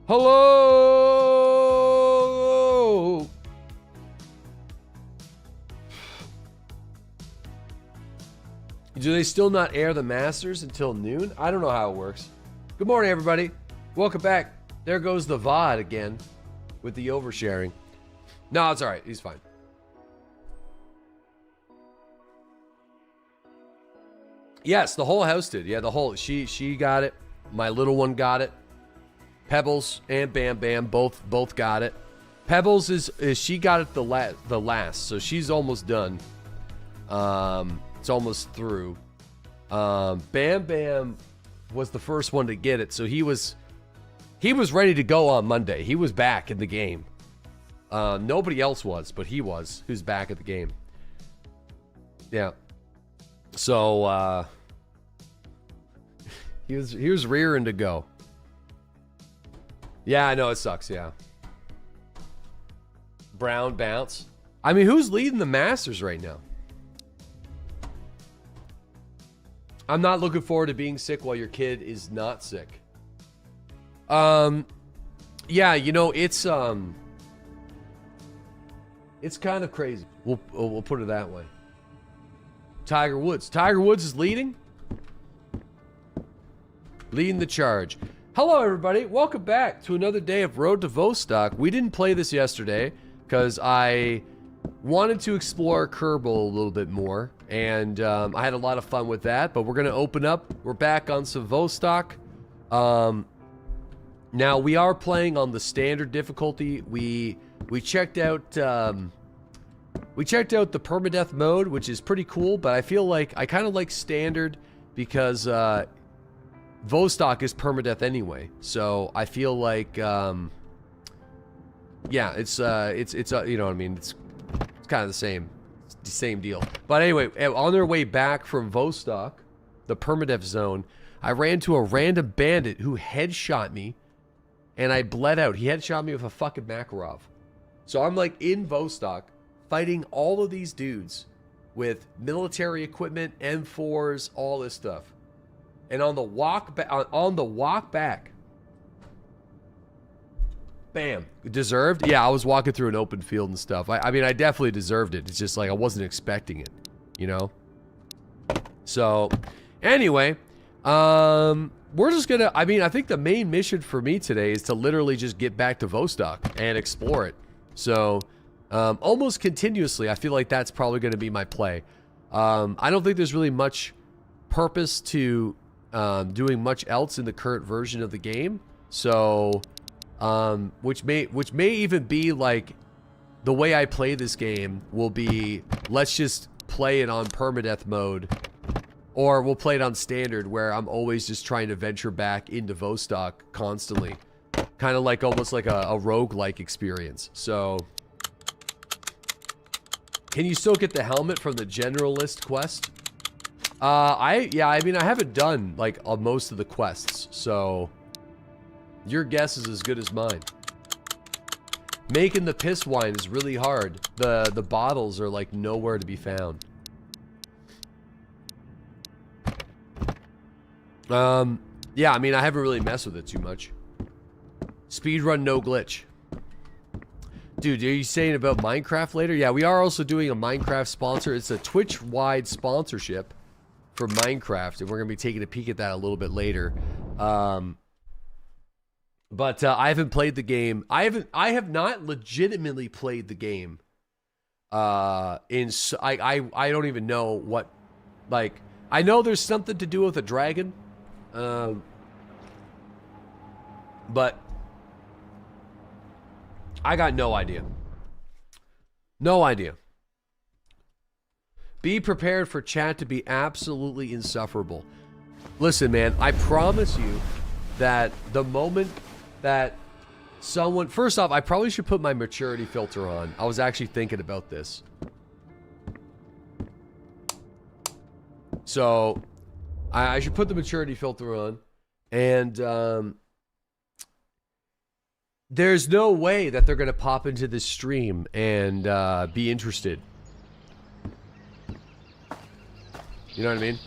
Hello. Do they still not air the Masters until noon? I don't know how it works. Good morning, everybody. Welcome back. There goes the VOD again with the oversharing. No, it's all right. He's fine. Yes, the whole house did. Yeah, the whole she got it. My little one got it. Pebbles and Bam Bam both got it. Pebbles is she got it the last, so she's almost done. It's almost through. Bam Bam was the first one to get it, so he was ready to go on Monday. He was back in the game. Nobody else was, but he was. Who's back at the game? Yeah. So he was rearing to go. Yeah, I know it sucks. Yeah. Brown bounce. I mean, who's leading the Masters right now? I'm not looking forward to being sick while your kid is not sick. Yeah, you know, it's kind of crazy. We'll put it that way. Tiger Woods. Tiger Woods is leading the charge. Hello, everybody. Welcome back to another day of Road to Vostok. We didn't play this yesterday because I wanted to explore Kerbal a little bit more, and I had a lot of fun with that, but we're going to open up. We're back on some Vostok. Now, we are playing on the standard difficulty. We checked out the permadeath mode, which is pretty cool, but I feel like I kind of like standard because Vostok is permadeath anyway. So I feel like yeah, it's you know what I mean, it's kind of the same deal. But anyway, on their way back from Vostok, the permadeath zone, I ran to a random bandit who headshot me and I bled out. He headshot me with a fucking Makarov. So I'm like in Vostok fighting all of these dudes with military equipment, M4s, all this stuff. And on the walk back, bam, deserved. Yeah, I was walking through an open field and stuff. I mean, I definitely deserved it. It's just like I wasn't expecting it, you know. So, anyway, we're just gonna. I mean, I think the main mission for me today is to literally just get back to Vostok and explore it. So, almost continuously, I feel like that's probably going to be my play. I don't think there's really much purpose to doing much else in the current version of the game. So, which may even be like the way I play this game will be, let's just play it on permadeath mode, or we'll play it on standard where I'm always just trying to venture back into Vostok constantly. Kind of like almost like a roguelike experience. So, can you still get the helmet from the generalist quest? I mean, I haven't done like most of the quests, so your guess is as good as mine. Making the piss wine is really hard. The bottles are like nowhere to be found. Yeah, I mean, I haven't really messed with it too much. Speedrun no glitch. Dude, are you saying about Minecraft later? Yeah, we are also doing a Minecraft sponsor. It's a Twitch-wide sponsorship for Minecraft, and we're going to be taking a peek at that a little bit later. But I haven't played the game. I have not legitimately played the game. I don't even know what, like, I know there's something to do with a dragon. But I got no idea. No idea. Be prepared for chat to be absolutely insufferable. Listen, man, I promise you that the moment that someone... First off, I probably should put my maturity filter on. I was actually thinking about this. So, I should put the maturity filter on. And, there's no way that they're going to pop into this stream and be interested. You know what I mean?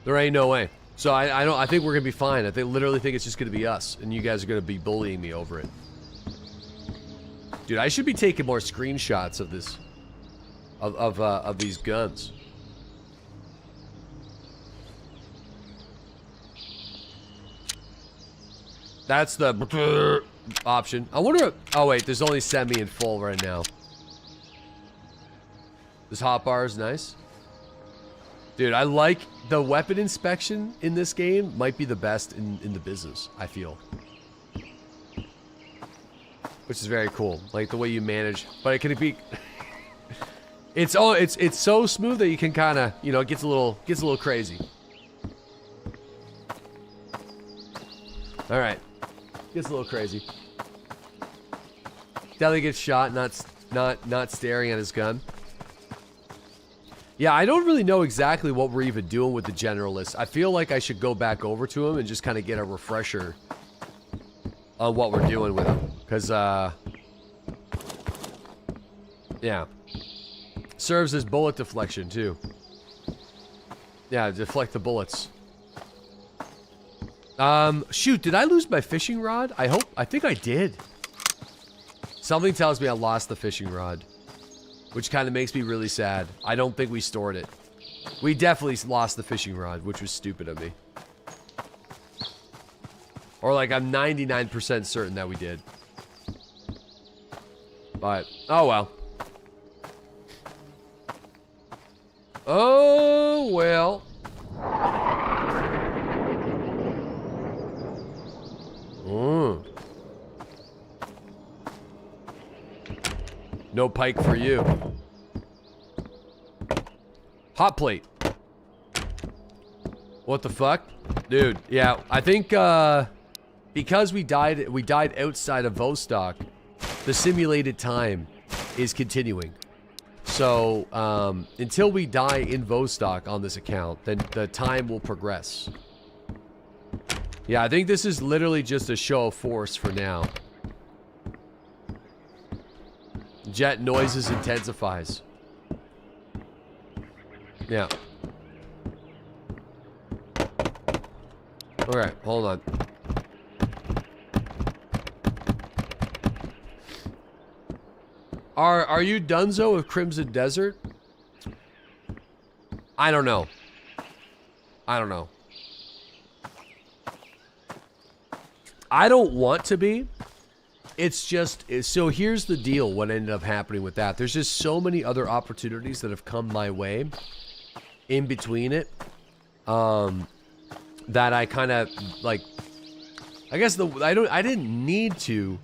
There ain't no way. So I think we're gonna be fine. I literally think it's just gonna be us, and you guys are gonna be bullying me over it. Dude, I should be taking more screenshots of this, of these guns. That's the option. I wonder. Oh wait, there's only semi and full right now. This hot bar is nice. Dude, I like the weapon inspection in this game. Might be the best in the business, I feel. Which is very cool. Like the way you manage. But it can be... it's so smooth that you can kind of, you know, it gets a little crazy. Alright. Gets a little crazy. Deadly gets shot, not staring at his gun. Yeah, I don't really know exactly what we're even doing with the generalist. I feel like I should go back over to him and just kind of get a refresher on what we're doing with him. Because, yeah. Serves as bullet deflection, too. Yeah, deflect the bullets. Shoot, did I lose my fishing rod? I think I did. Something tells me I lost the fishing rod. Which kind of makes me really sad. I don't think we stored it. We definitely lost the fishing rod, which was stupid of me. Or like, I'm 99% certain that we did. But, oh well. Oh well. No pike for you. Hot plate. What the fuck? Dude, yeah, I think because we died outside of Vostok, the simulated time is continuing. So, until we die in Vostok on this account, then the time will progress. Yeah, I think this is literally just a show of force for now. Jet noises intensifies. Yeah. Alright, hold on. Are you donezo with Crimson Desert? I don't know. I don't know. I don't want to be. It's just, so here's the deal, what ended up happening with that. There's just so many other opportunities that have come my way in between it, that I kind of, like, I guess I didn't need to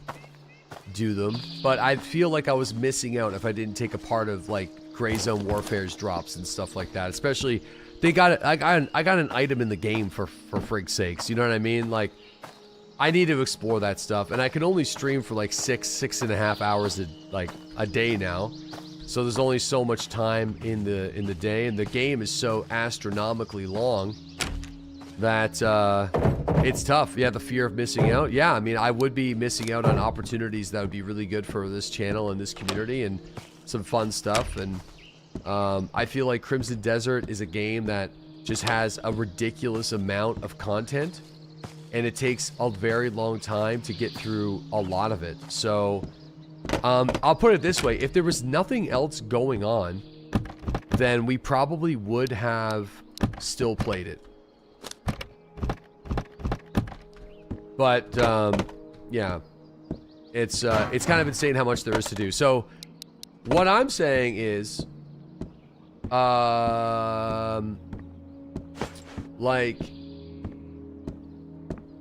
do them, but I feel like I was missing out if I didn't take a part of, like, Gray Zone Warfare's drops and stuff like that. Especially, I got an item in the game for frig's sakes, you know what I mean? Like, I need to explore that stuff, and I can only stream for like 6.5 hours a day now. So there's only so much time in the day, and the game is so astronomically long that it's tough. Yeah, the fear of missing out. Yeah, I mean, I would be missing out on opportunities that would be really good for this channel and this community, and some fun stuff. And I feel like Crimson Desert is a game that just has a ridiculous amount of content. And it takes a very long time to get through a lot of it. So, I'll put it this way. If there was nothing else going on, then we probably would have still played it. But, yeah. It's kind of insane how much there is to do. So, what I'm saying is, like,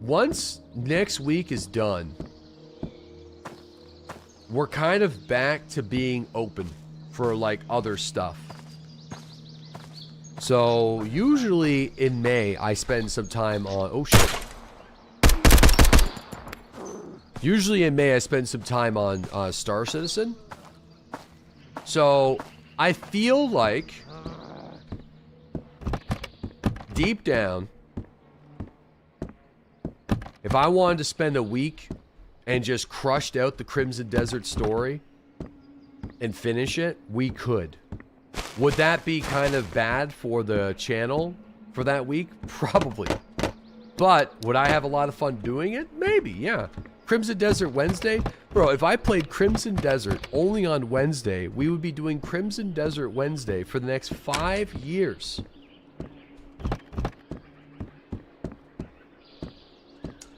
once next week is done, we're kind of back to being open for, like, other stuff. So, usually in May, I spend some time on... Oh, shit. Usually in May, I spend some time on Star Citizen. So, I feel like... deep down... if I wanted to spend a week and just crushed out the Crimson Desert story and finish it, we could. Would that be kind of bad for the channel for that week? Probably. But would I have a lot of fun doing it? Maybe, yeah. Crimson Desert Wednesday? Bro, if I played Crimson Desert only on Wednesday, we would be doing Crimson Desert Wednesday for the next 5 years.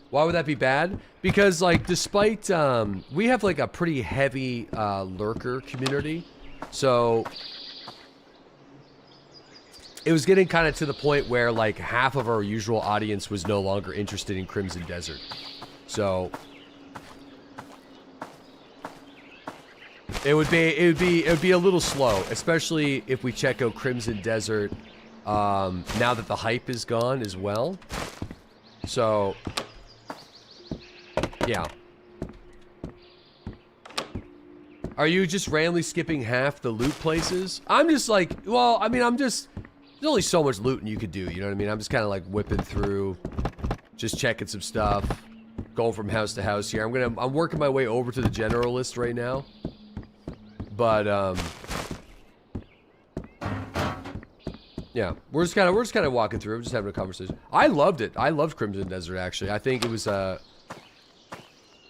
Why would that be bad? Because, like, despite, we have, like, a pretty heavy, lurker community. So, it was getting kind of to the point where, like, half of our usual audience was no longer interested in Crimson Desert. So, it would be a little slow, especially if we check out Crimson Desert, now that the hype is gone as well. So, yeah. Are you just randomly skipping half the loot places? I'm just like, well, I mean, there's only so much looting you could do, you know what I mean? I'm just kind of like whipping through, just checking some stuff, going from house to house here. I'm working my way over to the generalist right now. But, yeah, we're just kind of walking through, just having a conversation. I loved it. I loved Crimson Desert, actually. I think it was a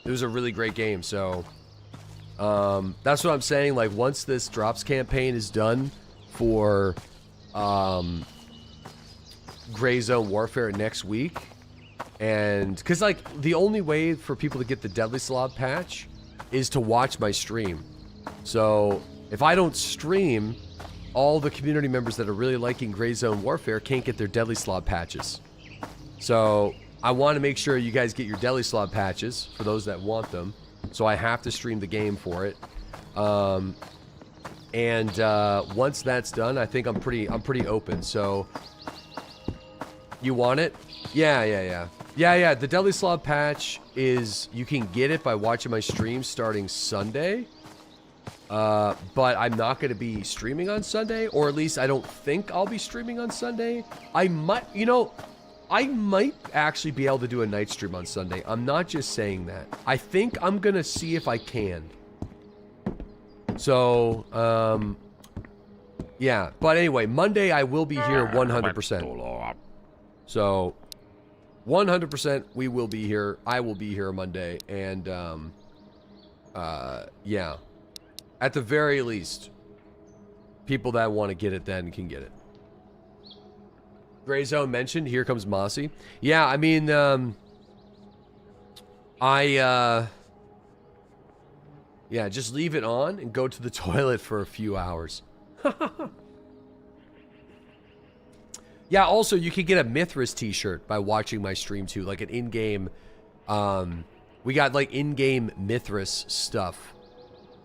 really great game, so that's what I'm saying. Like, once this drops campaign is done for Gray Zone Warfare next week, and because, like, the only way for people to get the DeadlySlob patch is to watch my stream. So if I don't stream, all the community members that are really liking Gray Zone Warfare can't get their DeadlySlob patches. So I want to make sure you guys get your DeadlySlob patches for those that want them. So I have to stream the game for it. Once that's done, I think I'm pretty open. So you want it? Yeah. The DeadlySlob patch is, you can get it by watching my stream starting Sunday. But I'm not going to be streaming on Sunday, or at least I don't think I'll be streaming on Sunday. I might actually be able to do a night stream on Sunday. I'm not just saying that. I think I'm going to see if I can. So, yeah. But anyway, Monday I will be here 100%. So, 100% we will be here. I will be here Monday. And, yeah. At the very least, people that want to get it then can get it. Gray Zone mentioned, here comes Mossy. Yeah, I mean, yeah, just leave it on and go to the toilet for a few hours. Yeah, also, you can get a Mithras t-shirt by watching my stream, too. Like an in-game, we got, like, in-game Mithras stuff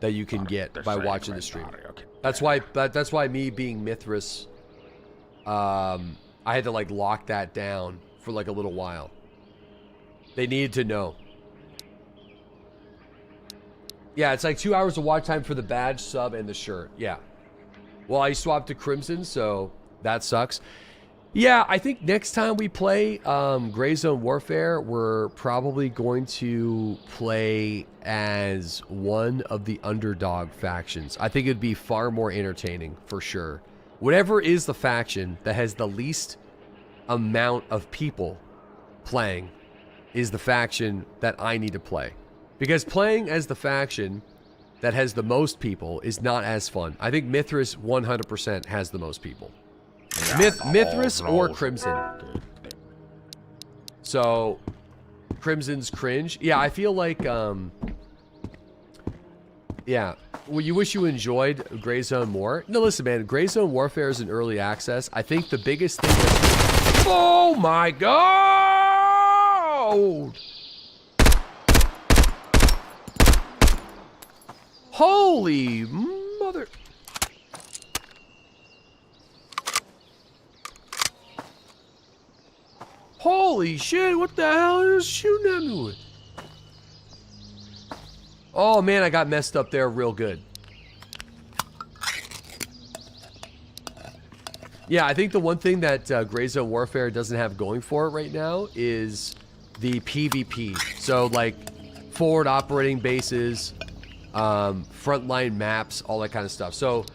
that you can get by watching the stream. That's why me being Mithras, I had to, like, lock that down for, like, a little while. They needed to know. Yeah, it's like 2 hours of watch time for the badge, sub, and the shirt. Yeah. Well, I swapped to Crimson, so that sucks. Yeah, I think next time we play Gray Zone Warfare, we're probably going to play as one of the underdog factions. I think it'd be far more entertaining, for sure. Whatever is the faction that has the least amount of people playing is the faction that I need to play. Because playing as the faction that has the most people is not as fun. I think Mithras 100% has the most people. Mithras or Crimson. So, Crimson's cringe. Yeah, I feel like, yeah. Well, you wish you enjoyed Gray Zone more? No, listen, man. Gray Zone Warfare is in early access. I think the biggest thing is... Oh, my God! Holy mother... Holy shit, what the hell are you shooting at me with? Oh man, I got messed up there real good. Yeah, I think the one thing that Gray Zone Warfare doesn't have going for it right now is the PvP. So like forward operating bases, frontline maps, all that kind of stuff. So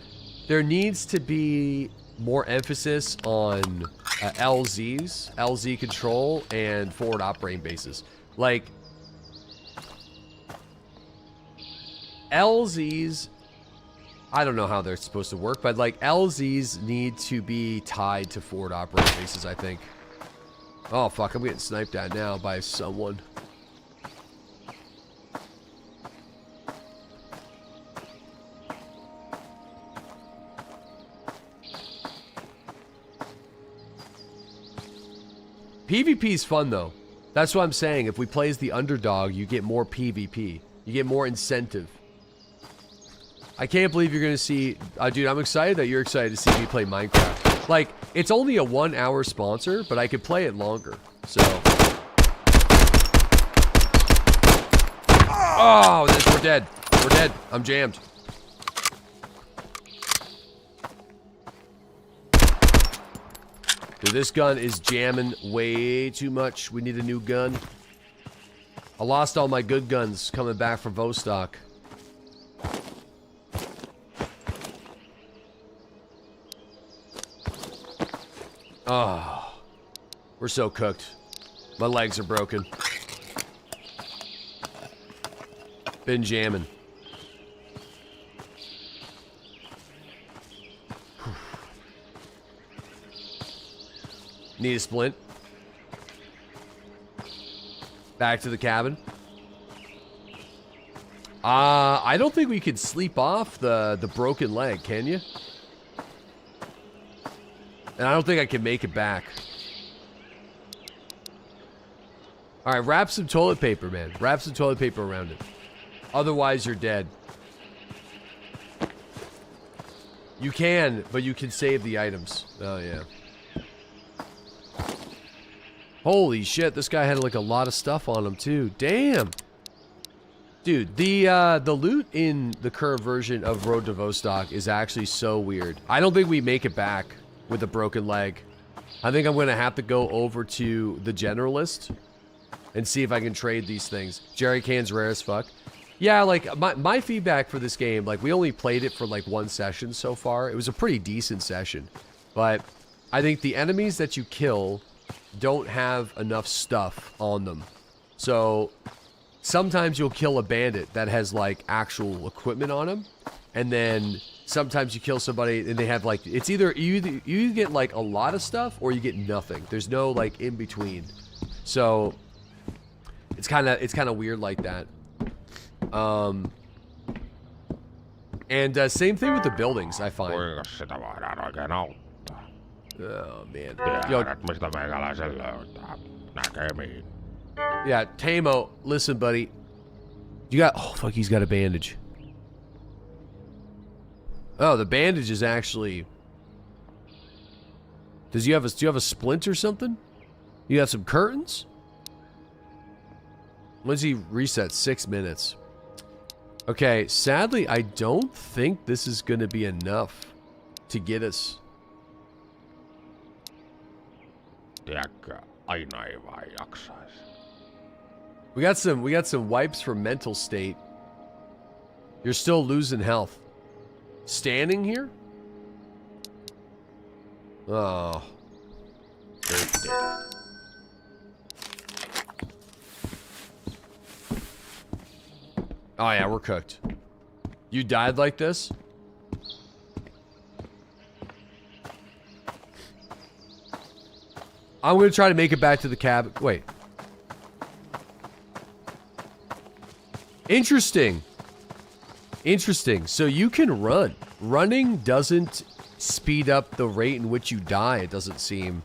there needs to be more emphasis on LZs, LZ control, and forward operating bases. Like, LZs, I don't know how they're supposed to work, but like LZs need to be tied to forward operating bases, I think. Oh, fuck, I'm getting sniped at now by someone. PvP is fun, though. That's what I'm saying. If we play as the underdog, you get more PvP. You get more incentive. I can't believe you're going to see... dude, I'm excited that you're excited to see me play Minecraft. Like, it's only a 1 hour sponsor, but I could play it longer. So... Oh, we're dead. We're dead. I'm jammed. Dude, this gun is jamming way too much. We need a new gun. I lost all my good guns coming back from Vostok. Oh, we're so cooked. My legs are broken. Been jamming. Need a splint. Back to the cabin. I don't think we can sleep off the broken leg, can you? And I don't think I can make it back. Alright, wrap some toilet paper, man. Wrap some toilet paper around it. Otherwise, you're dead. You can, but you can save the items. Oh, yeah. Holy shit, this guy had like a lot of stuff on him too. Damn. Dude, the loot in the current version of Road to Vostok is actually so weird. I don't think we make it back with a broken leg. I think I'm going to have to go over to the Generalist and see if I can trade these things. Jerry can's rare as fuck. Yeah, like, my feedback for this game, like, we only played it for, like, 1 session so far. It was a pretty decent session. But I think the enemies that you kill don't have enough stuff on them. So, sometimes you'll kill a bandit that has, like, actual equipment on him. And then sometimes you kill somebody and they have, like, it's either, you get, like, a lot of stuff or you get nothing. There's no, like, in between. So, it's kind of weird like that. And same thing with the buildings, I find. Oh, man. Yo. Yeah, Tamo, listen, buddy. You got... Oh, fuck, he's got a bandage. Oh, the bandage is actually... Do you have a splint or something? You got some curtains? When's he reset? 6 minutes. Okay, sadly, I don't think this is going to be enough to get us. We got some wipes for mental state. You're still losing health. Standing here? Oh. Oh yeah, we're cooked. You died like this? I'm gonna try to make it back to the cabin. Wait. Interesting. Interesting. So you can run. Running doesn't speed up the rate in which you die, it doesn't seem.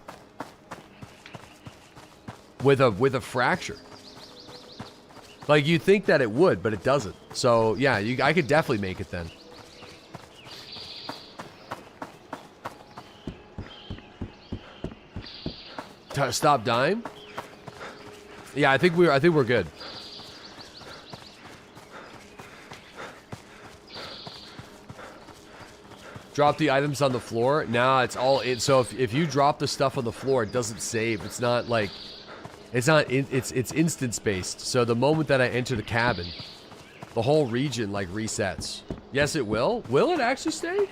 With a fracture. Like, you'd think that it would, but it doesn't. So, yeah, I could definitely make it then. Stop dying? Yeah, I think we're good. Drop the items on the floor. Now it's all in. So if you drop the stuff on the floor, it doesn't save. It's not like... It's instance based. So the moment that I enter the cabin, the whole region like resets. Yes, it will. Will it actually stay?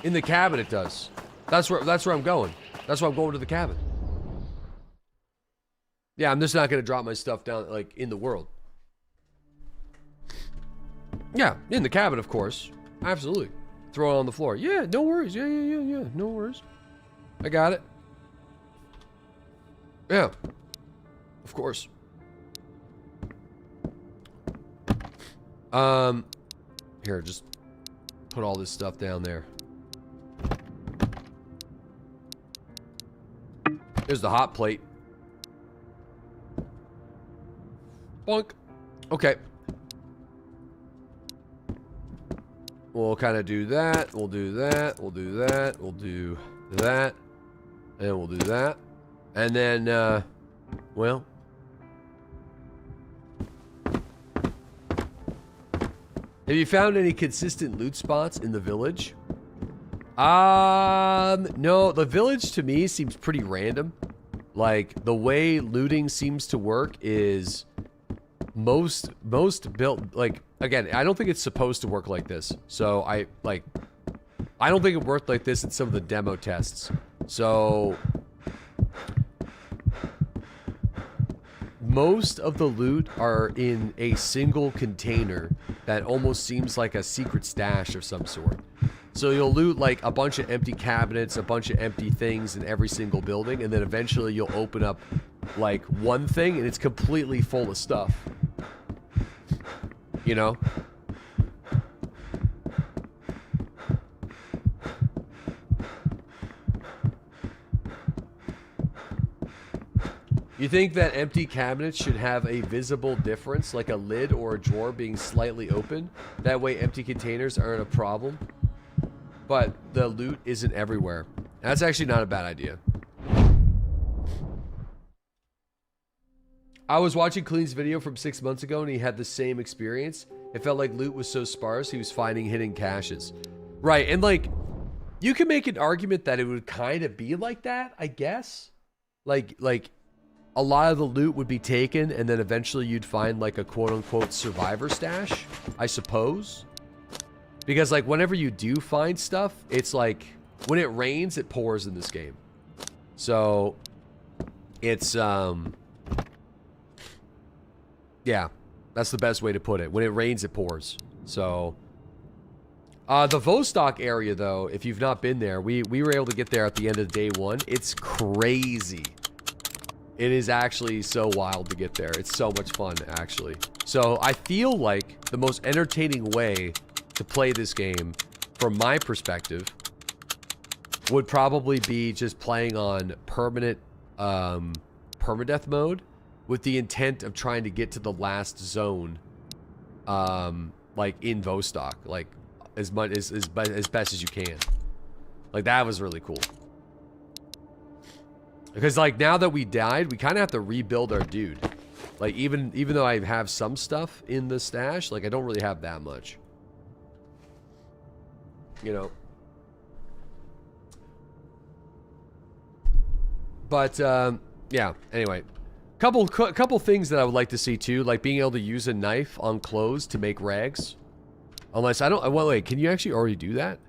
In the cabin, it does. That's where I'm going. That's why I'm going to the cabin. Yeah, I'm just not going to drop my stuff down, like, in the world. Yeah, in the cabin, of course. Absolutely. Throw it on the floor. Yeah, no worries. Yeah. No worries. I got it. Yeah. Of course. Here, just put all this stuff down there. There's the hot plate. Bonk. Okay. We'll kind of do that. We'll do that. We'll do that. We'll do that. And we'll do that. And then, well. Have you found any consistent loot spots in the village? No, the village to me seems pretty random. Like, the way looting seems to work is most built, like, again, I don't think it's supposed to work like this. So, I don't think it worked like this in some of the demo tests. So, most of the loot are in a single container that almost seems like a secret stash of some sort. So you'll loot like a bunch of empty cabinets, a bunch of empty things in every single building, and then eventually you'll open up like one thing and it's completely full of stuff. You know? You think that empty cabinets should have a visible difference, like a lid or a drawer being slightly open? That way empty containers aren't a problem. But the loot isn't everywhere. That's actually not a bad idea. I was watching Clean's video from 6 months ago and he had the same experience. It felt like loot was so sparse he was finding hidden caches. Right, and like, you can make an argument that it would kind of be like that, I guess. Like, a lot of the loot would be taken and then eventually you'd find like a quote-unquote survivor stash, I suppose. Because like whenever you do find stuff, it's like when it rains, it pours in this game. So it's yeah, that's the best way to put it. When it rains, it pours. So the Vostok area though, if you've not been there, we were able to get there at the end of day one. It's crazy. It is actually so wild to get there. It's so much fun, actually. So I feel like the most entertaining way to play this game, from my perspective, would probably be just playing on permanent permadeath mode with the intent of trying to get to the last zone, like in Vostok, like as best as you can. Like that was really cool. Because like now that we died, we kind of have to rebuild our dude. Like even though I have some stuff in the stash, like I don't really have that much. You know. But yeah, anyway. Couple things that I would like to see too, like being able to use a knife on clothes to make rags. Unless I don't, well, wait, can you actually already do that?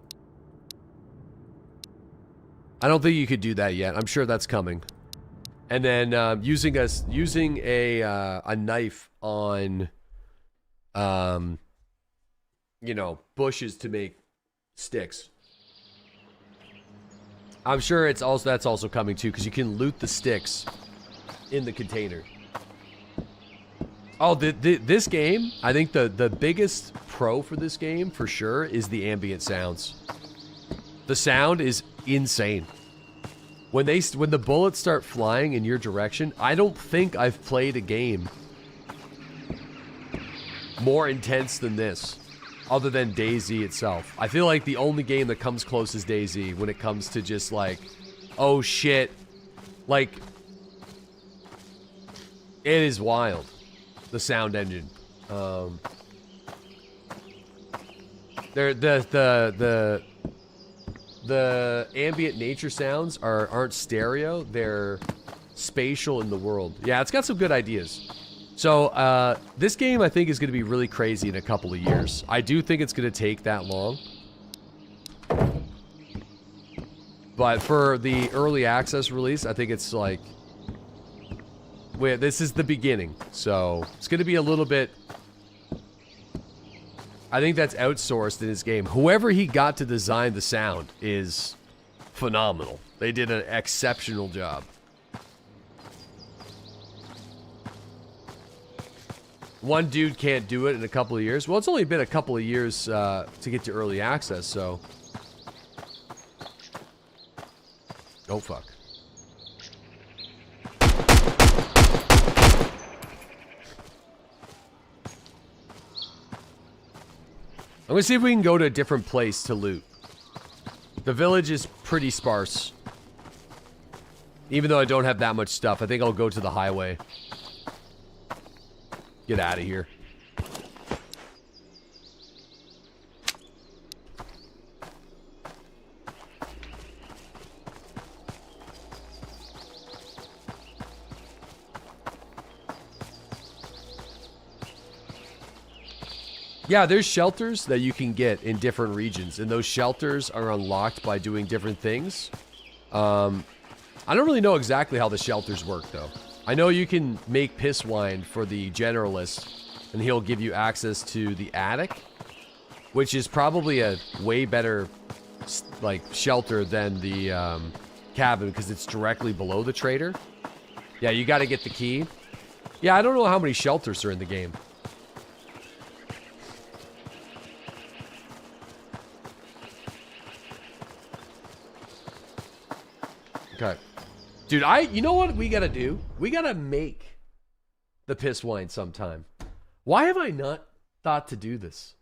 I don't think you could do that yet. I'm sure that's coming. And then using a knife on you know, bushes to make sticks. I'm sure that's also coming too, because you can loot the sticks in the container. Oh, this game, I think the biggest pro for this game for sure is the ambient sounds. The sound is insane. When the bullets start flying in your direction, I don't think I've played a game more intense than this, other than DayZ itself. I feel like the only game that comes close is DayZ when it comes to just like, oh shit, like, it is wild, the sound engine. The ambient nature sounds aren't stereo, they're spatial in the world. Yeah, it's got some good ideas. So, this game I think is going to be really crazy in a couple of years. I do think it's going to take that long. But for the early access release, I think it's like... Wait, this is the beginning. So, it's going to be a little bit... I think that's outsourced in his game. Whoever he got to design the sound is phenomenal. They did an exceptional job. One dude can't do it in a couple of years. Well, it's only been a couple of years to get to early access, so... Oh, fuck. I'm gonna see if we can go to a different place to loot. The village is pretty sparse. Even though I don't have that much stuff, I think I'll go to the highway. Get out of here. Yeah, there's shelters that you can get in different regions, and those shelters are unlocked by doing different things. I don't really know exactly how the shelters work, though. I know you can make piss wine for the generalist, and he'll give you access to the attic, which is probably a way better, like, shelter than the cabin, because it's directly below the trader. Yeah, you gotta get the key. Yeah, I don't know how many shelters are in the game. Okay. Dude, you know what we gotta do? We gotta make the piss wine sometime. Why have I not thought to do this?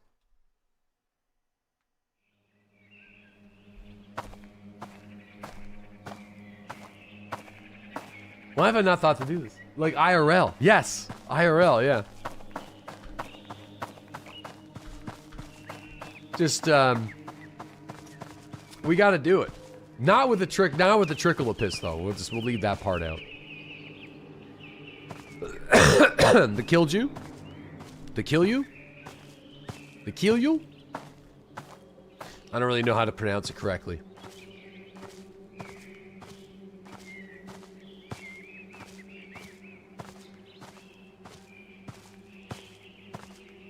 Why have I not thought to do this? Like IRL. Yes, IRL, yeah. Just, we gotta do it. Not with the trickle of piss though. We'll leave that part out. The killed you? The kill you? The kill you? I don't really know how to pronounce it correctly.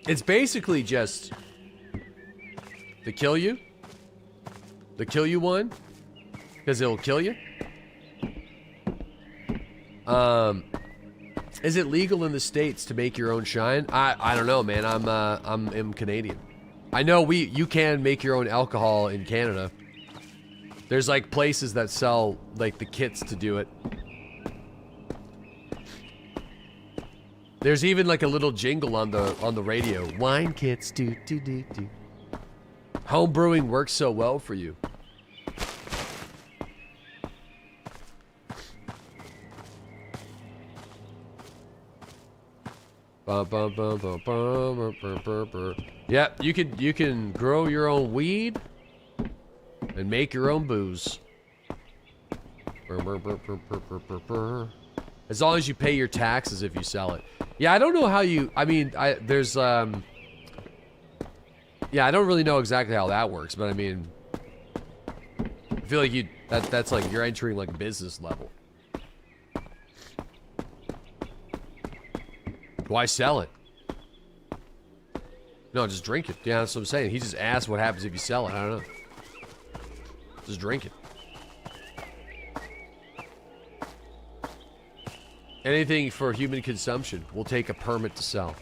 It's basically just the kill you. The kill you one. Because it'll kill you. Is it legal in the States to make your own shine? I don't know, man. I'm Canadian. I know you can make your own alcohol in Canada. There's like places that sell like the kits to do it. There's even like a little jingle on the radio. Wine kits, do. Home brewing works so well for you. Yeah, you can grow your own weed and make your own booze. As long as you pay your taxes if you sell it. Yeah, I don't know how you. I mean, there's yeah, I don't really know exactly how that works, but I mean, I feel like that's like you're entering like business level. Why sell it? No, just drink it. Yeah, that's what I'm saying. He just asked what happens if you sell it. I don't know. Just drink it. Anything for human consumption. We'll take a permit to sell.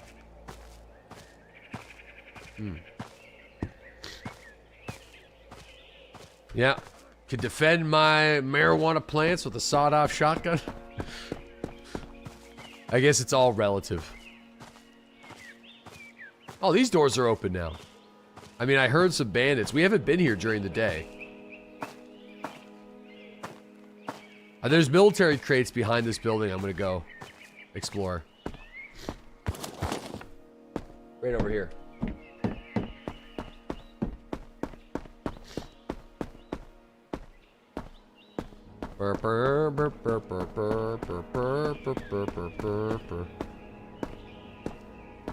Yeah. Could defend my marijuana plants with a sawed-off shotgun. I guess it's all relative. Oh, these doors are open now. I mean, I heard some bandits. We haven't been here during the day. There's military crates behind this building. I'm gonna go explore. Right over here.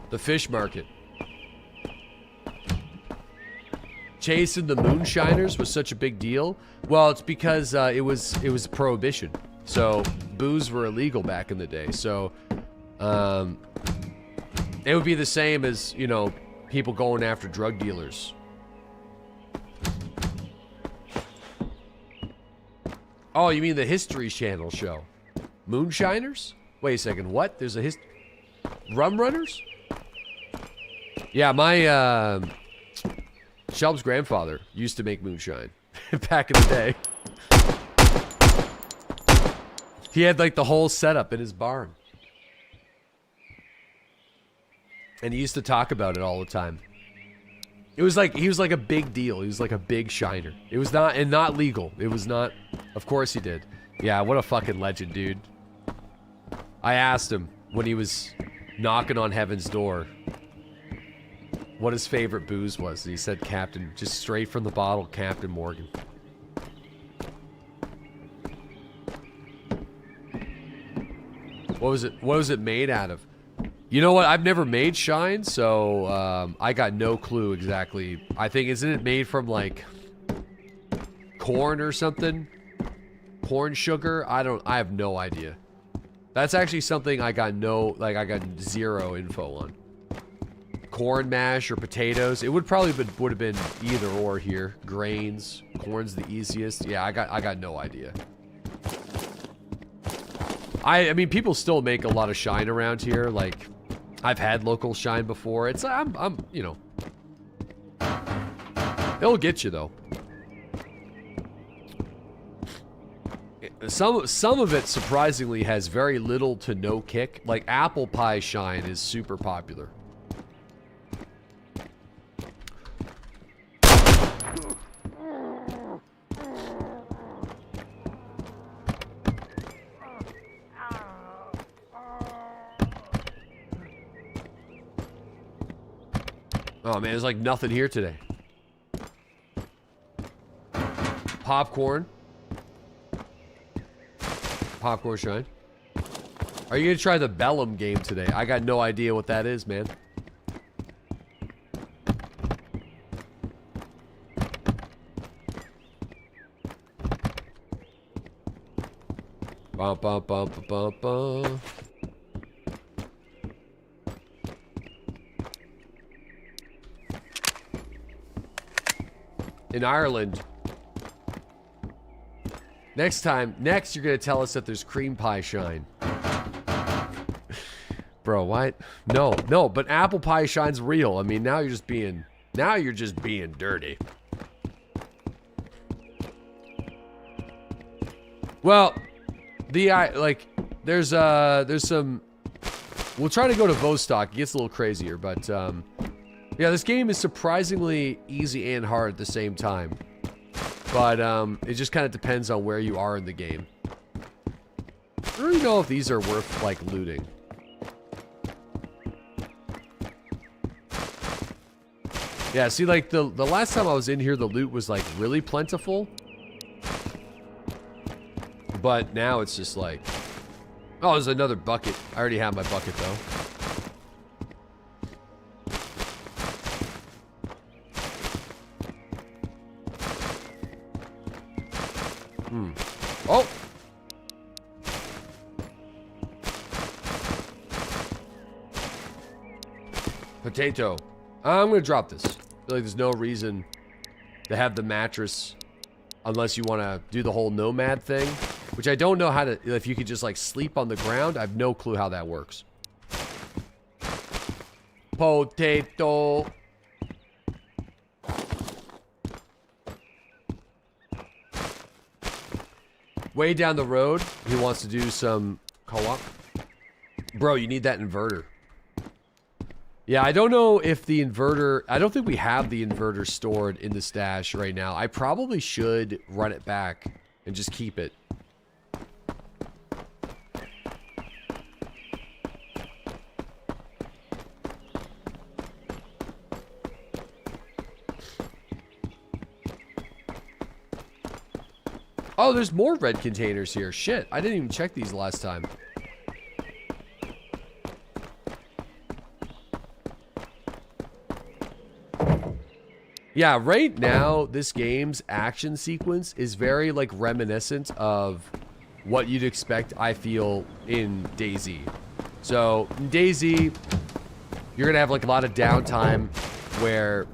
The fish market. chasing the Moonshiners was such a big deal? Well, it's because it was prohibition. So booze were illegal back in the day. So it would be the same as, you know, people going after drug dealers. Oh, you mean the History Channel show? Moonshiners? Wait a second, what? There's a Rum Runners? Yeah, my Shelb's grandfather used to make moonshine back in the day. He had like the whole setup in his barn. And he used to talk about it all the time. It was like, he was like a big deal. He was like a big shiner. It was not, and not legal. It was not, of course he did. Yeah, what a fucking legend, dude. I asked him when he was knocking on heaven's door what his favorite booze was. And he said Captain, just straight from the bottle, Captain Morgan. What was it made out of? You know what? I've never made shine, so I got no clue exactly. I think, isn't it made from like corn or something? Corn sugar? I have no idea. That's actually something I got I got zero info on. Corn mash or potatoes? It would probably would have been either or here. Grains, corn's the easiest. Yeah, I got no idea. I mean, people still make a lot of shine around here. Like, I've had local shine before. It's I'm you know, it'll get you though. Some of it surprisingly has very little to no kick. Like apple pie shine is super popular. Oh man, there's like nothing here today. Popcorn. Popcorn shine. Are you gonna try the Bellum game today? I got no idea what that is, man. Bum bum bum bum bum. In Ireland. Next you're gonna tell us that there's cream pie shine. Bro, what? No, but apple pie shine's real. I mean, now you're just being dirty. Well, there's some, we'll try to go to Vostok. It gets a little crazier, but, yeah, this game is surprisingly easy and hard at the same time. But, it just kind of depends on where you are in the game. I don't really know if these are worth, like, looting. Yeah, see, like, the last time I was in here, the loot was, like, really plentiful. But now it's just like... Oh, there's another bucket. I already have my bucket, though. Oh! Potato. I'm gonna drop this. I feel like there's no reason to have the mattress unless you want to do the whole nomad thing, which I don't know how to, if you could just like sleep on the ground. I have no clue how that works. Potato. Way down the road, he wants to do some co-op. Bro, you need that inverter. Yeah, I don't know if the inverter... I don't think we have the inverter stored in the stash right now. I probably should run it back and just keep it. Oh, there's more red containers here. Shit, I didn't even check these last time. Yeah, right now, this game's action sequence is very, like, reminiscent of what you'd expect, I feel, in DayZ. So, in DayZ, you're gonna have, like, a lot of downtime where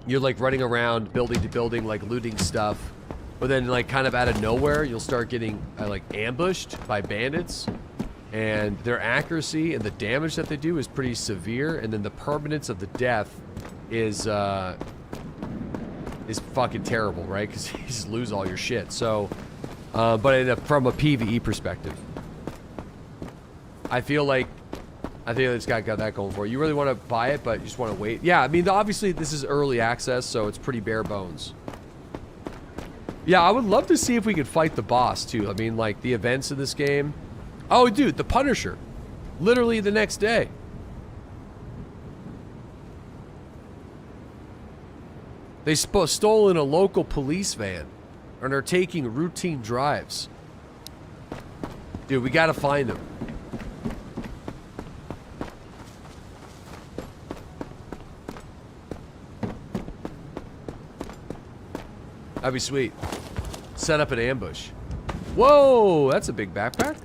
you're, like, running around building to building, like, looting stuff. But then, like, kind of out of nowhere, you'll start getting, like, ambushed by bandits. And their accuracy and the damage that they do is pretty severe. And then the permanence of the death is fucking terrible, right? Because you just lose all your shit. So, but from a PvE perspective, I feel like it's got that going for it. You really want to buy it, but you just want to wait. Yeah, I mean, obviously this is early access, so it's pretty bare bones. Yeah, I would love to see if we could fight the boss too. I mean, like the events of this game. Oh, dude, the Punisher, literally the next day. They stole in a local police van and are taking routine drives. Dude, we gotta find them. That'd be sweet. Set up an ambush. Whoa, that's a big backpack.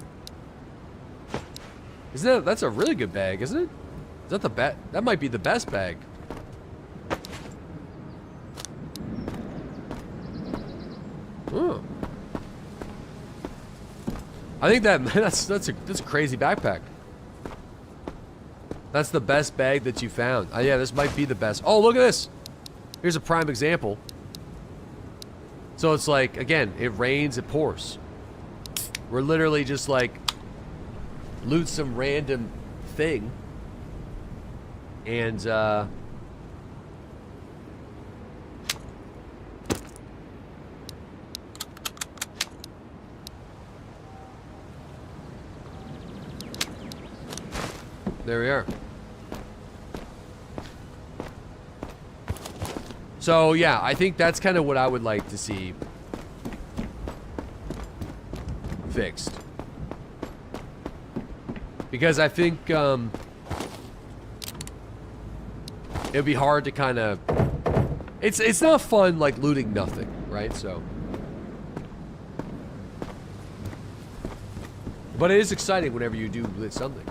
That's a really good bag, isn't it? Is that the best? That might be the best bag. Oh. I think that's a crazy backpack. That's the best bag that you found. Yeah, this might be the best. Oh, look at this. Here's a prime example. So it's like, again, it rains, it pours. We're literally just like loot some random thing and there we are. So yeah, I think that's kind of what I would like to see fixed. Because I think it'd be hard to kind of it's not fun like looting nothing, right? So but it is exciting whenever you do loot something.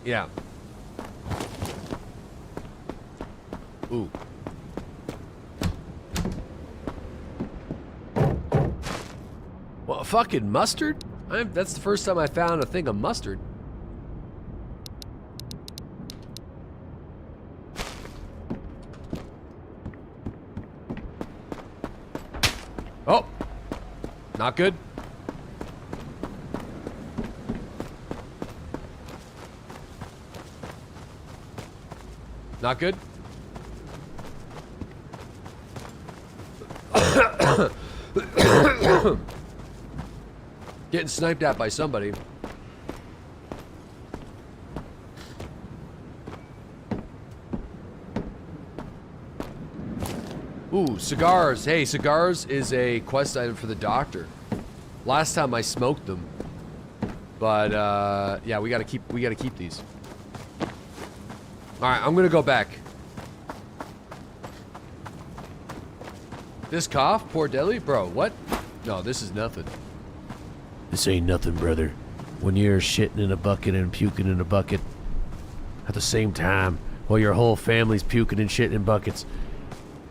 Yeah. Ooh. Well, fucking mustard? That's the first time I found a thing of mustard. Oh! Not good. Not good. Getting sniped at by somebody. Ooh, cigars. Hey, cigars is a quest item for the doctor. Last time I smoked them. But yeah, we gotta keep these. Alright, I'm gonna go back. This cough? Poor Deadly? Bro, what? No, this is nothing. This ain't nothing, brother. When you're shitting in a bucket and puking in a bucket at the same time while your whole family's puking and shitting in buckets.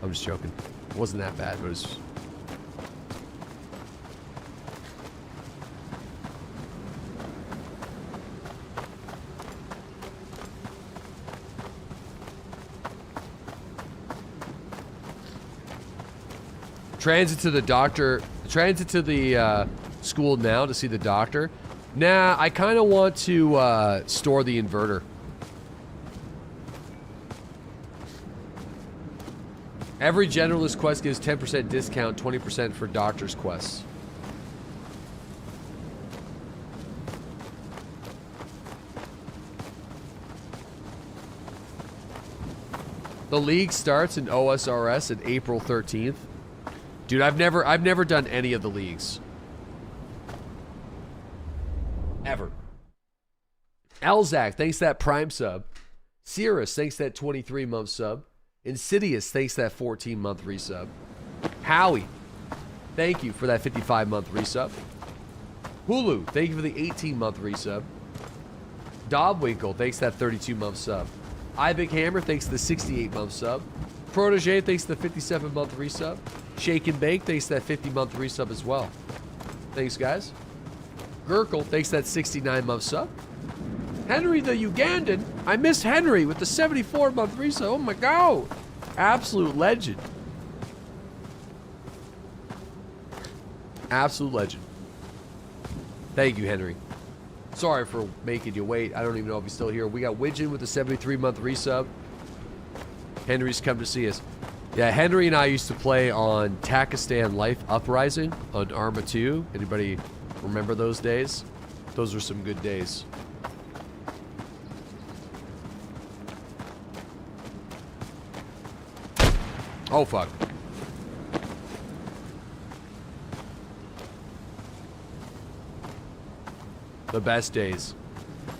I'm just joking. It wasn't that bad, but it was... Transit to the doctor. Transit to the school now to see the doctor. Nah, I kind of want to store the inverter. Every generalist quest gives 10% discount, 20% for doctor's quests. The league starts in OSRS on April 13th. Dude, I've never done any of the leagues. Ever. Elzak, thanks for that Prime sub. Cirrus, thanks that 23-month sub. Insidious, thanks that 14-month resub. Howie, thank you for that 55-month resub. Hulu, thank you for the 18-month resub. Dobwinkle, thanks that 32-month sub. iBig Hammer, thanks to the 68-month sub. Protege, thanks to the 57-month resub. Shake and Bake, thanks to that 50-month resub as well. Thanks, guys. Gurkle, thanks to that 69-month sub. Henry the Ugandan, I miss Henry with the 74-month resub. Oh my god. Absolute legend. Absolute legend. Thank you, Henry. Sorry for making you wait. I don't even know if he's still here. We got Widgeon with the 73-month resub. Henry's come to see us. Yeah, Henry and I used to play on Takistan Life Uprising on Arma 2. Anybody remember those days? Those were some good days. Oh, fuck. The best days.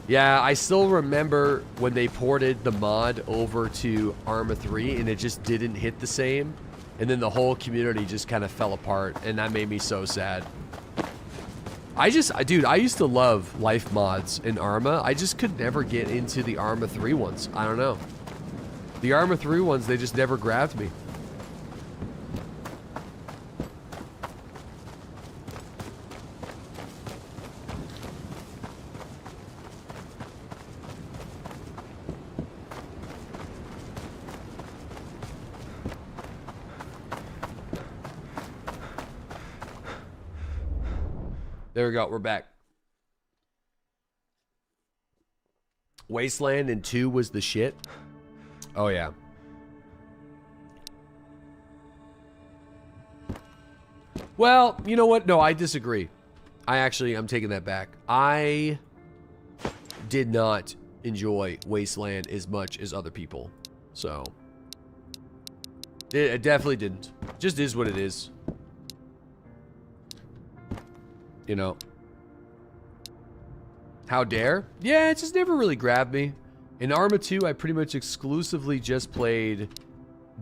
Yeah, I still remember when they ported the mod over to Arma 3 and it just didn't hit the same. And then the whole community just kind of fell apart and that made me so sad. Dude, I used to love life mods in Arma. I just could never get into the Arma 3 ones. I don't know. The Arma 3 ones, they just never grabbed me. There we go. We're back. Wasteland and 2 was the shit. Oh, yeah. Well, you know what? No, I disagree. I'm taking that back. I did not enjoy Wasteland as much as other people. So, it definitely didn't. Just is what it is. You know. How dare? Yeah, it just never really grabbed me. In Arma 2, I pretty much exclusively just played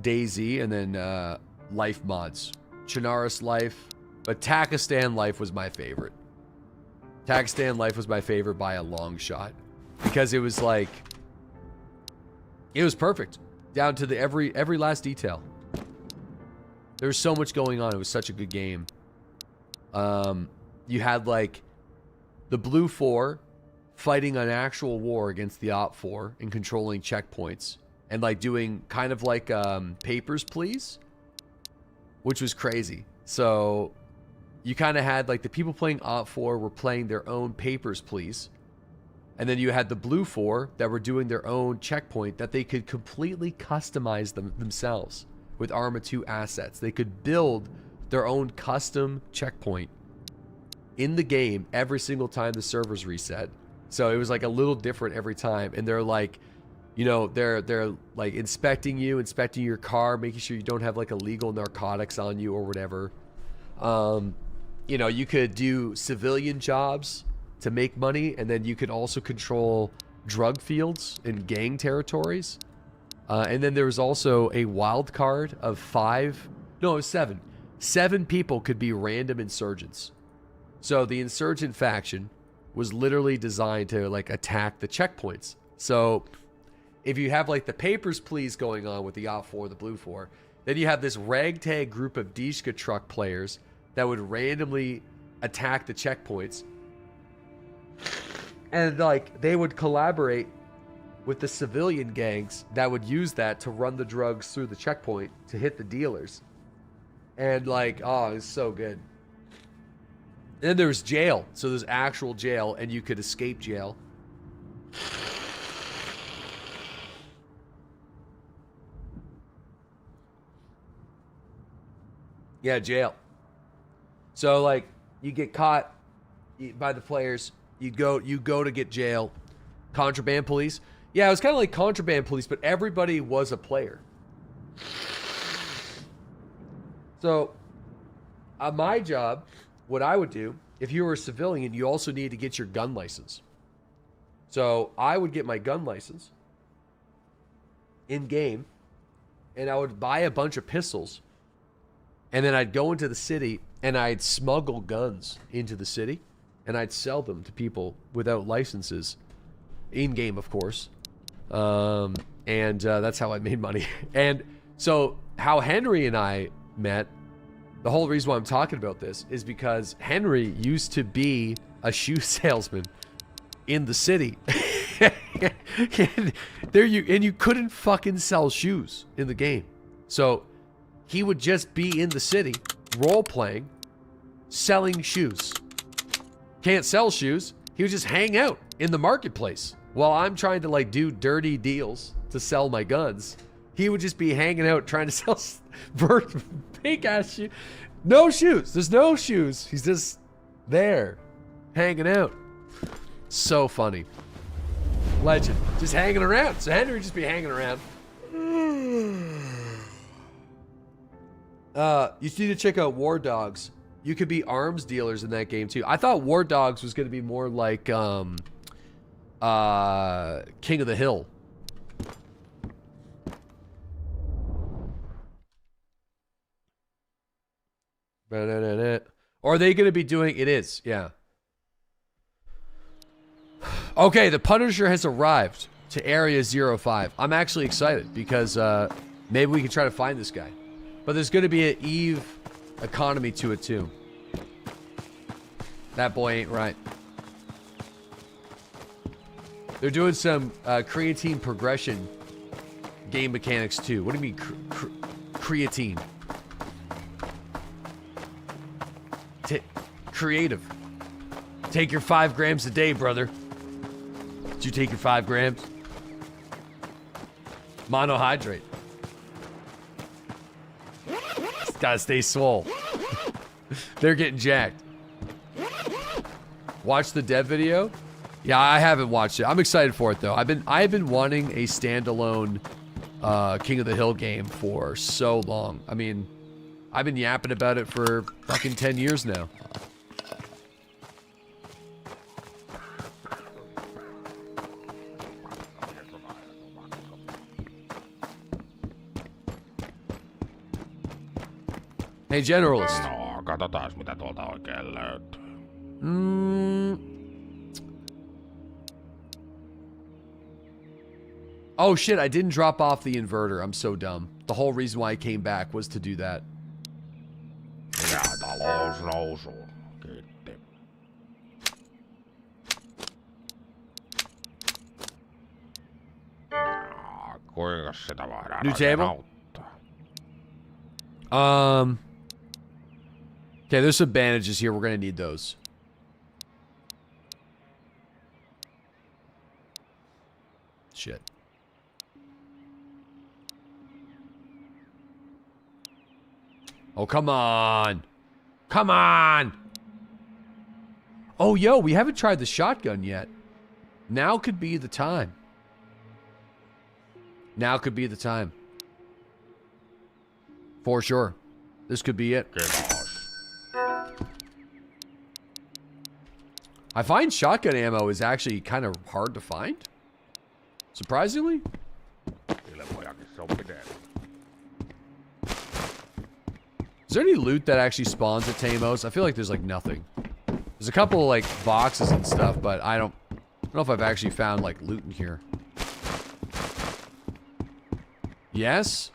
DayZ and then life mods. Chinaris Life. But Takistan Life was my favorite. Takistan Life was my favorite by a long shot. Because it was like... It was perfect. Down to the every last detail. There was so much going on. It was such a good game. You had like the Blue 4 fighting an actual war against the Op 4 and controlling checkpoints and like doing kind of like Papers, Please, which was crazy. So you kind of had like the people playing Op 4 were playing their own Papers, Please. And then you had the Blue 4 that were doing their own checkpoint that they could completely customize themselves with Arma 2 assets. They could build their own custom checkpoint in the game every single time the servers reset. So it was like a little different every time. And they're like, you know, they're like inspecting your car, making sure you don't have like illegal narcotics on you or whatever. You know, you could do civilian jobs to make money, and then you could also control drug fields and gang territories. And then there was also a wild card of 7. 7 people could be random insurgents. So the insurgent faction was literally designed to like attack the checkpoints. So if you have like the Papers, Please going on with the Op 4, the Blue 4, then you have this ragtag group of Dishka truck players that would randomly attack the checkpoints. And like they would collaborate with the civilian gangs that would use that to run the drugs through the checkpoint to hit the dealers. And like, oh, it's so good. And then there's jail. So there's actual jail, and you could escape jail. Yeah, jail. So like, you get caught by the players. You go to get jail. Contraband police. Yeah, it was kind of like contraband police, but everybody was a player. So, my job, what I would do, if you were a civilian, you also need to get your gun license. So, I would get my gun license. in game, and I would buy a bunch of pistols, and then I'd go into the city and I'd smuggle guns into the city, and I'd sell them to people without licenses, in game, of course. And that's how I made money. And so how Henry and I met, the whole reason why I'm talking about this is because Henry used to be a shoe salesman in the city. and you couldn't fucking sell shoes in the game. So he would just be in the city role playing, selling shoes. Can't sell shoes. He would just hang out in the marketplace while I'm trying to like do dirty deals to sell my guns. He would just be hanging out trying to sell fake ass shoes. No shoes. There's no shoes. He's just there hanging out. So funny. Legend. Just hanging around. So Henry would just be hanging around. You need to check out War Dogs. You could be arms dealers in that game too. I thought War Dogs was going to be more like King of the Hill. Or are they going to be doing... It is, yeah. Okay, the Punisher has arrived to Area 05. I'm actually excited because maybe we can try to find this guy. But there's going to be an Eve economy to it too. That boy ain't right. They're doing some creatine progression game mechanics too. What do you mean creatine? Creative. Take your 5 grams a day, brother. Did you take your 5 grams? Monohydrate. Gotta stay swole. They're getting jacked. Watch the Dev video? Yeah, I haven't watched it. I'm excited for it though. I've been wanting a standalone King of the Hill game for so long. I mean, I've been yapping about it for fucking 10 years now. Hey, Generalist. No, katsotaan mitä tuolta oikein löytyy. Oh shit, I didn't drop off the inverter. I'm so dumb. The whole reason why I came back was to do that. Ja talous nousuun. Kiitti. Kuinka sitä voidaan New oikein table? auttaa? Okay, there's some bandages here. We're gonna need those. Shit. Oh, come on. Come on. Oh, yo, we haven't tried the shotgun yet. Now could be the time. Now could be the time. For sure. This could be it. I find shotgun ammo is actually kind of hard to find. Surprisingly. Is there any loot that actually spawns at Tamos? I feel like there's like nothing. There's a couple of like boxes and stuff, but I don't know if I've actually found like loot in here. Yes?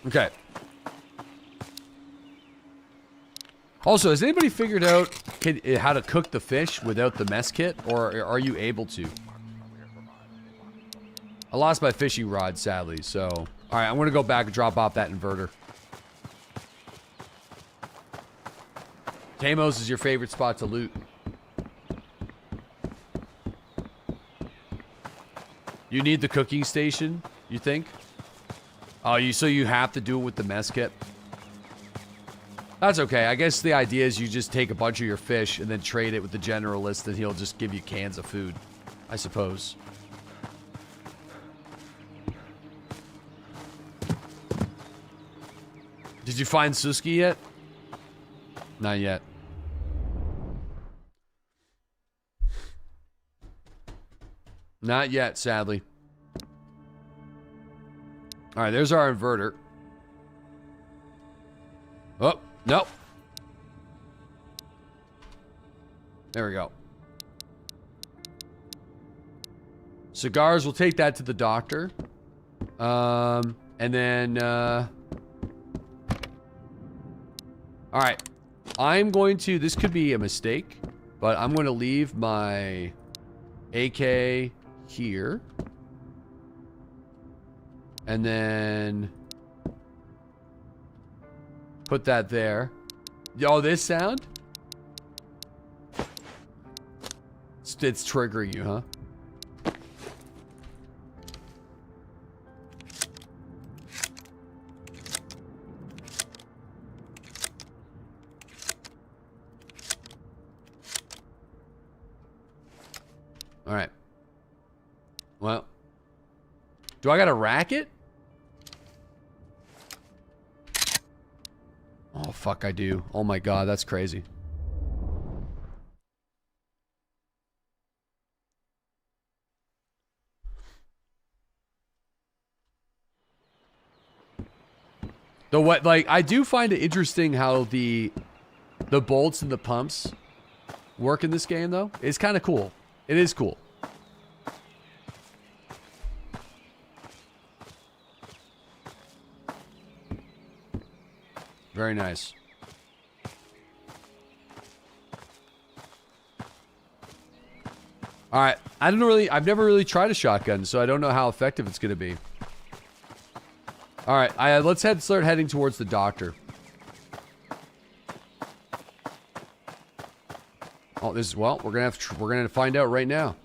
Okay. Also, has anybody figured out how to cook the fish without the mess kit? Or are you able to? I lost my fishing rod, sadly, so... Alright, I'm gonna go back and drop off that inverter. Tamos is your favorite spot to loot. You need the cooking station, you think? Oh, so you have to do it with the mess kit? That's okay. I guess the idea is you just take a bunch of your fish and then trade it with the generalist and he'll just give you cans of food, I suppose. Did you find Suski yet? Not yet. Not yet, sadly. Alright, there's our inverter. Oh, nope. There we go. Cigars, we'll take that to the doctor. And then, alright. I'm going to, this could be a mistake, but I'm going to leave my AK here. And then put that there. Oh, this sound? It's triggering you, huh? All right. Well, do I got a racket? Oh, fuck, I do. Oh my god, that's crazy. The what, like, I do find it interesting how the bolts and the pumps work in this game, though. It's kind of cool. It is cool. Very nice. All right, I've never really tried a shotgun, so I don't know how effective it's going to be. All right, let's start heading towards the doctor. Oh, well, we're gonna find out right now.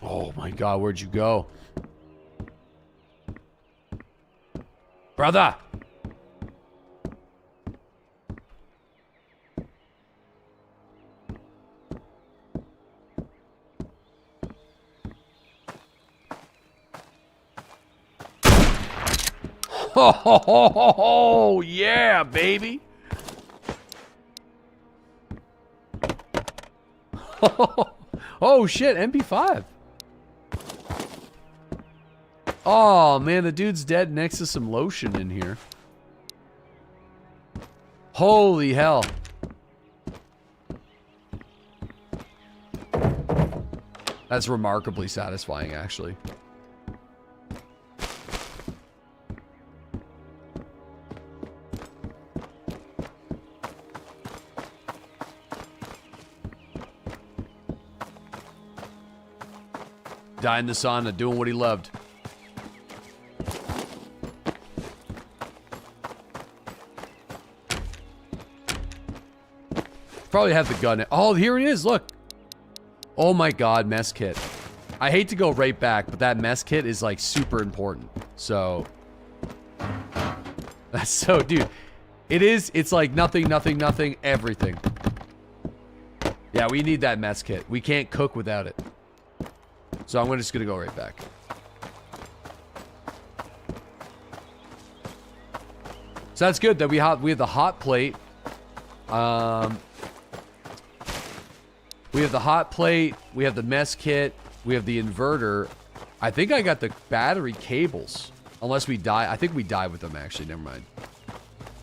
Oh my god, where'd you go? Brother! Oh, yeah, baby! Oh shit, MP5. Oh, man, the dude's dead next to some lotion in here. Holy hell. That's remarkably satisfying, actually. Dying in the sauna, doing what he loved. Probably have the gun. Oh, here it is. Look. Oh my god, mess kit. I hate to go right back, but that mess kit is like super important. So that's so, dude. It's like nothing, nothing, nothing, everything. Yeah, we need that mess kit. We can't cook without it. So I'm just gonna go right back. So that's good that we have the hot plate. We have the hot plate, we have the mess kit, we have the inverter. I think I got the battery cables. Unless we die. I think we died with them, actually. Never mind.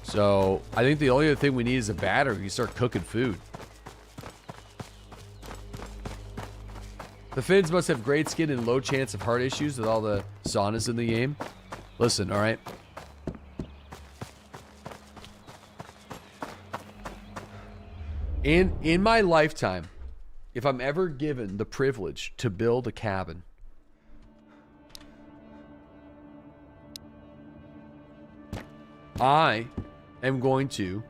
So, I think the only other thing we need is a battery. We can start cooking food. The Finns must have great skin and low chance of heart issues with all the saunas in the game. Listen, alright? In my lifetime, if I'm ever given the privilege to build a cabin, I am going to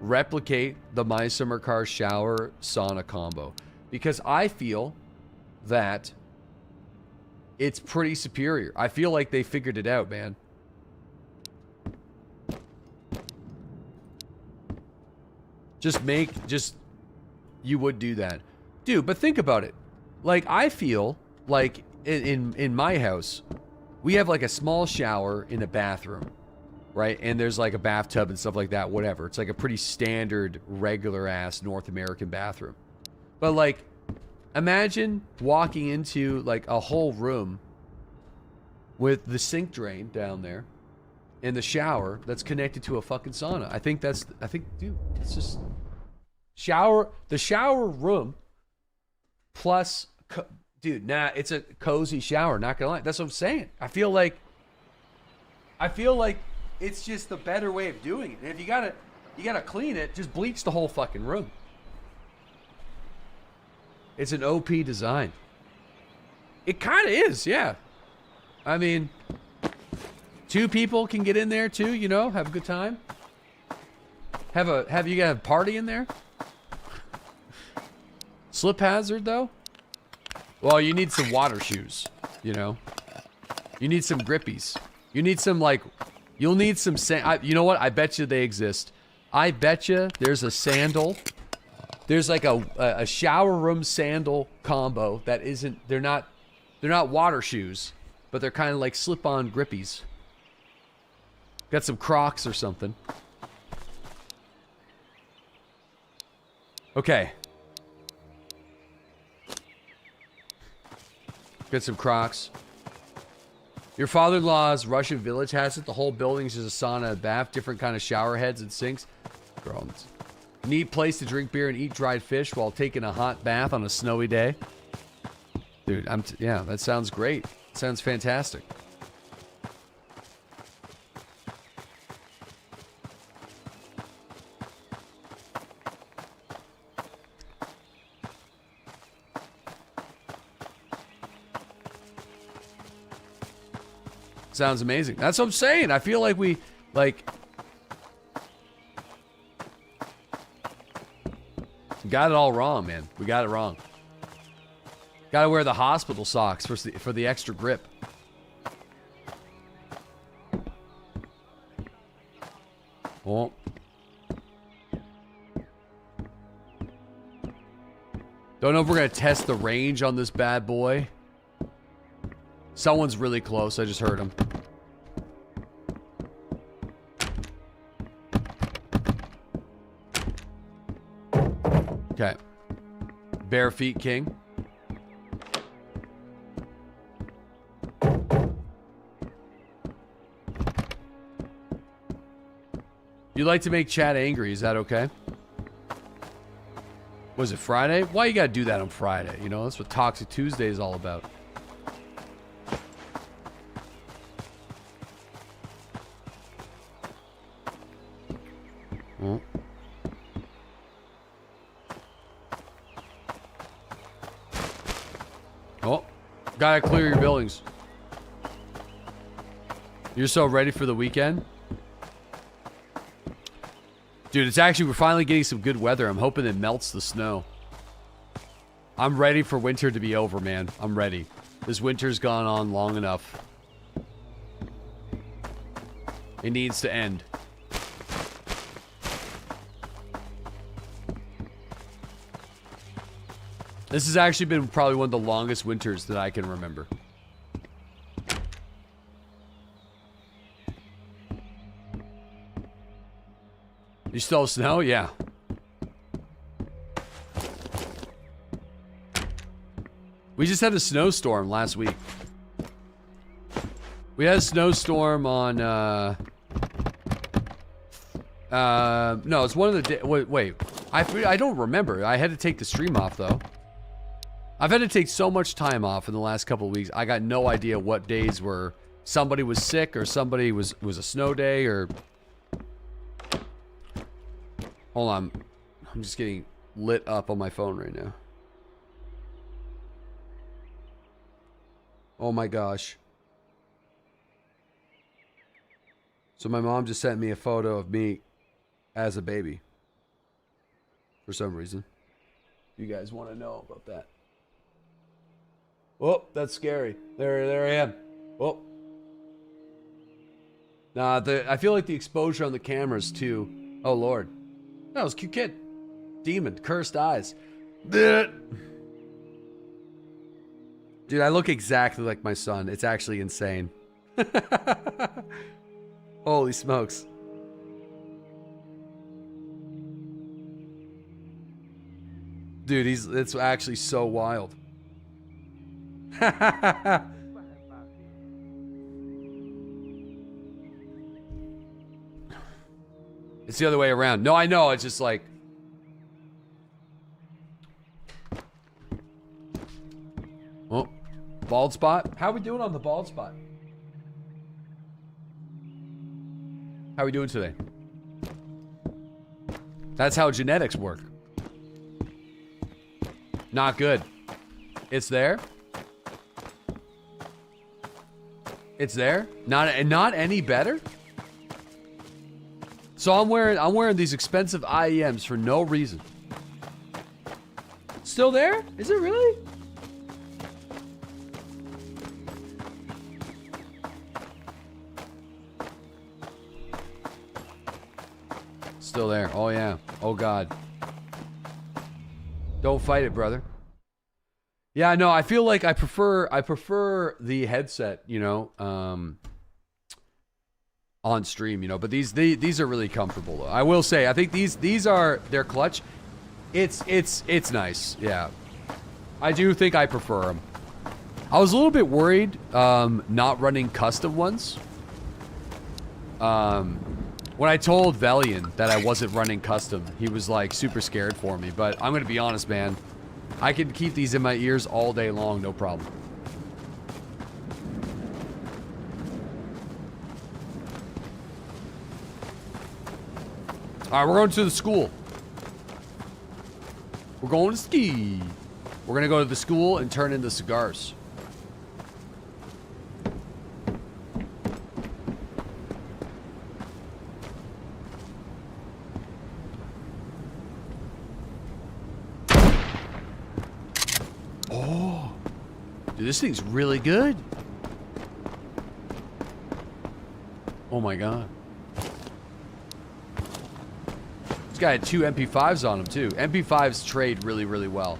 replicate the My Summer Car shower sauna combo, because I feel that it's pretty superior. I feel like they figured it out, man. You would do that. Dude, but think about it. Like, I feel like in my house, we have like a small shower in a bathroom, right? And there's like a bathtub and stuff like that, whatever. It's like a pretty standard, regular ass North American bathroom. But like, imagine walking into like a whole room with the sink drain down there and the shower that's connected to a fucking sauna. I think, dude, it's just the shower room plus, dude, nah, it's a cozy shower, not gonna lie. That's what I'm saying. I feel like it's just the better way of doing it. And if you gotta clean it, just bleach the whole fucking room. It's an OP design. It kind of is, yeah. I mean, 2 people can get in there too, you know, have a good time. Have you got a party in there? Slip hazard though? Well, you need some water shoes, you know. You need some grippies. You need some you'll need some you know what? I bet you they exist. I bet you there's a sandal. There's like a shower room sandal combo that isn't, they're not water shoes, but they're kind of like slip-on grippies. Got some Crocs or something. Okay. Got some Crocs. Your father-in-law's Russian village has it. The whole building's just a sauna and bath, different kind of shower heads and sinks. Girl, neat place to drink beer and eat dried fish while taking a hot bath on a snowy day. Dude, yeah, that sounds great. Sounds fantastic. Sounds amazing. That's what I'm saying. I feel like we, got it all wrong, man. We got it wrong. Gotta wear the hospital socks for the extra grip. Oh. Don't know if we're gonna test the range on this bad boy. Someone's really close. I just heard him. Okay. Bare feet king. You like to make chat angry, is that okay? Was it Friday? Why you gotta do that on Friday? You know, that's what Toxic Tuesday is all about. Oh. Oh, gotta clear your buildings. You're so ready for the weekend? Dude, it's actually, we're finally getting some good weather. I'm hoping it melts the snow. I'm ready for winter to be over, man. I'm ready. This winter's gone on long enough. It needs to end. This has actually been probably one of the longest winters that I can remember. You still have snow? Yeah. We just had a snowstorm last week. We had a snowstorm on, no, it's one of the days. Wait. I don't remember. I had to take the stream off, though. I've had to take so much time off in the last couple of weeks. I got no idea what days were somebody was sick or somebody was a snow day or... Hold on. I'm just getting lit up on my phone right now. Oh my gosh. So my mom just sent me a photo of me as a baby. for some reason. You guys want to know about that? Oh, that's scary. There I am. Oh. Nah, I feel like the exposure on the cameras too. Oh Lord, that was a cute kid. Demon, cursed eyes. Dude, I look exactly like my son. It's actually insane. Holy smokes. Dude, it's actually so wild. It's the other way around. No, I know. It's just like... Oh, bald spot? How are we doing on the bald spot? How are we doing today? That's how genetics work. Not good. It's there. It's there. Not any better. So I'm wearing these expensive IEMs for no reason. Still there? Is it really? Still there. Oh yeah. Oh God. Don't fight it, brother. Yeah, no, I feel like I prefer the headset, you know, on stream, you know, but these are really comfortable though. I will say, I think they're clutch. It's nice. Yeah. I do think I prefer them. I was a little bit worried not running custom ones. When I told Velian that I wasn't running custom, he was like super scared for me, but I'm going to be honest, man. I can keep these in my ears all day long, no problem. All right, we're going to the school. We're going to ski. We're going to go to the school and turn into cigars. Oh, dude, this thing's really good. Oh my God. This guy had 2 MP5s on him too. MP5s trade really, really well.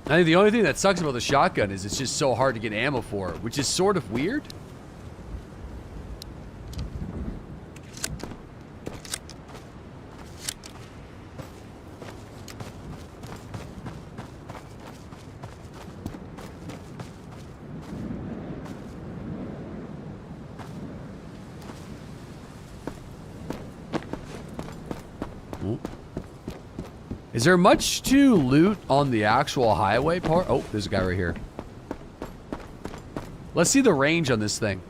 I think the only thing that sucks about the shotgun is it's just so hard to get ammo for it, which is sort of weird. Is there much to loot on the actual highway part? Oh, there's a guy right here. Let's see the range on this thing.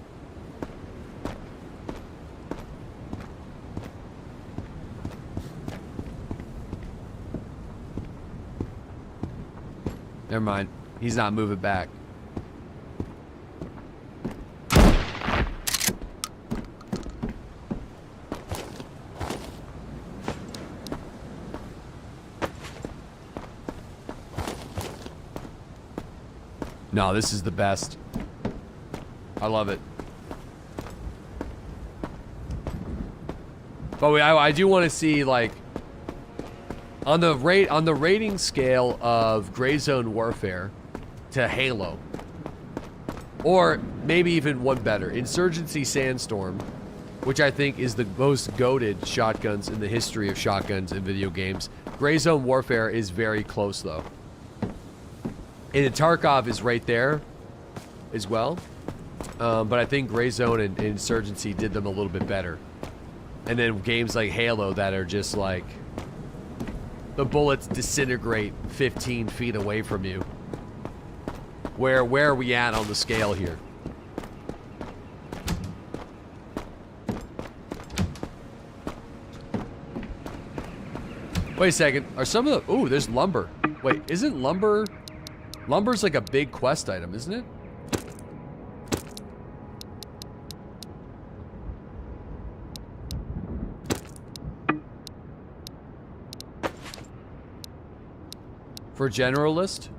Never mind. He's not moving back. No, this is the best. I love it. But I do want to see, like, on the rating scale of Gray Zone Warfare to Halo, or maybe even one better, Insurgency Sandstorm, which I think is the most goated shotguns in the history of shotguns in video games. Gray Zone Warfare is very close though. And Tarkov is right there as well. But I think Gray Zone and Insurgency did them a little bit better. And then games like Halo that are just like, the bullets disintegrate 15 feet away from you. Where are we at on the scale here? Wait a second. Are some of the... Ooh, there's lumber. Wait, isn't lumber... Lumber's like a big quest item, isn't it? For generalist?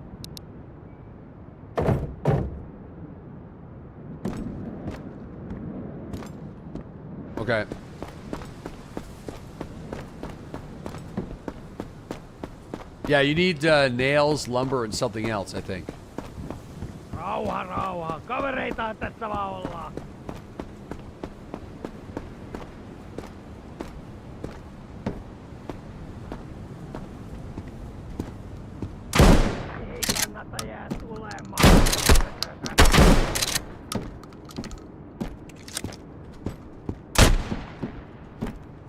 Okay. Yeah, you need nails, lumber, and something else, I think. Rauha, rauha. Kavereita tässä vaan ollaan. Ei kannata jää tulemaan.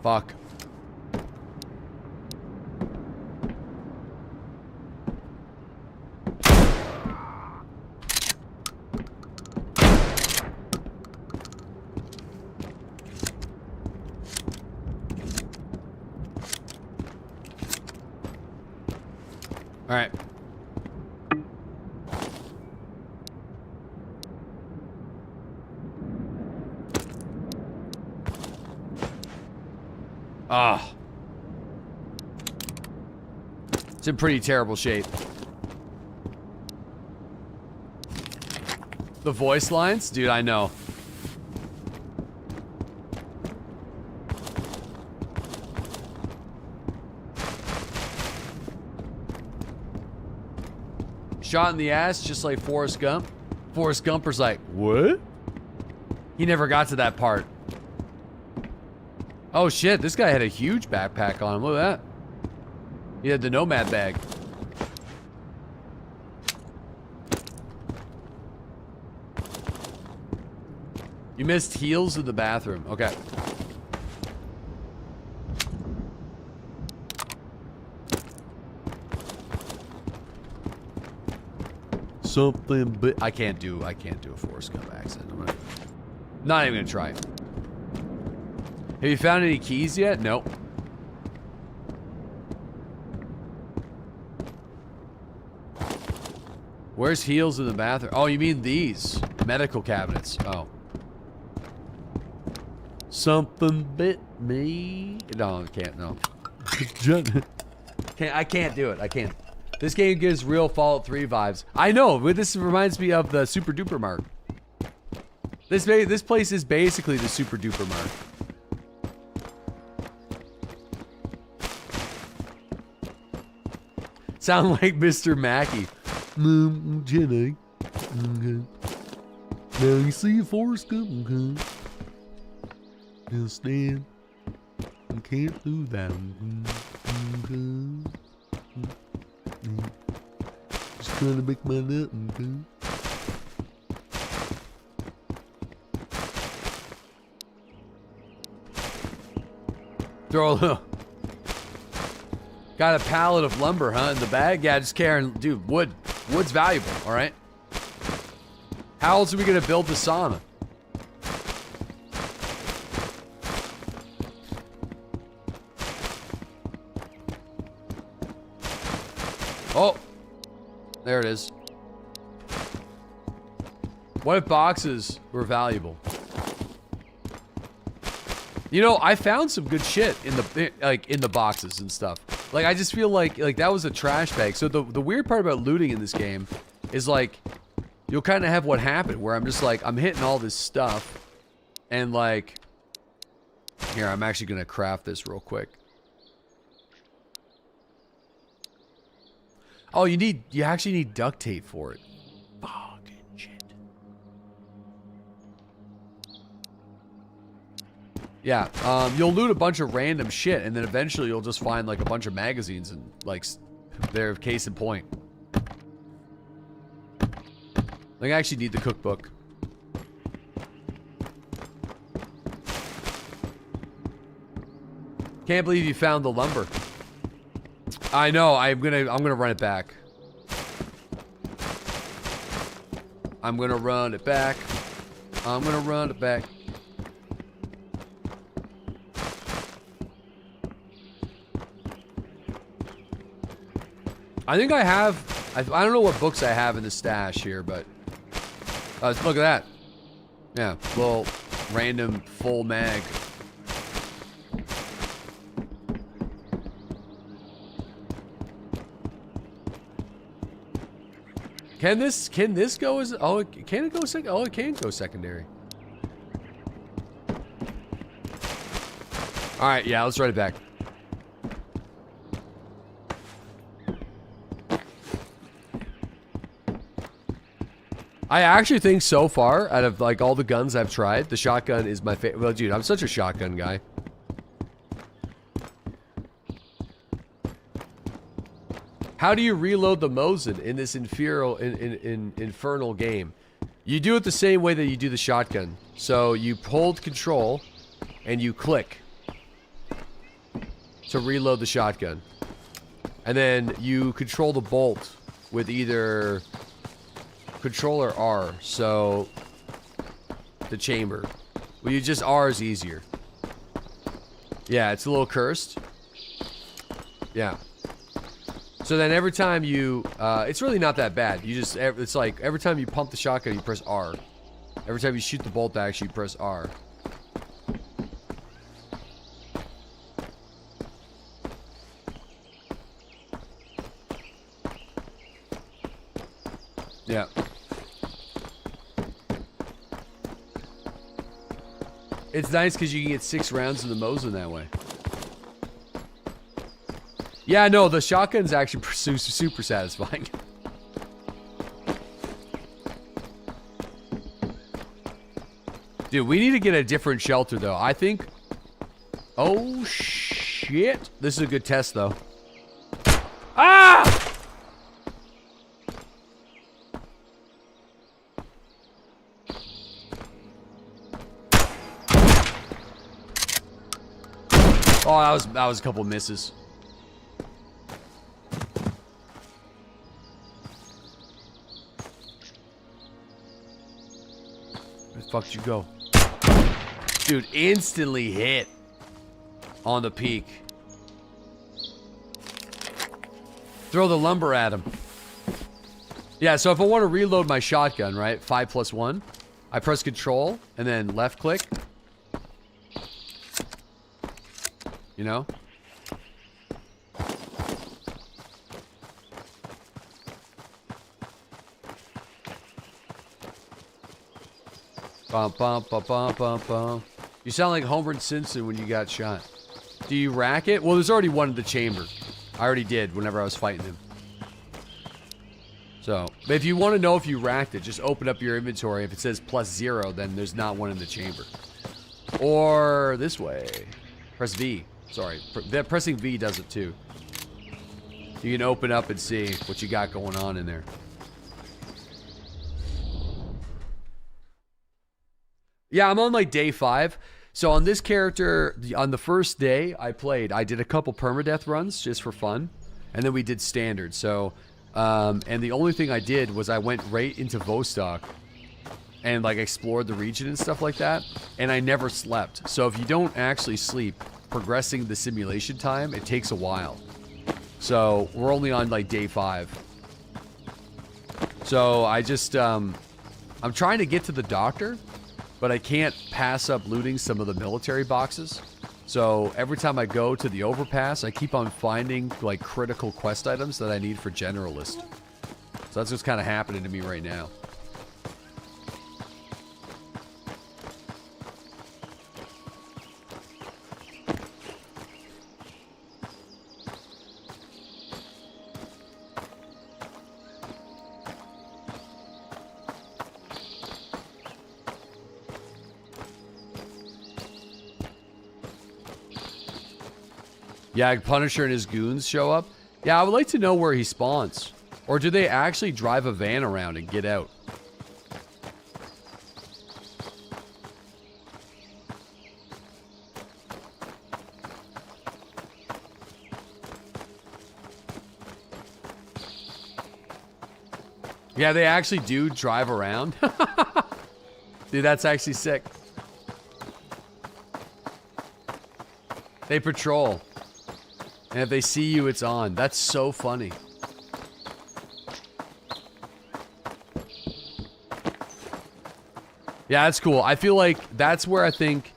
Fuck. All right. Ah. It's in pretty terrible shape. The voice lines? Dude, I know. Shot in the ass, just like Forrest Gump. Forrest Gumper's like, what? He never got to that part. Oh shit, this guy had a huge backpack on him. Look at that. He had the nomad bag. You missed heels in the bathroom. Okay. Something, but I can't do a Forrest Gump accent. I'm not even gonna try. Have you found any keys yet? Nope. Where's heels in the bathroom? Oh, you mean these medical cabinets? Oh. Something bit me. No, I can't. No. I can't do it. I can't. This game gives real Fallout 3 vibes. I know, but this reminds me of the Super Duper Mart. This place is basically the Super Duper Mart. Sound like Mr. Mackey. Jenny. Okay. Now you see a Forrest Gump. Okay. Now stand. You can't do that. Okay. Just trying to make my nut. Okay. Throw a little. Got a pallet of lumber, huh, in the bag? Yeah, just carrying, dude, wood. Wood's valuable, all right? How else are we gonna build the sauna? Oh, there it is. What if boxes were valuable? You know, I found some good shit in the boxes and stuff. Like, I just feel like that was a trash bag. So the weird part about looting in this game is like, you'll kind of have what happened where I'm just like, I'm hitting all this stuff and like, here, I'm actually gonna craft this real quick. Oh, you actually need duct tape for it. Fucking shit. Yeah, you'll loot a bunch of random shit, and then eventually you'll just find like a bunch of magazines and like they're case in point. Like, I actually need the cookbook. Can't believe you found the lumber. I know. I'm gonna run it back. I'm gonna run it back. I'm gonna run it back. I think I have. I don't know what books I have in the stash here, but look at that. Yeah, little random full mag. Can this go as, oh, can it go oh, it can go secondary. All right, yeah, let's write it back. I actually think so far, out of like all the guns I've tried, the shotgun is my favorite. Well, dude, I'm such a shotgun guy. How do you reload the Mosin in this infernal game? You do it the same way that you do the shotgun. So you hold control and you click to reload the shotgun. And then you control the bolt with either control or R. So the chamber. Well, you just R is easier. Yeah, it's a little cursed. Yeah. So then every time you, it's really not that bad. You just, it's like every time you pump the shotgun, you press R. Every time you shoot the bolt action, you press R. Yeah. It's nice because you can get 6 rounds in the Mosin that way. Yeah, no, the shotgun's actually super satisfying. Dude, we need to get a different shelter, though. I think... Oh, shit. This is a good test, though. Ah! Oh, that was a couple of misses. Where the fuck did you go? Dude, instantly hit on the peak. Throw the lumber at him. Yeah, so if I want to reload my shotgun, right? 5+1. I press control and then left click. You know? Bum, bum, bum, bum, bum, bum. You sound like Homer Simpson when you got shot. Do you rack it? Well, there's already one in the chamber. I already did whenever I was fighting him. So, but if you want to know if you racked it, just open up your inventory. If it says +0, then there's not one in the chamber. Or this way. Press V. Sorry. Pressing V does it too. You can open up and see what you got going on in there. Yeah, I'm on like day 5. So on this character, on the first day I played, I did a couple permadeath runs just for fun. And then we did standard. So, and the only thing I did was I went right into Vostok and like explored the region and stuff like that. And I never slept. So if you don't actually sleep, progressing the simulation time, it takes a while. So we're only on like day 5. So I just, I'm trying to get to the doctor, but I can't pass up looting some of the military boxes. So every time I go to the overpass, I keep on finding like critical quest items that I need for generalist. So that's what's kind of happening to me right now. Yeah, Punisher and his goons show up. Yeah, I would like to know where he spawns. Or do they actually drive a van around and get out? Yeah, they actually do drive around. Dude, that's actually sick. They patrol. And if they see you, it's on. That's so funny. Yeah, that's cool. I feel like that's where I think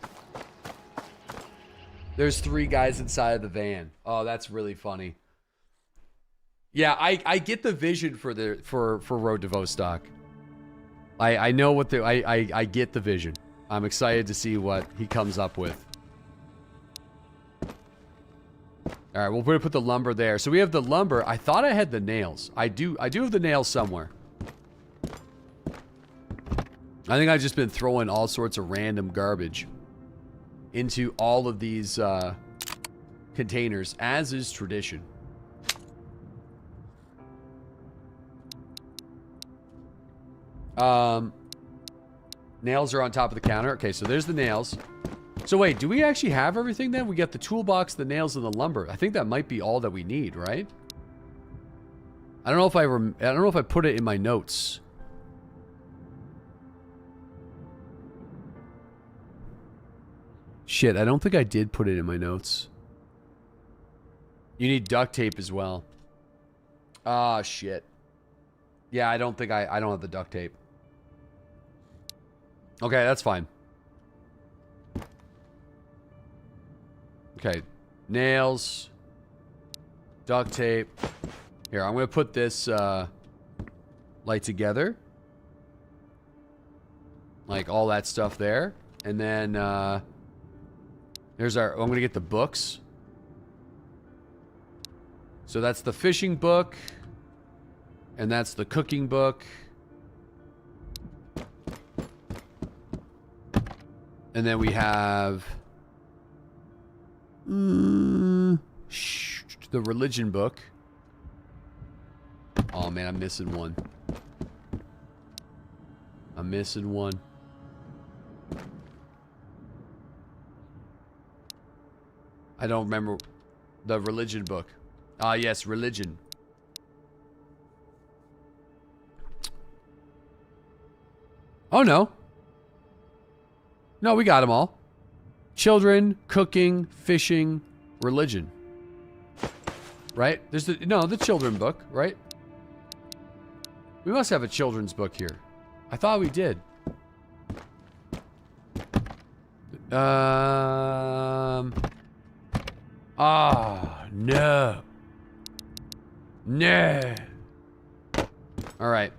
there's 3 guys inside of the van. Oh, that's really funny. Yeah, I get the vision for Road to Vostok. I know what the I get the vision. I'm excited to see what he comes up with. All right, we'll put the lumber there. So we have the lumber. I thought I had the nails. I do have the nails somewhere. I think I've just been throwing all sorts of random garbage into all of these containers, as is tradition. Nails are on top of the counter. Okay, so there's the nails. So wait, do we actually have everything then? We got the toolbox, the nails, and the lumber. I think that might be all that we need, right? I don't know if I don't know if I put it in my notes. Shit, I don't think I did put it in my notes. You need duct tape as well. Ah, shit. Yeah, I don't think I don't have the duct tape. Okay, that's fine. Okay, nails, duct tape. Here, I'm gonna put this light together, like all that stuff there, and then there's our. I'm gonna get the books. So that's the fishing book, and that's the cooking book, and then we have. The religion book. Oh man, I'm missing one. I'm missing one. I don't remember the religion book. Ah, yes, religion. Oh no. No, we got them all. Children, cooking, fishing, religion. Right? There's the children book, right? We must have a children's book here. I thought we did. No. No. All right.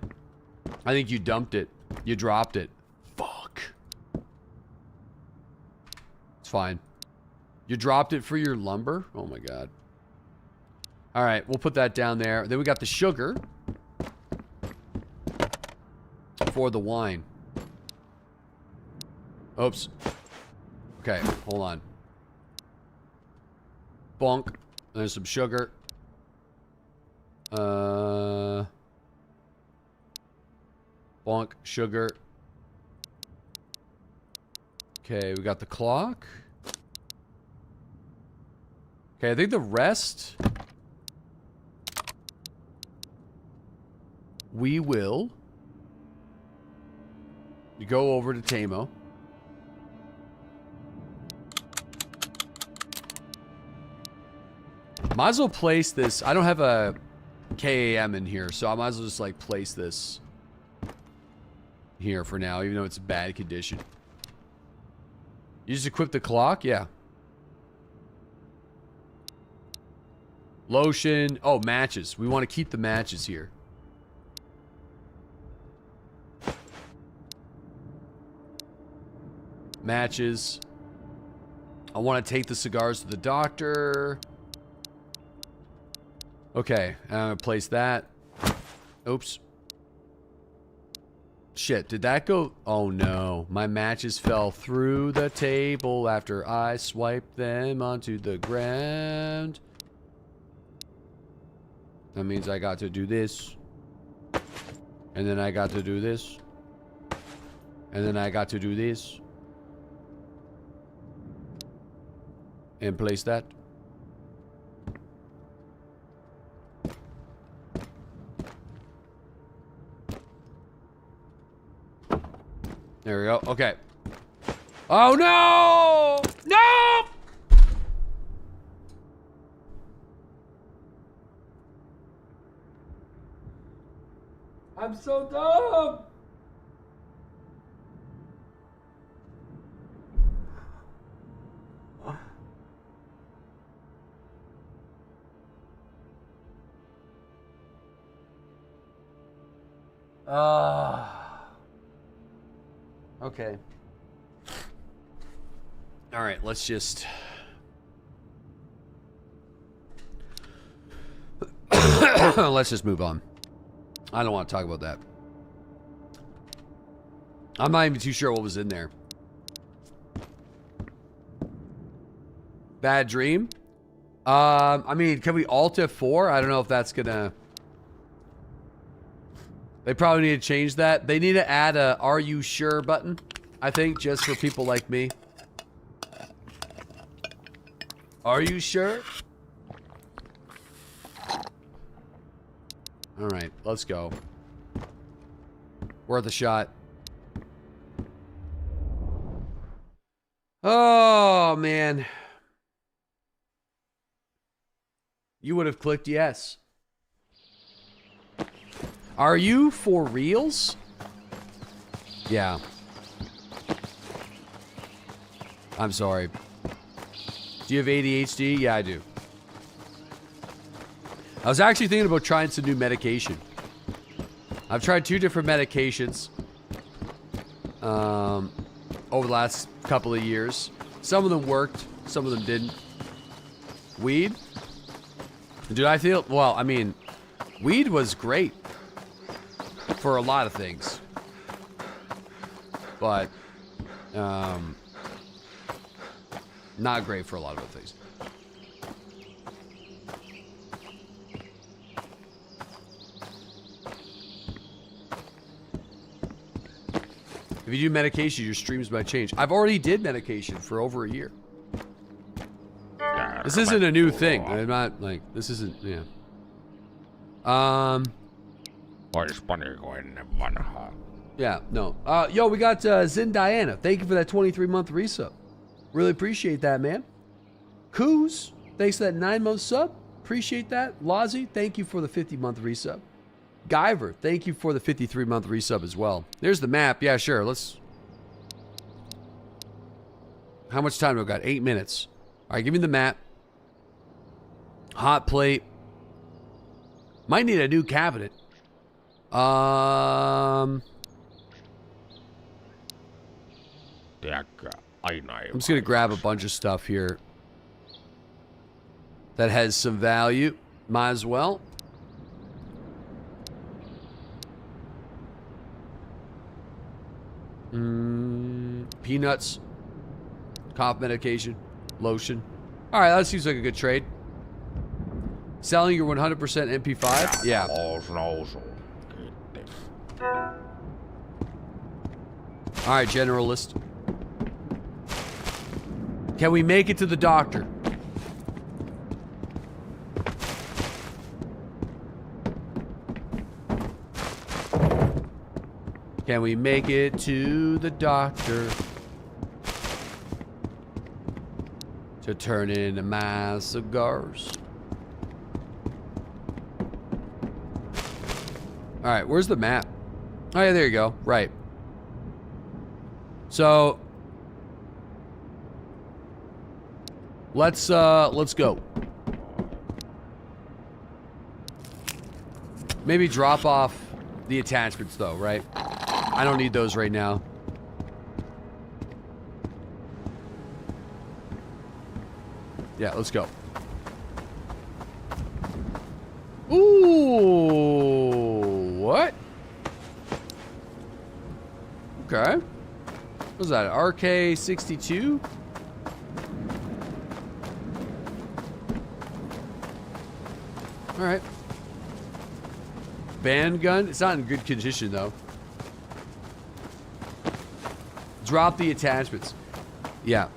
I think you dumped it. You dropped it. Fuck. It's fine. You dropped it for your lumber? Oh my god. All right, we'll put that down there. Then we got the sugar for the wine. Oops. Okay, hold on. Bonk. There's some sugar. Bonk, sugar. Okay, we got the clock. Okay, I think the rest we will go over to Tamo. Might as well place this. I don't have a KAM in here, so I might as well just like place this here for now, even though it's bad condition. You just equip the clock? Yeah. Lotion. Oh, matches. We want to keep the matches here. Matches. I want to take the cigars to the doctor. Okay, I'm gonna place that. Oops. Shit, did that go? Oh no, my matches fell through the table after I swiped them onto the ground. That means I got to do this. And then I got to do this. And then I got to do this. And place that. There we go. Okay. Oh no! No! I'm so dumb! Okay. All right, let's just... let's just move on. I don't want to talk about that. I'm not even too sure what was in there. Bad dream? I mean, can we alt F4? I don't know if that's gonna... They probably need to change that. They need to add a "Are you sure" button, I think, just for people like me. Are you sure? Alright, let's go. Worth a shot. Oh, man. You would have clicked yes. Are you for reals? Yeah. I'm sorry. Do you have ADHD? Yeah, I do. I was actually thinking about trying some new medication. I've tried 2 different medications over the last couple of years. Some of them worked, some of them didn't. Weed? Dude, I feel... Well, I mean, weed was great for a lot of things. But, not great for a lot of other things. If you do medication, your streams might change. I've already did medication for over a year. This isn't a new thing. I'm not, like, this isn't, yeah. Yeah, no. Yo, we got Zin Diana. Thank you for that 23-month resub. Really appreciate that, man. Coos, thanks for that 9-month sub. Appreciate that. Lazi, thank you for the 50-month resub. Guyver, thank you for the 53-month resub as well. There's the map. Yeah, sure. Let's... How much time do we got? 8 minutes. All right, give me the map. Hot plate. Might need a new cabinet. I'm just gonna grab a bunch of stuff here that has some value. Might as well. Peanuts, cough medication, lotion. All right, that seems like a good trade. Selling your 100% MP5? Yeah. All right, generalist. Can we make it to the doctor? Can we make it to the doctor to turn into my cigars? All right, where's the map? Oh yeah, there you go. Right. So let's go. Maybe drop off the attachments though, right? I don't need those right now. Yeah, let's go. Ooh, what? Okay. What was that? RK62? All right. Band gun? It's not in good condition though. Drop the attachments. Yeah.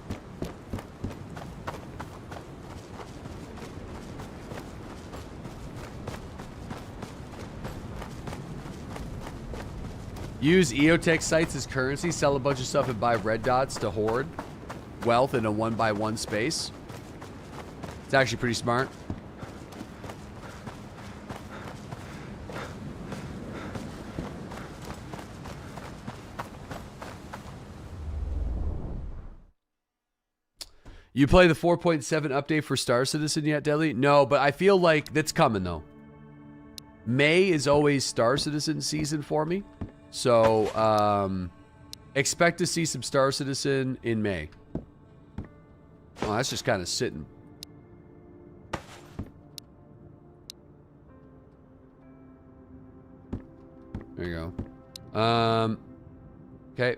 Use EOTech sites as currency. Sell a bunch of stuff and buy red dots to hoard wealth in a 1x1 space. It's actually pretty smart. You play the 4.7 update for Star Citizen yet, Deadly? No, but I feel like that's coming though. May is always Star Citizen season for me. So, expect to see some Star Citizen in May. Oh, that's just kind of sitting. There you go. Okay.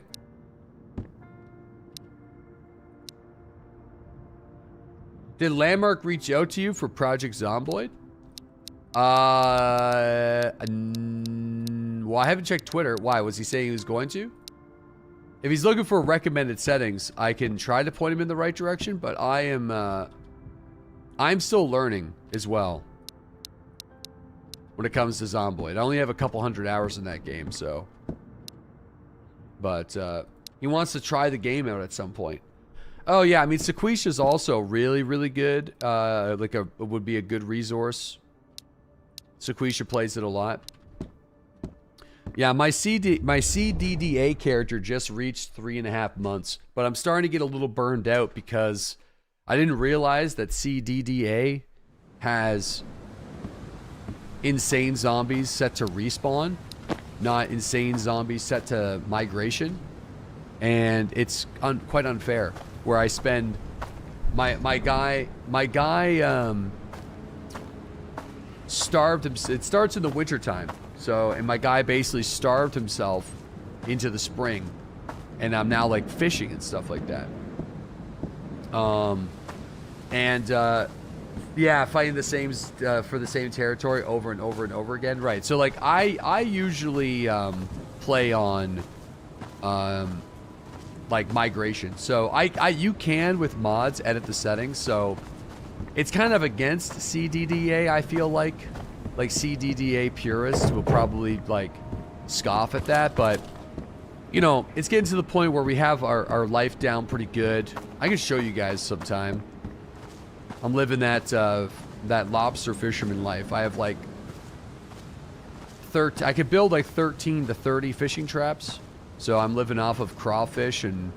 Did Landmark reach out to you for Project Zomboid? Well, I haven't checked Twitter. Why? Was he saying he was going to? If he's looking for recommended settings, I can try to point him in the right direction, but I'm still learning as well when it comes to Zomboid. I only have a couple hundred hours in that game, so. But he wants to try the game out at some point. Oh yeah, I mean Sequisha's also really, really good. Would be a good resource. Sequisha plays it a lot. Yeah, my CDDA character just reached 3.5 months, but I'm starting to get a little burned out because I didn't realize that CDDA has insane zombies set to respawn, not insane zombies set to migration, and it's quite unfair. Where I spend my guy starved him. It starts in the wintertime. So, and my guy basically starved himself into the spring, and I'm now like fishing and stuff like that. Yeah, fighting the same for the same territory over and over and over again. Right. So like I usually play on like migration. So you can with mods edit the settings. So it's kind of against CDDA. I feel like CDDA purists will probably like scoff at that, but you know, it's getting to the point where we have our life down pretty good. I can show you guys sometime. I'm living that lobster fisherman life. I have like I could build like 13 to 30 fishing traps. So I'm living off of crawfish and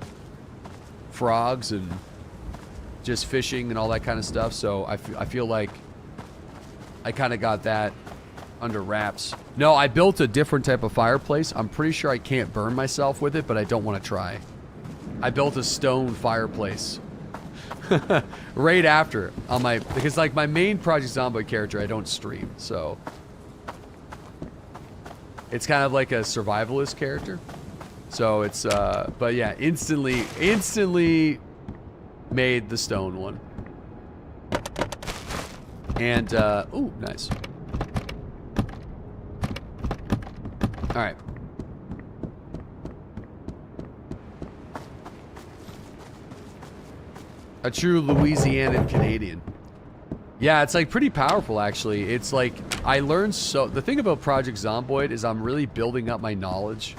frogs and just fishing and all that kind of stuff. So I feel like I kind of got that under wraps. No, I built a different type of fireplace. I'm pretty sure I can't burn myself with it, but I don't want to try. I built a stone fireplace. Right after on because like my main Project Zomboid character, I don't stream, so it's kind of like a survivalist character. So it's but yeah, instantly made the stone one. And ooh, nice. All right. A true Louisianan Canadian. Yeah, it's like pretty powerful actually. It's like I learned the thing about Project Zomboid is I'm really building up my knowledge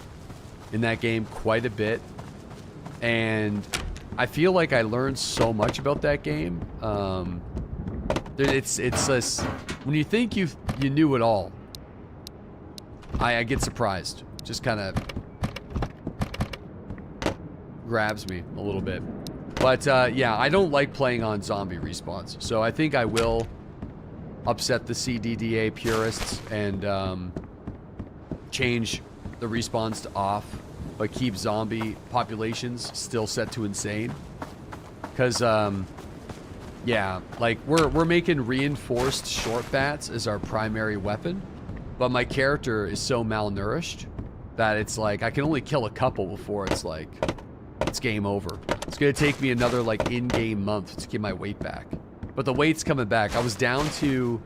in that game quite a bit. And I feel like I learned so much about that game. It's this, when you think you knew it all, I get surprised. Just kind of grabs me a little bit. But yeah, I don't like playing on zombie respawns. So I think I will upset the CDDA purists and change the respawns to off, but keep zombie populations still set to insane. Because yeah, like we're making reinforced short bats as our primary weapon, but my character is so malnourished that it's like I can only kill a couple before it's like it's game over. It's gonna take me another like in-game month to get my weight back, but the weight's coming back. I was down to,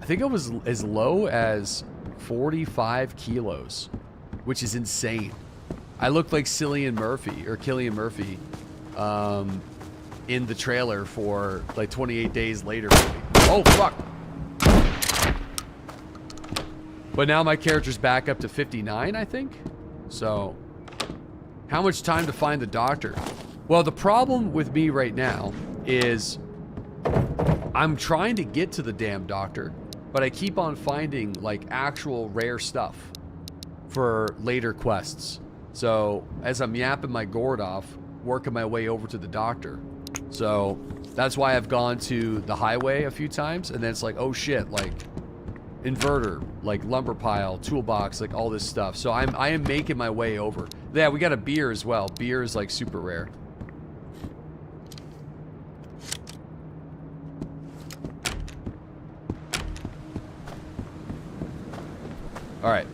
I think I was as low as 45 kilos, which is insane. I looked like Cillian Murphy in the trailer for like 28 Days Later movie. Oh fuck. But now my character's back up to 59, I think. So how much time to find the doctor? Well, the problem with me right now is I'm trying to get to the damn doctor, but I keep on finding like actual rare stuff for later quests. So as I'm yapping my gourd off, working my way over to the doctor. So that's why I've gone to the highway a few times, and then it's like, oh shit, like inverter, like lumber pile, toolbox, like all this stuff. So I am making my way over. Yeah, we got a beer as well. Beer is like super rare. All right.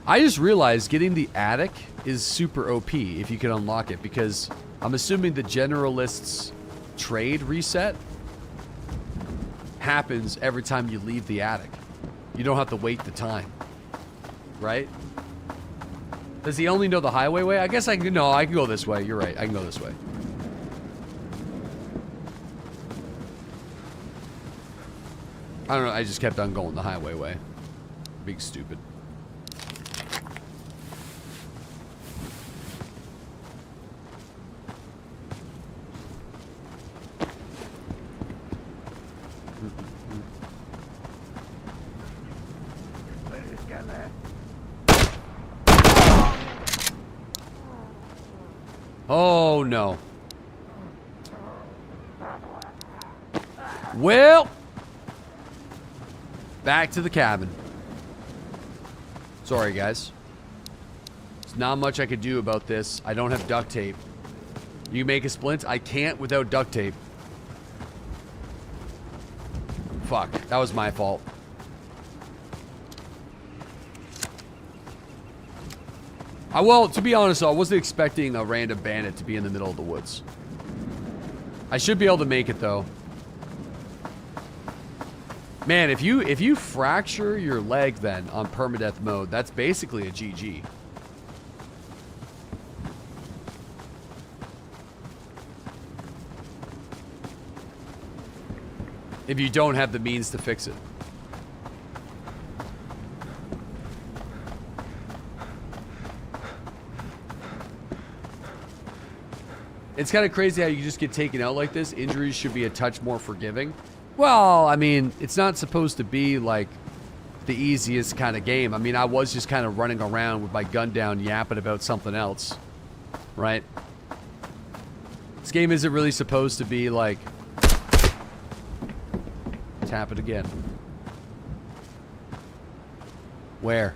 I just realized getting the attic is super OP if you can unlock it, because I'm assuming the generalist's trade reset happens every time you leave the attic. You don't have to wait the time, right? Does he only know the highway way? I guess I can. No, I can go this way. You're right. I can go this way. I don't know. I just kept on going the highway way. Being stupid. Oh no. Well, back to the cabin. Sorry, guys. There's not much I could do about this. I don't have duct tape. You make a splint? I can't without duct tape. Fuck. That was my fault. Well, to be honest, I wasn't expecting a random bandit to be in the middle of the woods. I should be able to make it, though. Man, if you fracture your leg then on permadeath mode, that's basically a GG. If you don't have the means to fix it. It's kind of crazy how you just get taken out like this. Injuries should be a touch more forgiving. Well, I mean, it's not supposed to be like the easiest kind of game. I mean, I was just kind of running around with my gun down yapping about something else, right? This game isn't really supposed to be like... Tap it again. Where?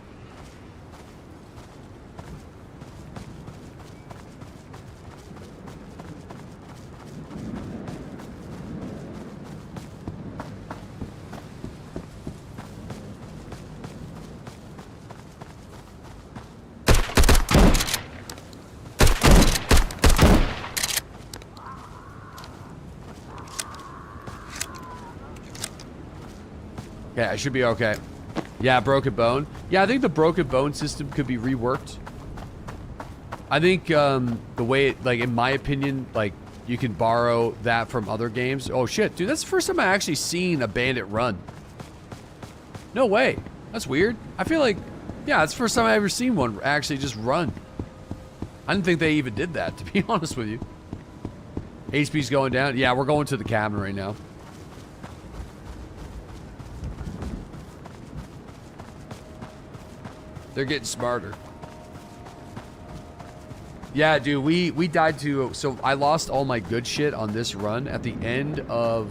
Okay, I should be okay. Yeah, broken bone. Yeah, I think the broken bone system could be reworked. I think the way it, like, in my opinion, like, you can borrow that from other games. Oh shit, dude, that's the first time I actually seen a bandit run. No way. That's weird. I feel like, yeah, that's the first time I ever seen one actually just run. I didn't think they even did that, to be honest with you. HP's going down. Yeah, we're going to the cabin right now. They're getting smarter. Yeah, dude, we died to... So I lost all my good shit on this run at the end of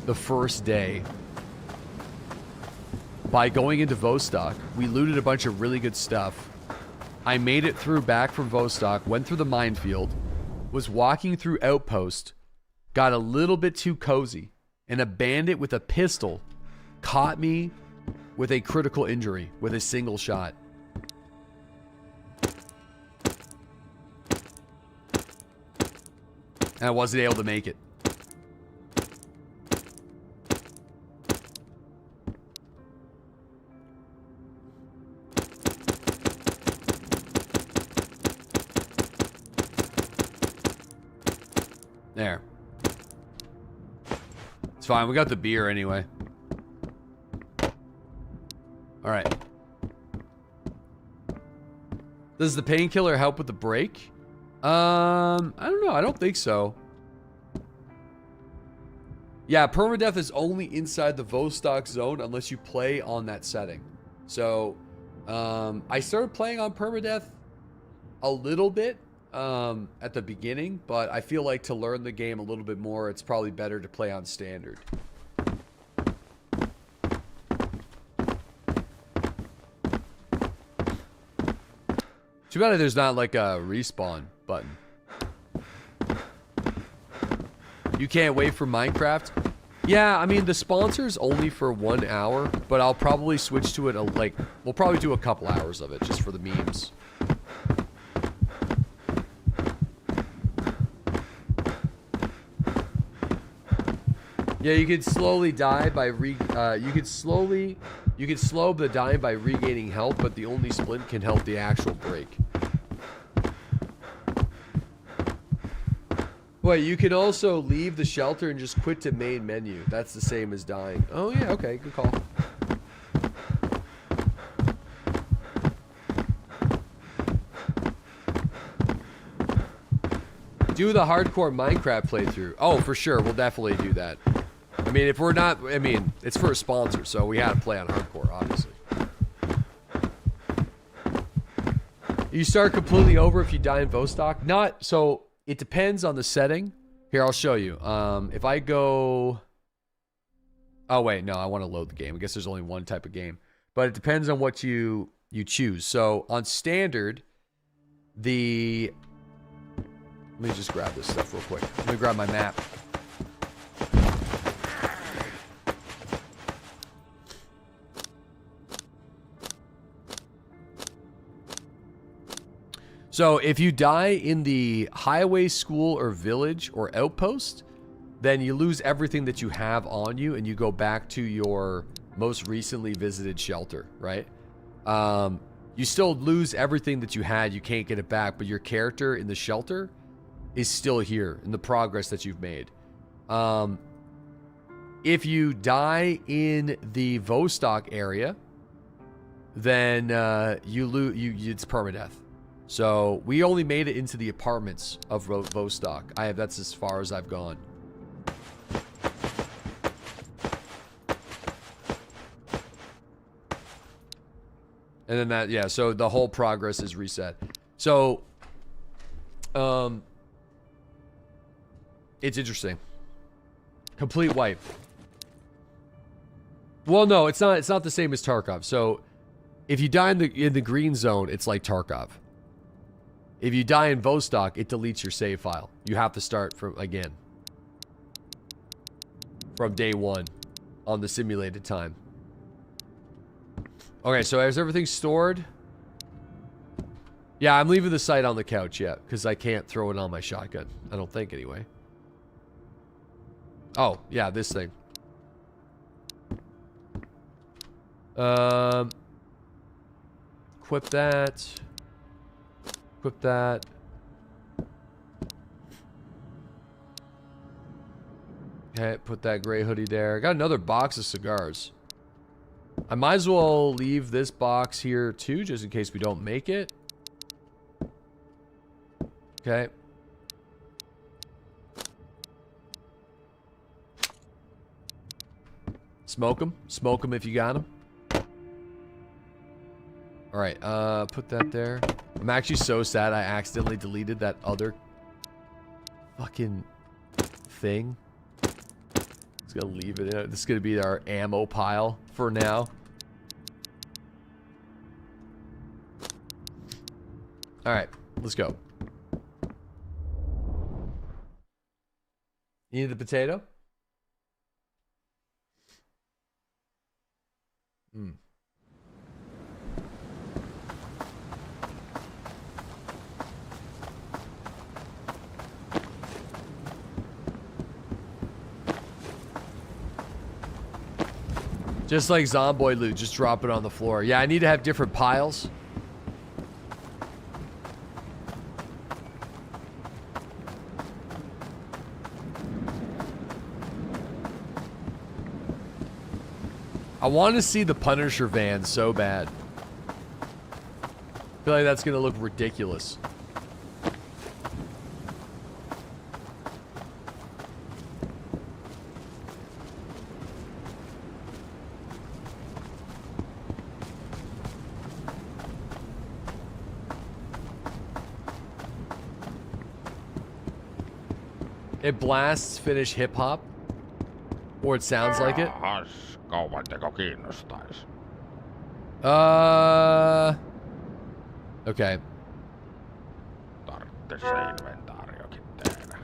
the first day. By going into Vostok, we looted a bunch of really good stuff. I made it through back from Vostok, went through the minefield, was walking through Outpost, got a little bit too cozy, and a bandit with a pistol caught me with a critical injury, with a single shot. And I wasn't able to make it. There. It's fine, we got the beer anyway. Alright. Does the painkiller help with the break? I don't know. I don't think so. Yeah, permadeath is only inside the Vostok zone unless you play on that setting. So, I started playing on permadeath a little bit at the beginning, but I feel like to learn the game a little bit more, it's probably better to play on standard. Too bad there's not like a respawn button. You can't wait for Minecraft? Yeah, I mean, the sponsor's only for 1 hour, but I'll probably switch to it, like, we'll probably do a couple hours of it, just for the memes. Yeah, you could slowly die by you could slow the dying by regaining health, but the only splint can help the actual break. Wait, you can also leave the shelter and just quit to main menu. That's the same as dying. Oh yeah, okay, good call. Do the hardcore Minecraft playthrough. Oh, for sure, we'll definitely do that. I mean, if we're not, I mean, it's for a sponsor, so we had to play on hardcore, obviously. You start completely over if you die in Vostok? Not, so it depends on the setting. Here, I'll show you. If I go, oh wait, no, I want to load the game. I guess there's only one type of game, but it depends on what you choose. So on standard, let me just grab this stuff real quick. Let me grab my map. So if you die in the highway, school, or village, or outpost, then you lose everything that you have on you, and you go back to your most recently visited shelter, right? You still lose everything that you had. You can't get it back, but your character in the shelter is still here in the progress that you've made. If you die in the Vostok area, then it's permadeath. So we only made it into the apartments of Vostok. That's as far as I've gone. And then that, yeah, so the whole progress is reset. So, it's interesting. Complete wipe. Well, no, it's not the same as Tarkov. So, if you die in the green zone, it's like Tarkov. If you die in Vostok, it deletes your save file. You have to start from again. From day one on the simulated time. Okay, so is everything stored? Yeah, I'm leaving the sight on the couch yet, because I can't throw it on my shotgun. I don't think, anyway. Oh, yeah, this thing. Equip that. Equip that. Okay, put that gray hoodie there. I got another box of cigars. I might as well leave this box here too, just in case we don't make it. Okay. Smoke them. Smoke them if you got them. Alright, put that there. I'm actually so sad I accidentally deleted that other fucking thing. Just gonna leave it in. This is gonna be our ammo pile for now. Alright, let's go. You need the potato? Hmm. Just like Zomboid loot, just drop it on the floor. Yeah, I need to have different piles. I want to see the Punisher van so bad. I feel like that's going to look ridiculous. It blasts Finnish hip hop, or it sounds like it. Kaupanteko kiinnostais? Okay. tarvittis se inventaariokin tehdä.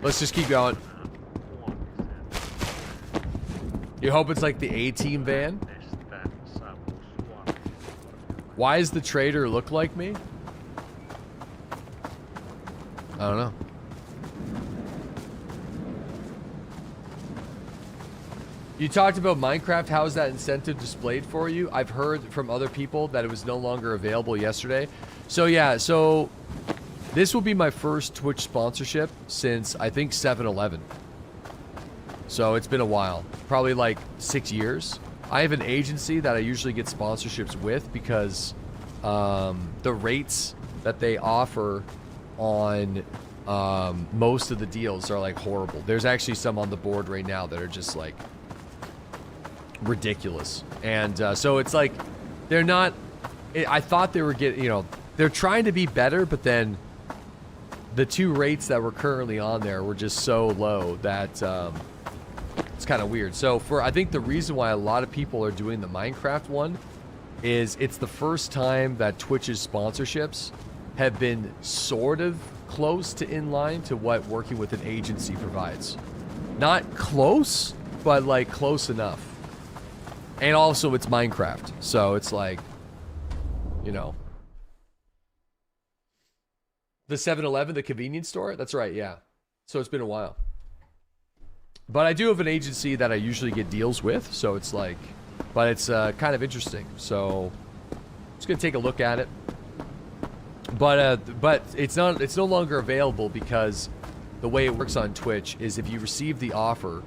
Let's just keep going. You hope it's like the A-team van? Why does the trader look like me? I don't know. You talked about Minecraft. How is that incentive displayed for you? I've heard from other people that it was no longer available yesterday. So yeah, so this will be my first Twitch sponsorship since I think 7-Eleven. So it's been a while, probably like 6 years. I have an agency that I usually get sponsorships with because the rates that they offer on most of the deals are like horrible. There's actually some on the board right now that are just like ridiculous. And so it's like they're not, I thought they were getting, you know, they're trying to be better, but then the two rates that were currently on there were just so low that it's kind of weird. So I think the reason why a lot of people are doing the Minecraft one is it's the first time that Twitch's sponsorships have been sort of close to in line to what working with an agency provides. Not close, but like close enough. And also it's Minecraft, so it's like, you know. The 7-Eleven, the convenience store? That's right, yeah. So it's been a while. But I do have an agency that I usually get deals with, so it's like, but it's kind of interesting. So I'm just gonna take a look at it. But it's no longer available because the way it works on Twitch is if you receive the offer,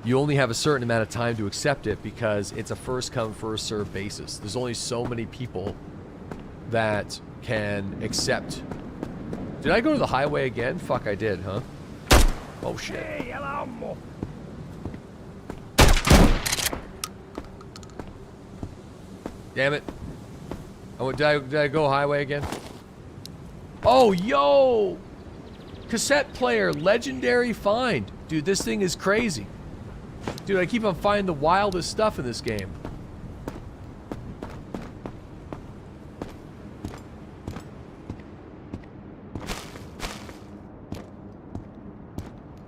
you only have a certain amount of time to accept it because it's a first come, first served basis. There's only so many people that can accept. Did I go to the highway again? Fuck, I did, huh? Oh shit. Ei, älä ammu! Damn it. Oh, did I go highway again? Oh, yo! Cassette player, legendary find. Dude, this thing is crazy. Dude, I keep on finding the wildest stuff in this game.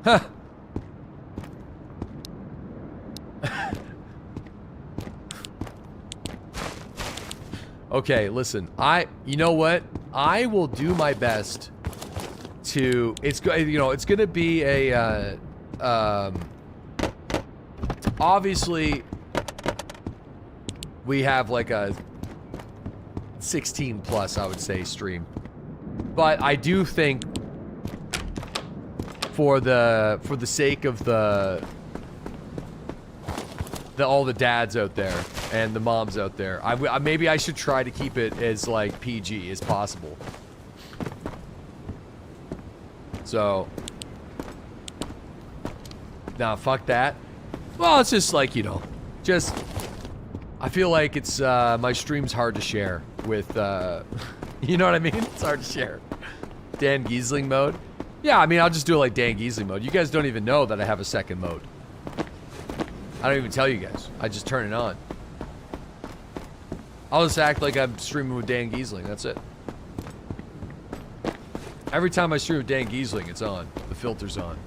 Huh. Okay, listen. You know what? I will do my best to. It's gonna be a. Obviously, we have like a 16 plus, I would say, stream. But I do think, for the sake of all the dads out there and the moms out there, maybe I should try to keep it as like PG as possible. So, nah, fuck that. Well, it's just like, you know, just I feel like it's my stream's hard to share with you know what I mean? It's hard to share. Dan Giesling mode. Yeah, I mean, I'll just do it like Dan Giesling mode. You guys don't even know that I have a second mode. I don't even tell you guys. I just turn it on. I'll just act like I'm streaming with Dan Giesling. That's it. Every time I stream with Dan Giesling, it's on. The filter's on.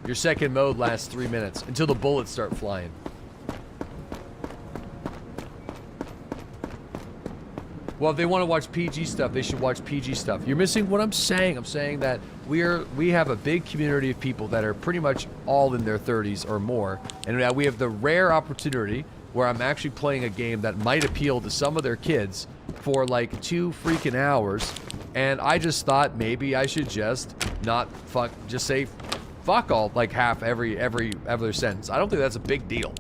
Your second mode lasts 3 minutes until the bullets start flying. Well, if they want to watch PG stuff, they should watch PG stuff. You're missing what I'm saying. I'm saying that we have a big community of people that are pretty much all in their 30s or more, and we have the rare opportunity where I'm actually playing a game that might appeal to some of their kids for like 2 freaking hours, and I just thought maybe I should just not just say fuck all like half every other sentence. I don't think that's a big deal.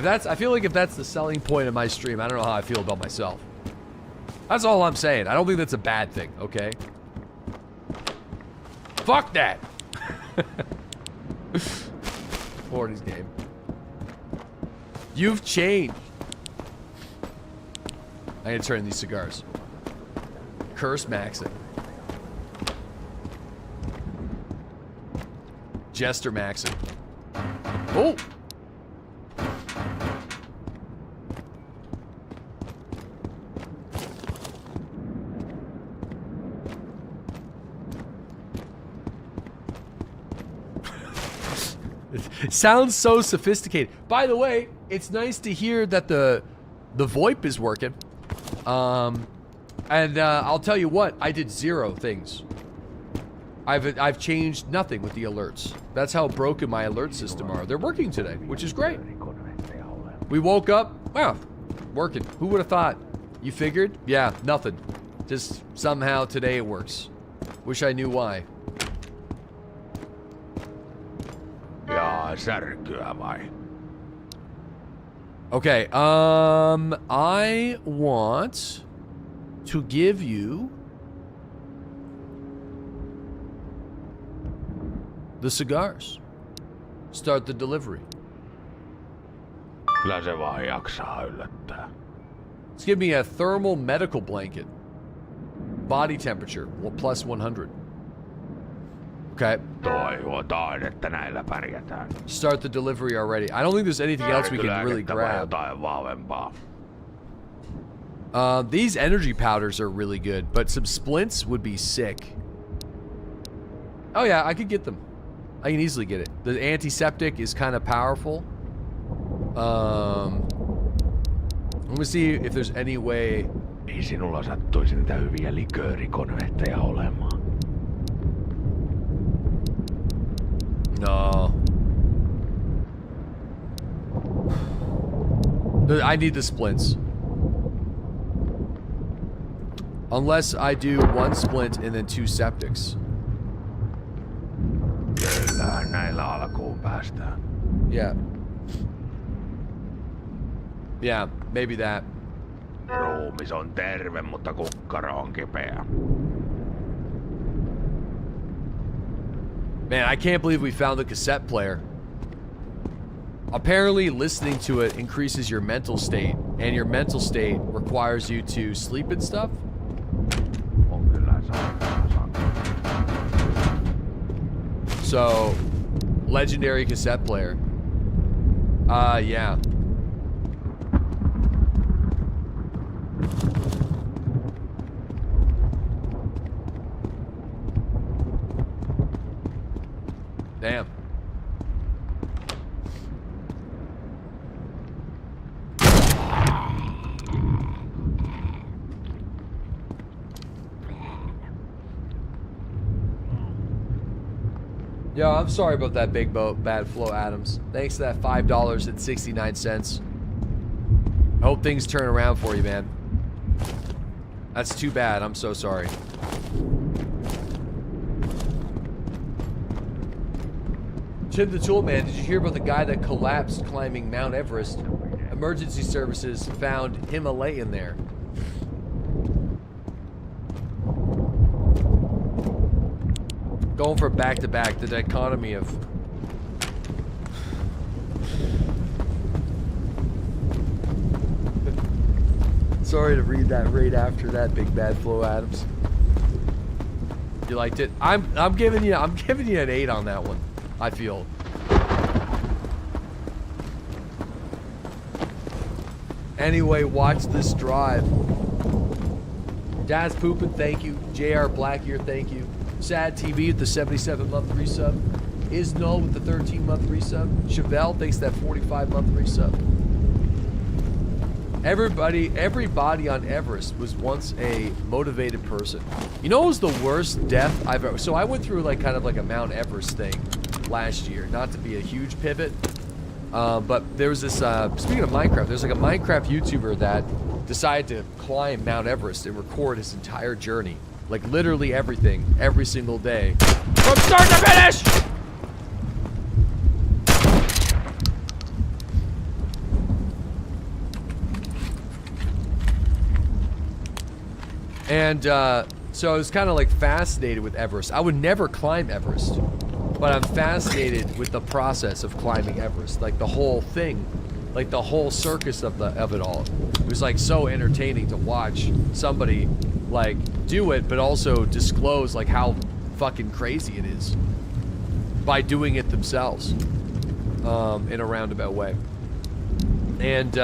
I feel like if that's the selling point of my stream, I don't know how I feel about myself. That's all I'm saying. I don't think that's a bad thing, okay? Fuck that! 40s game. You've changed. I need to turn these cigars. Curse Maxing. Jester Maxing. Oh! It sounds so sophisticated. By the way, it's nice to hear that the VoIP is working. I'll tell you what, I did 0 things. I've changed nothing with the alerts. That's how broken my alert system are. They're working today, which is great. We woke up, wow, working. Who would have thought? You figured? Yeah, nothing. Just somehow today it works. Wish I knew why. Jaa, särkyä vai? Okay, I want to give you the cigars. Start the delivery. Kyllä se vaan jaksaa yllättää. Let's give me a thermal medical blanket. Body temperature, well, plus 100. Okay. Toivotaan, että näillä pärjätään. Start the delivery already. I don't think there's anything else we can really grab. Jotain vahvempaa. These energy powders are really good, but some splints would be sick. Oh yeah, I could get them. I can easily get it. The antiseptic is kind of powerful. Let me see if there's any way. Ei sinulla sattuisi niitä hyviä liköörikonvehteja olemaan. No. I need the splints. Unless I do 1 splint and then 2 septics. Kyllä, näillä alkuun päästään. Yeah. Yeah, maybe that. Ruumis on terve, mutta kukkaro on kipeä. Man, I can't believe we found the cassette player. Apparently, listening to it increases your mental state, and your mental state requires you to sleep and stuff. On kyllä So, legendary cassette player. Yeah. Damn. Yo, I'm sorry about that big boat, Bad Flow Adams. Thanks to that $5.69. I hope things turn around for you, man. That's too bad. I'm so sorry. Tim the Tool Man, did you hear about the guy that collapsed climbing Mount Everest? Emergency services found Himalayan there. Going for back-to-back, the dichotomy of... Sorry to read that right after that, Big Bad Flow Adams. You liked it? I'm giving you an 8 on that one. I feel. Anyway, watch this drive. Dad's pooping, thank you. JR Blackear, thank you. Sad TV with the 77-month resub. Isno with the 13-month resub. Chevelle, thanks to that 45-month resub. Everybody on Everest was once a motivated person. You know what was the worst death I've ever... So I went through like kind of like a Mount Everest thing last year. Not to be a huge pivot. But there was this... speaking of Minecraft, there's like a Minecraft YouTuber that decided to climb Mount Everest and record his entire journey. Like literally everything, every single day. From start to finish! And so I was kind of like fascinated with Everest. I would never climb Everest, but I'm fascinated with the process of climbing Everest. Like the whole thing, like the whole circus of it all. It was like so entertaining to watch somebody like do it, but also disclose like how fucking crazy it is by doing it themselves in a roundabout way. And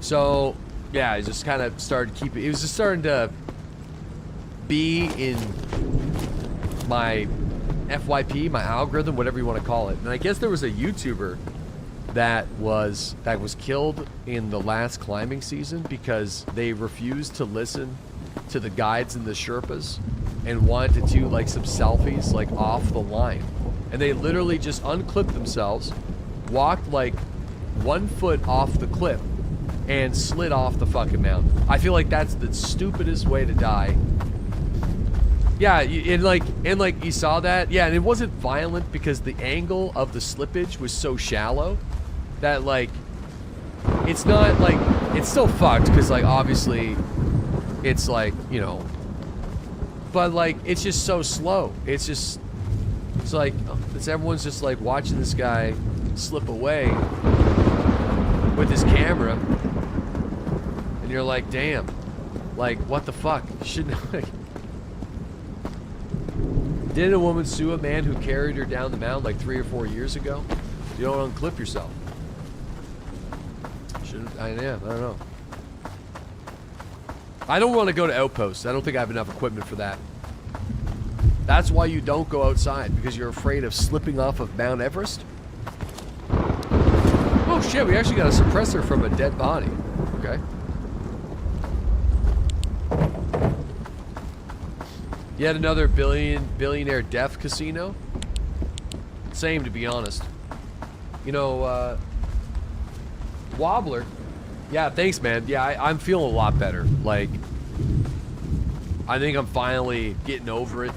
so yeah, I just kind of started keeping, it was just starting to be in my FYP, my algorithm, whatever you want to call it. And I guess there was a YouTuber that was killed in the last climbing season because they refused to listen to the guides and the Sherpas and wanted to do like some selfies like off the line. And they literally just unclipped themselves, walked like 1 foot off the cliff, and slid off the fucking mountain. I feel like that's the stupidest way to die. Yeah, and like you saw that. Yeah, and it wasn't violent because the angle of the slippage was so shallow that like it's not like it's still fucked because like obviously it's like, you know, but like it's just so slow. It's like everyone's just like watching this guy slip away with his camera, and you're like, damn, like what the fuck? Shouldn't like. Didn't a woman sue a man who carried her down the mountain like 3 or 4 years ago? You don't unclip yourself. I don't know. I don't want to go to outposts. I don't think I have enough equipment for that. That's why you don't go outside, because you're afraid of slipping off of Mount Everest. Oh shit, we actually got a suppressor from a dead body. Okay. Yet another billionaire death casino? Same, to be honest. You know, Wobbler. Yeah, thanks, man. Yeah, I'm feeling a lot better. Like, I think I'm finally getting over it.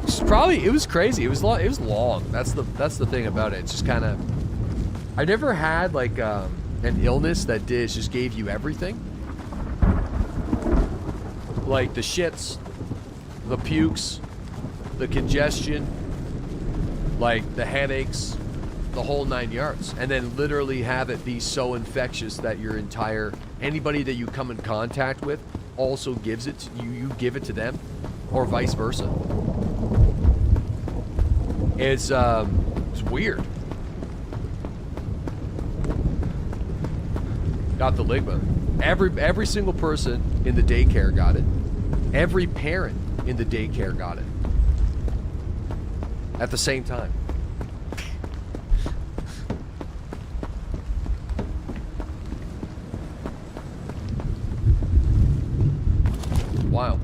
It was crazy. It was long. That's the thing about it. It's just kind of. I never had like an illness that just gave you everything. Like the shits, the pukes, the congestion, like the headaches, the whole 9 yards, and then literally have it be so infectious that your entire anybody that you come in contact with also gives it to you. You give it to them, or vice versa. It's weird. Got the ligma. Every single person in the daycare got it. Every parent in the daycare got it. At the same time. Wow.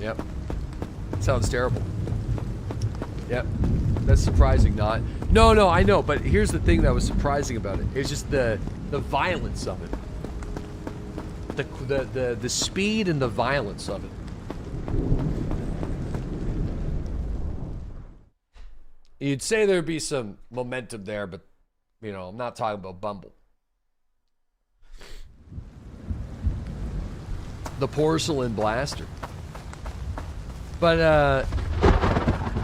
Yep. Sounds terrible. Yep. That's surprising not. No, I know, but here's the thing that was surprising about it. It's just the violence of it. The speed and the violence of it. You'd say there'd be some momentum there, but you know, I'm not talking about Bumble. The porcelain blaster. But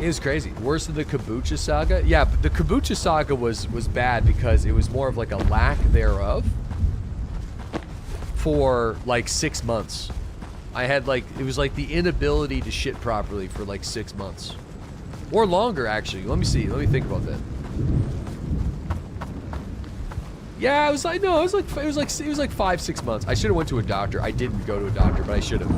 it was crazy. Worse than the Kombucha saga? Yeah, but the Kombucha saga was bad because it was more of like a lack thereof for like 6 months. I had like, it was like the inability to shit properly for like 6 months. Or longer, actually. Let me see. Let me think about that. Yeah, it was like, no, it was like 5-6 months. I should have went to a doctor. I didn't go to a doctor, but I should have.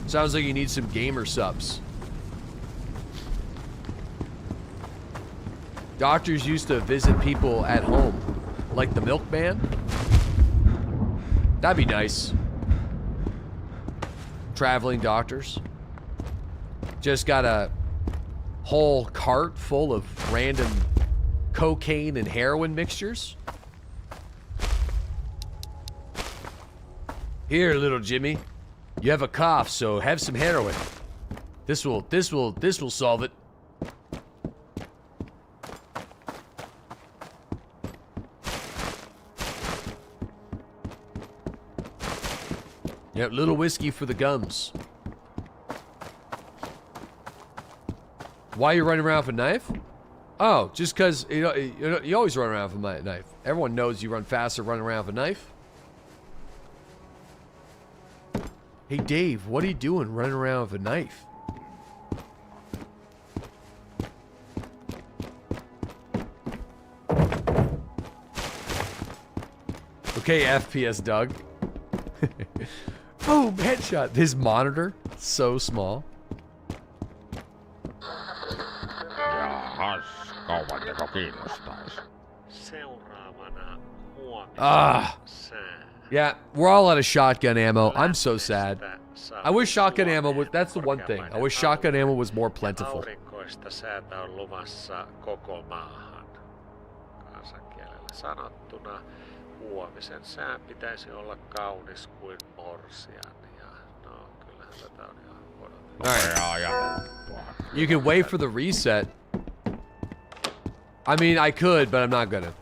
Sounds like you need some gamer subs. Doctors used to visit people at home, like the milkman. That'd be nice. Traveling doctors. Just got a whole cart full of random cocaine and heroin mixtures. Here, little Jimmy. You have a cough, so have some heroin. This will solve it. Yep, little whiskey for the gums. Why you running around with a knife? Oh, just because you always run around with a knife. Everyone knows you run faster running around with a knife. Hey, Dave, what are you doing running around with a knife? Okay, FPS Doug. Boom, headshot. His monitor, so small. Jahas, kauanteko kiinnostais? Seuraavana Ah. sää. Yeah, we're all out of shotgun ammo. I'm so sad. I wish shotgun ammo was, that's the one thing. I wish shotgun ammo was more plentiful. Aurinkoista säätä on luvassa koko maahan. Kansankielellä sanottuna huomisen sään pitäisi olla kaunis kuin morsian. Ja no, kyllähän tätä on ihan odotettu. Alright. You can wait for the reset. I mean, I could, but I'm not gonna.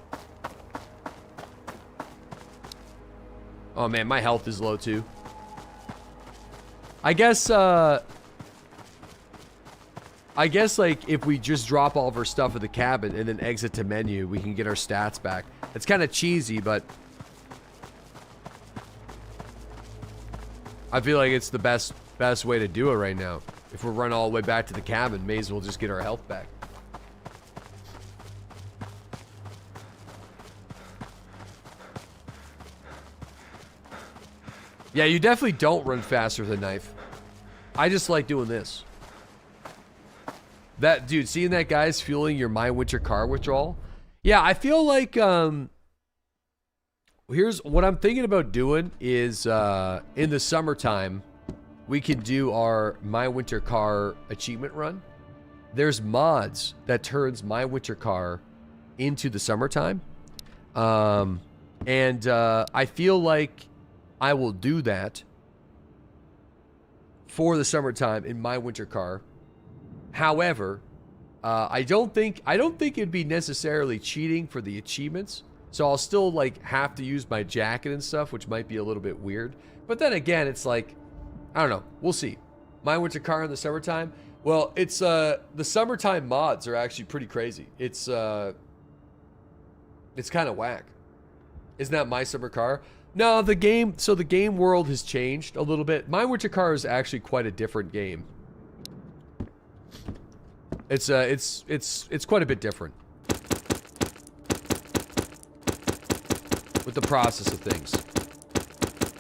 Oh man, my health is low too. I guess like if we just drop all of our stuff at the cabin and then exit to menu, we can get our stats back. It's kind of cheesy, but I feel like it's the best way to do it right now. If we're running all the way back to the cabin, may as well just get our health back. Yeah, you definitely don't run faster with a knife. I just like doing this. That dude, seeing that guy's fueling your My Winter car withdrawal. Yeah, I feel like here's what I'm thinking about doing is in the summertime we can do our My Winter car achievement run. There's mods that turns My Winter car into the summertime. I feel like I will do that for the summertime in My Winter car. However, I don't think it'd be necessarily cheating for the achievements. So I'll still like have to use my jacket and stuff, which might be a little bit weird. But then again, it's like, I don't know. We'll see. My Winter car in the summertime. Well, it's the summertime mods are actually pretty crazy. It's kind of whack. Isn't that My Summer Car? No, the game world has changed a little bit. My Winter car is actually quite a different game. It's quite a bit different with the process of things.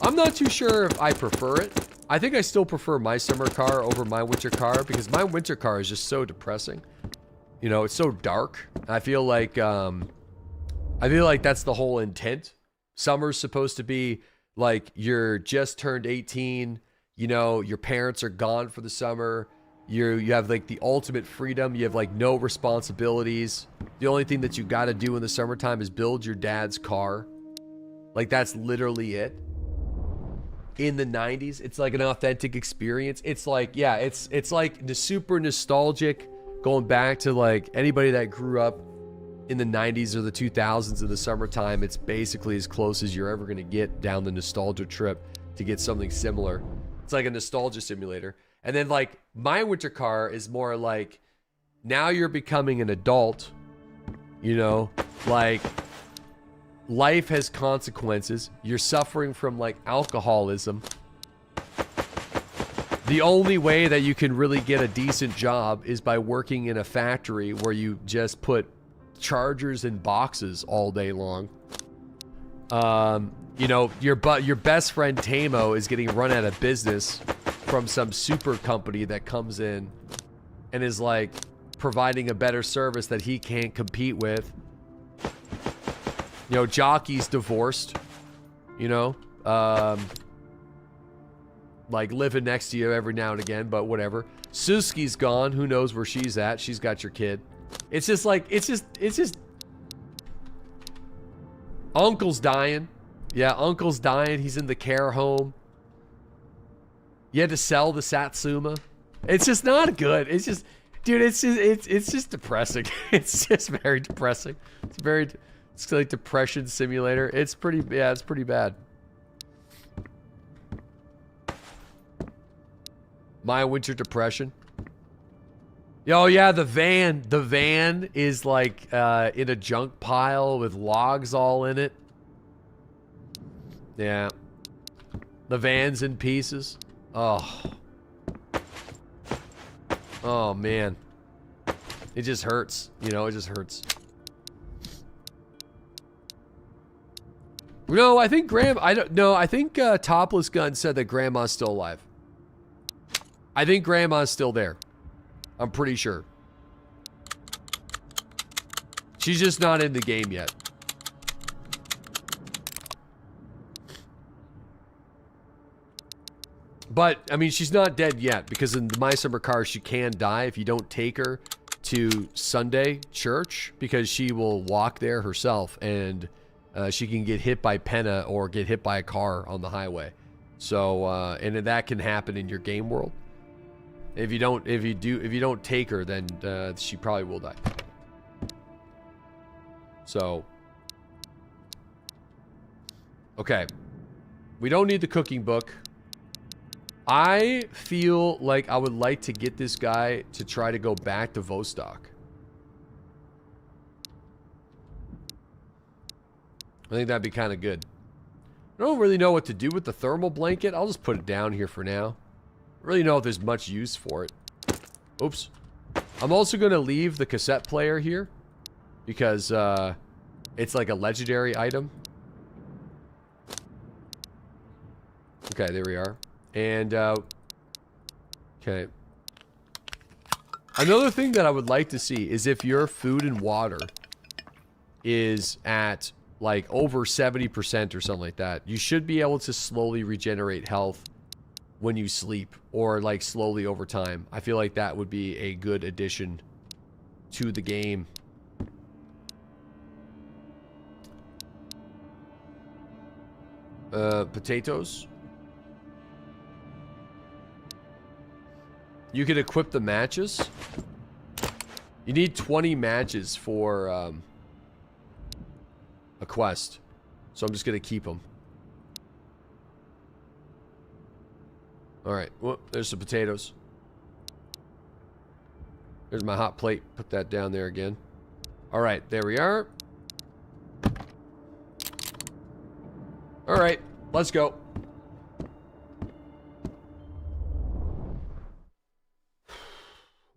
I'm not too sure if I prefer it. I think I still prefer My Summer Car over My Winter car because My Winter car is just so depressing. You know, it's so dark. I feel like that's the whole intent. Summer's supposed to be like you're just turned 18, you know, your parents are gone for the summer. You have like the ultimate freedom. You have like no responsibilities. The only thing that you got to do in the summertime is build your dad's car. Like that's literally it. In the 90s, it's like an authentic experience. It's like, yeah, it's like the super nostalgic, going back to like anybody that grew up in the 90s or the 2000s in the summertime. It's basically as close as you're ever going to get down the nostalgia trip to get something similar. It's like a nostalgia simulator. And then like My Winter car is more like now you're becoming an adult, you know, like life has consequences. You're suffering from like alcoholism. The only way that you can really get a decent job is by working in a factory where you just put chargers in boxes all day long. You know, your best friend Tamo is getting run out of business from some super company that comes in and is like providing a better service that he can't compete with. You know, Jockey's divorced, you know, like living next to you every now and again, but whatever. Suski's gone. Who knows where she's at? She's got your kid. It's just like, it's just Uncle's dying. Yeah, Uncle's dying. He's in the care home. You had to sell the Satsuma. It's just not good. It's just, dude, it's just depressing. It's just very depressing. It's like depression simulator. It's pretty bad. My Winter depression. Oh yeah, the van is like in a junk pile with logs all in it. Yeah. The van's in pieces. Oh. Oh, man. It just hurts. You know, it just hurts. No, I think I think Topless Gun said that Grandma's still alive. I think Grandma's still there. I'm pretty sure. She's just not in the game yet. But, I mean, she's not dead yet, because in the My Summer Car, she can die if you don't take her to Sunday church, because she will walk there herself, and she can get hit by Penna or get hit by a car on the highway. So, and that can happen in your game world. If you don't take her, then she probably will die. So, okay. We don't need the cooking book. I feel like I would like to get this guy to try to go back to Vostok. I think that'd be kind of good. I don't really know what to do with the thermal blanket. I'll just put it down here for now. I really know if there's much use for it. Oops. I'm also going to leave the cassette player here, because it's like a legendary item. Okay, there we are. And, okay. Another thing that I would like to see is if your food and water is at, like, over 70% or something like that, you should be able to slowly regenerate health when you sleep, or, like, slowly over time. I feel like that would be a good addition to the game. Potatoes. You can equip the matches. You need 20 matches for a quest. So I'm just going to keep them. Alright, well, there's some potatoes. There's my hot plate. Put that down there again. Alright, there we are. Alright, let's go.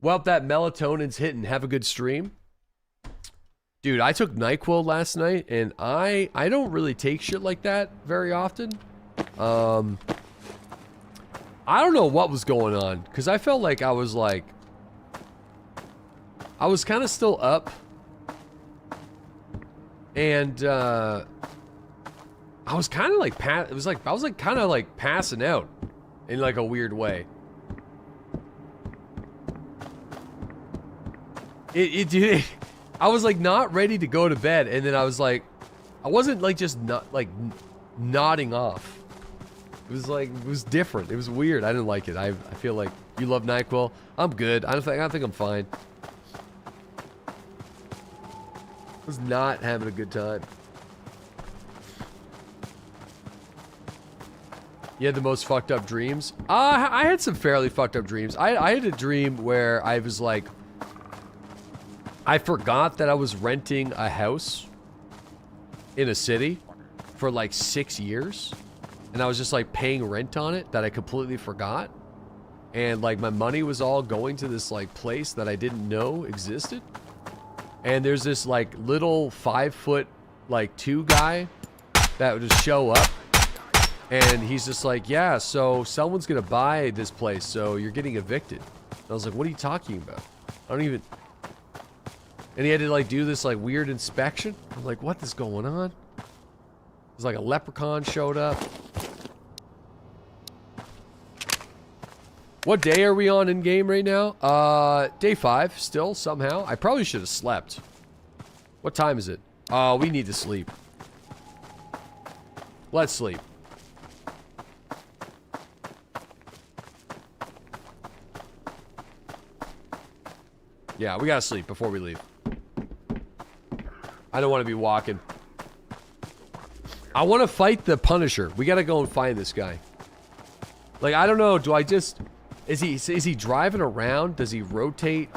Well, that melatonin's hitting. Have a good stream. Dude, I took NyQuil last night, and I don't really take shit like that very often. I don't know what was going on, because I felt like I was like... I was kind of still up. And, I was kind of like... I was like kind of like passing out in like a weird way. Dude, I was like not ready to go to bed, and then I was like, I wasn't like just not like nodding off. It was like, it was different. It was weird. I didn't like it. I feel like you love NyQuil. I'm good. I think I'm fine. I was not having a good time. You had the most fucked up dreams? I had some fairly fucked up dreams. I had a dream where I was like, I forgot that I was renting a house in a city for like 6 years. And I was just like paying rent on it that I completely forgot. And like my money was all going to this like place that I didn't know existed. And there's this like little 5'2" guy that would just show up. And he's just like, yeah, so someone's gonna buy this place, so you're getting evicted. And I was like, what are you talking about? I don't even... And he had to like do this like weird inspection. I'm like, what is going on? It was like a leprechaun showed up. What day are we on in game right now? Day 5 still somehow. I probably should have slept. What time is it? Oh, we need to sleep. Let's sleep. Yeah, we gotta sleep before we leave. I don't want to be walking. I want to fight the Punisher. We gotta go and find this guy. Like, I don't know. Do I just... Is he driving around? Does he rotate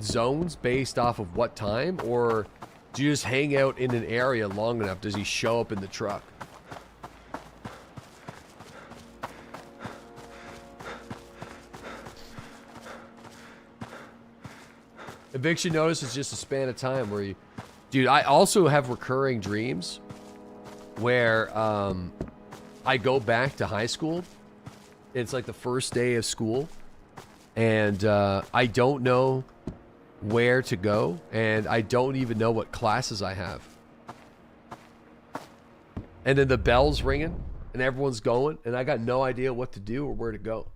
zones based off of what time? Or do you just hang out in an area long enough? Does he show up in the truck? Eviction notice is just a span of time where you... Dude, I also have recurring dreams where I go back to high school. It's like the first day of school. And I don't know where to go. And I don't even know what classes I have. And then the bell's ringing. And everyone's going. And I got no idea what to do or where to go.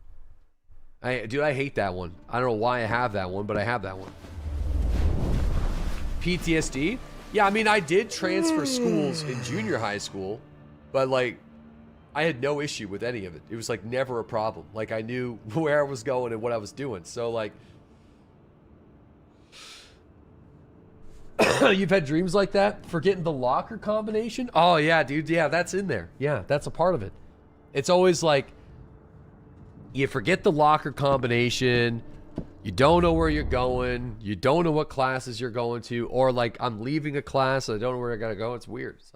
Dude, I hate that one. I don't know why I have that one, but I have that one. PTSD? Yeah, I mean, I did transfer schools in junior high school, but like, I had no issue with any of it. It was like never a problem. Like, I knew where I was going and what I was doing. So like, you've had dreams like that? Forgetting the locker combination? Oh yeah, dude. Yeah, that's in there. Yeah, that's a part of it. It's always like, you forget the locker combination. You don't know where you're going. You don't know what classes you're going to. Or like, I'm leaving a class. I don't know where I gotta go. It's weird. It's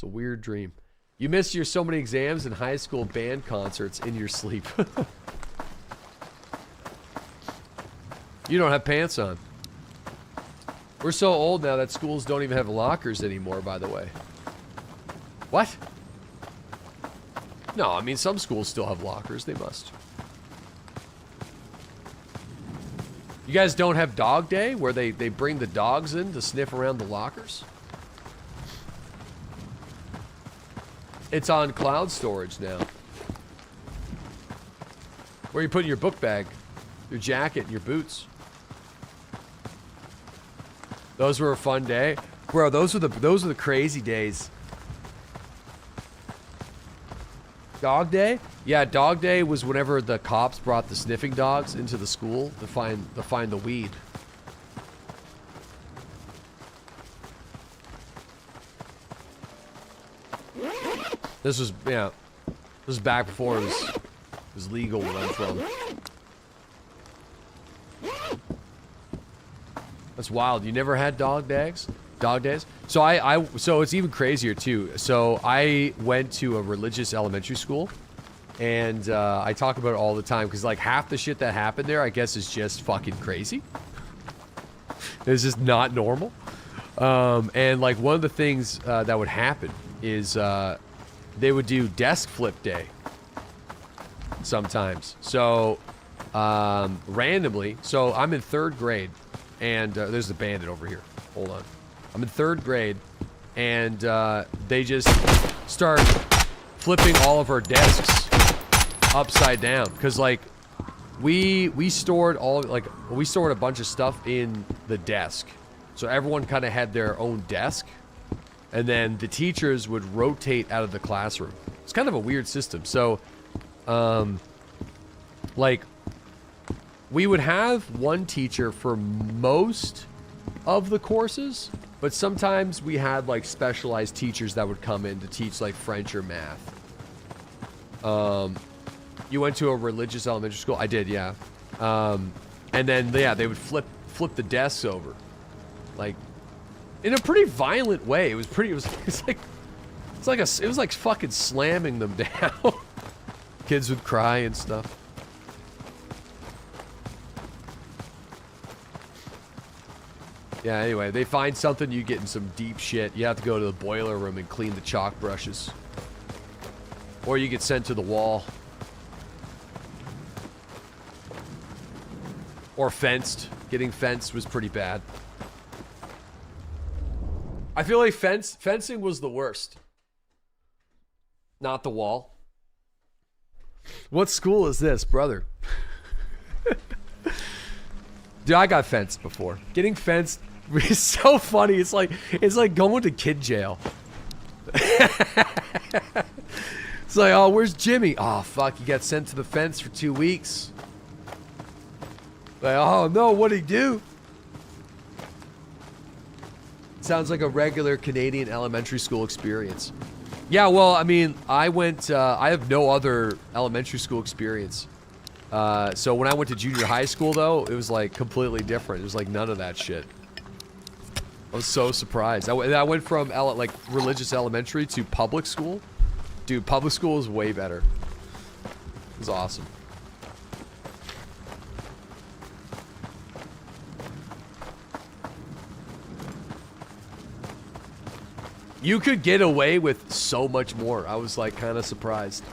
a weird dream. You missed your so many exams and high school band concerts in your sleep. You don't have pants on. We're so old now that schools don't even have lockers anymore, by the way. What? No, I mean, some schools still have lockers. They must. You guys don't have dog day where they bring the dogs in to sniff around the lockers? It's on cloud storage now. Where are you putting your book bag, your jacket, and your boots? Those were a fun day. Bro, those are the crazy days. Dog day? Yeah, dog day was whenever the cops brought the sniffing dogs into the school to find the weed. This was back before it was legal where I'm from. That's wild. You never had dog days? Dog days? So so it's even crazier too. So I went to a religious elementary school, and I talk about it all the time because like half the shit that happened there, I guess, is just fucking crazy. It's just not normal. And like one of the things that would happen is they would do desk flip day sometimes. So randomly, so I'm in 3rd grade, and there's the bandit over here. Hold on. I'm in 3rd grade, and they just start flipping all of our desks upside down because like we stored a bunch of stuff in the desk, so everyone kind of had their own desk, and then the teachers would rotate out of the classroom. It's kind of a weird system. So like we would have one teacher for most of the courses, but sometimes we had like specialized teachers that would come in to teach like French or math. You went to a religious elementary school? I did, yeah. And then yeah, they would flip the desks over, like in a pretty violent way. It was like fucking slamming them down. Kids would cry and stuff. Yeah, anyway, they find something, you get in some deep shit. You have to go to the boiler room and clean the chalk brushes. Or you get sent to the wall. Or fenced. Getting fenced was pretty bad. I feel like fencing was the worst. Not the wall. What school is this, brother? Dude, I got fenced before. Getting fenced is so funny. It's like going to kid jail. It's like, oh, where's Jimmy? Oh, fuck, he got sent to the fence for 2 weeks. Like, oh no, what'd he do? Sounds like a regular Canadian elementary school experience. Yeah, well, I mean, I have no other elementary school experience. So when I went to junior high school, though, it was like completely different. It was like none of that shit. I was so surprised. I went from like religious elementary to public school. Dude, public school is way better. It was awesome. You could get away with so much more. I was like kind of surprised.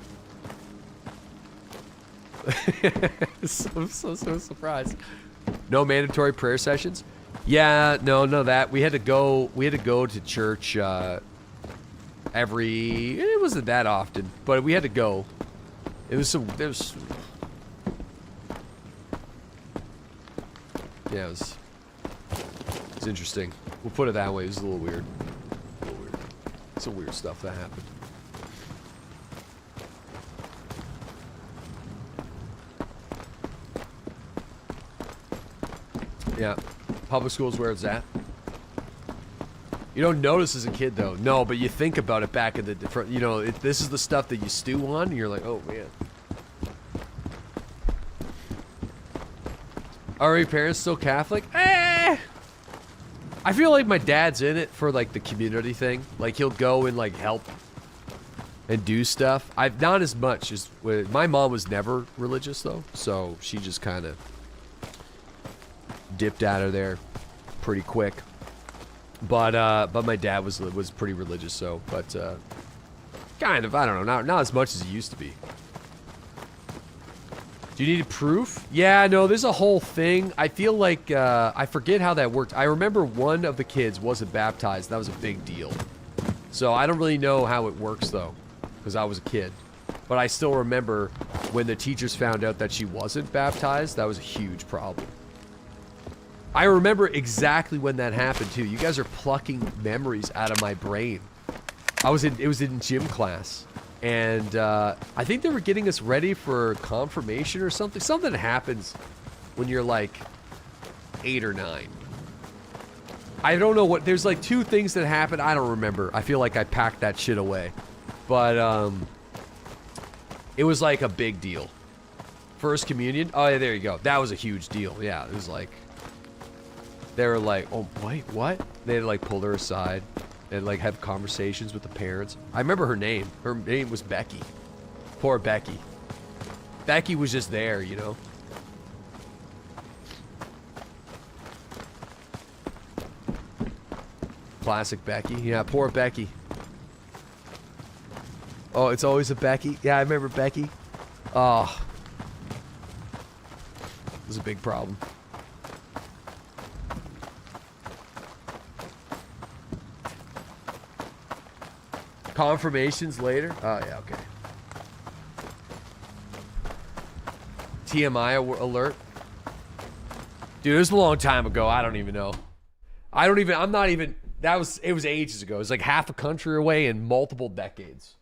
so surprised. No mandatory prayer sessions? Yeah, no that. We had to go to church it wasn't that often, but we had to go. Yeah, it was interesting. We'll put it that way. It was a little weird. Some weird stuff that happened. Yeah, public school's where it's at. You don't notice as a kid, though. No, but you think about it back in the different. You know, this is the stuff that you stew on, and you're like, oh man. Are your parents still Catholic? I feel like my dad's in it for like the community thing. Like he'll go and like help and do stuff. I've not as much as my mom was never religious though, so she just kind of dipped out of there pretty quick. But my dad was pretty religious, so kind of, I don't know, not as much as he used to be. Do you need proof? Yeah, no, there's a whole thing. I feel like I forget how that worked. I remember one of the kids wasn't baptized. That was a big deal. So I don't really know how it works though, because I was a kid. But I still remember when the teachers found out that she wasn't baptized. That was a huge problem. I remember exactly when that happened too. You guys are plucking memories out of my brain. It was in gym class, and I think they were getting us ready for confirmation or something. Something happens when you're like 8 or 9. I don't know what. There's like 2 things that happen. I don't remember. I feel like I packed that shit away, but it was like a big deal. First communion. Oh yeah, there you go. That was a huge deal. Yeah, it was like. They were like, oh, wait, what? They had to, like, pull her aside and, like, have conversations with the parents. I remember her name. Her name was Becky. Poor Becky. Becky was just there, you know? Classic Becky. Yeah, poor Becky. Oh, it's always a Becky? Yeah, I remember Becky. Oh. It was a big problem. Confirmations later? Oh, yeah, okay. TMI alert? Dude, it was a long time ago. I don't even know. I'm not even, it was ages ago. It was like half a country away in multiple decades.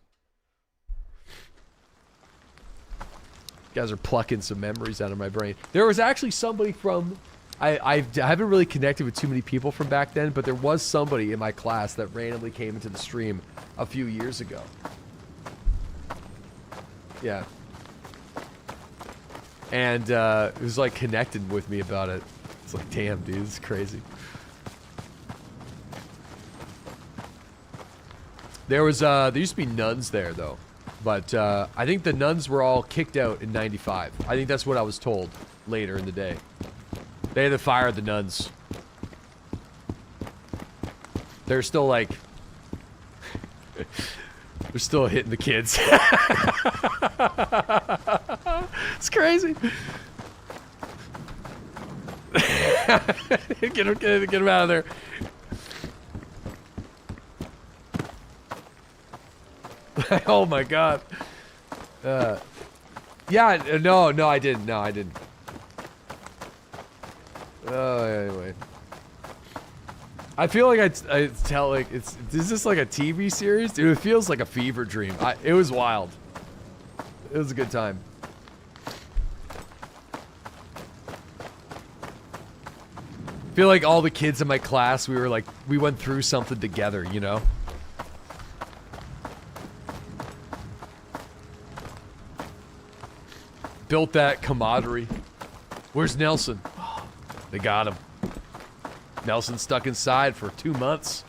You guys are plucking some memories out of my brain. There was actually somebody from, I haven't really connected with too many people from back then, but there was somebody in my class that randomly came into the stream a few years ago. Yeah. And it was like connected with me about it. It's like, damn, dude, this is crazy. There used to be nuns there though, but I think the nuns were all kicked out in '95. I think that's what I was told later in the day. They had to fire the nuns. They're still like, they're still hitting the kids. It's crazy. Get him out of there. Oh my god. Yeah, no, I didn't. No, I didn't. Oh, anyway. I feel like I tell like is this like a TV series? Dude, it feels like a fever dream. It was wild. It was a good time. I feel like all the kids in my class, we went through something together, you know? Built that camaraderie. Where's Nelson? They got him. Nelson stuck inside for 2 months.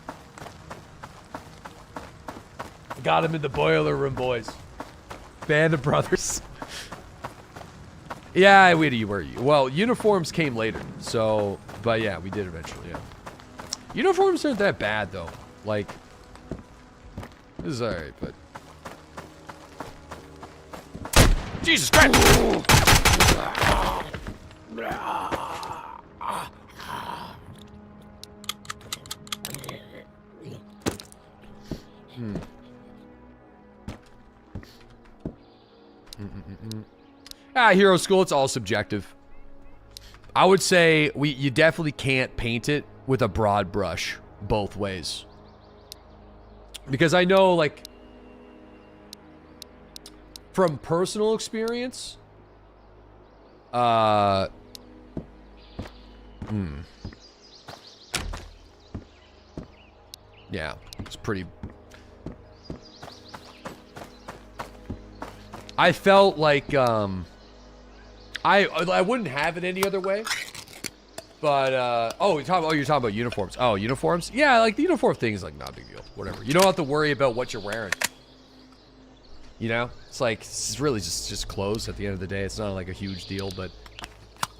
Got him in the boiler room, boys. Band of brothers. Yeah, we were. Well, uniforms came later. So, but yeah, we did eventually, yeah. Uniforms aren't that bad, though. Like, This is alright, but... Jesus Christ! Hero school, it's all subjective. I would say you definitely can't paint it with a broad brush both ways. Because I know, like, from personal experience, yeah, it's pretty... I felt like, I wouldn't have it any other way. But, you're talking about uniforms. Oh, uniforms? Yeah, like, the uniform thing is, like, not a big deal. Whatever. You don't have to worry about what you're wearing. You know? It's like, it's really just clothes at the end of the day. It's not, like, a huge deal, but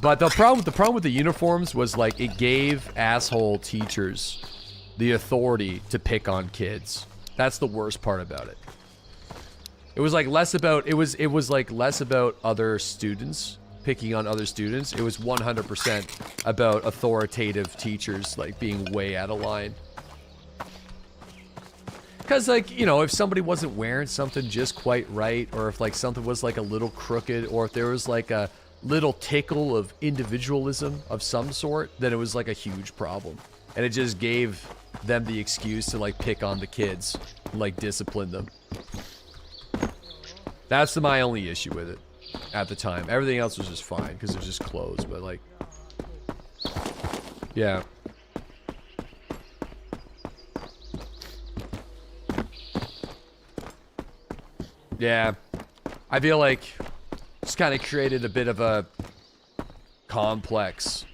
the problem with the uniforms was, like, it gave asshole teachers the authority to pick on kids. That's the worst part about it. It was, like, less about, it was like, less about other students picking on other students. It was 100% about authoritative teachers, like, being way out of line. Because, like, you know, if somebody wasn't wearing something just quite right, or if, like, something was, like, a little crooked, or if there was, like, a little tickle of individualism of some sort, then it was, like, a huge problem. And it just gave them the excuse to, like, pick on the kids, and, like, discipline them. That's my only issue with it at the time. Everything else was just fine because it was just clothes, but like, yeah. Yeah. I feel like it's kind of created a bit of a complex.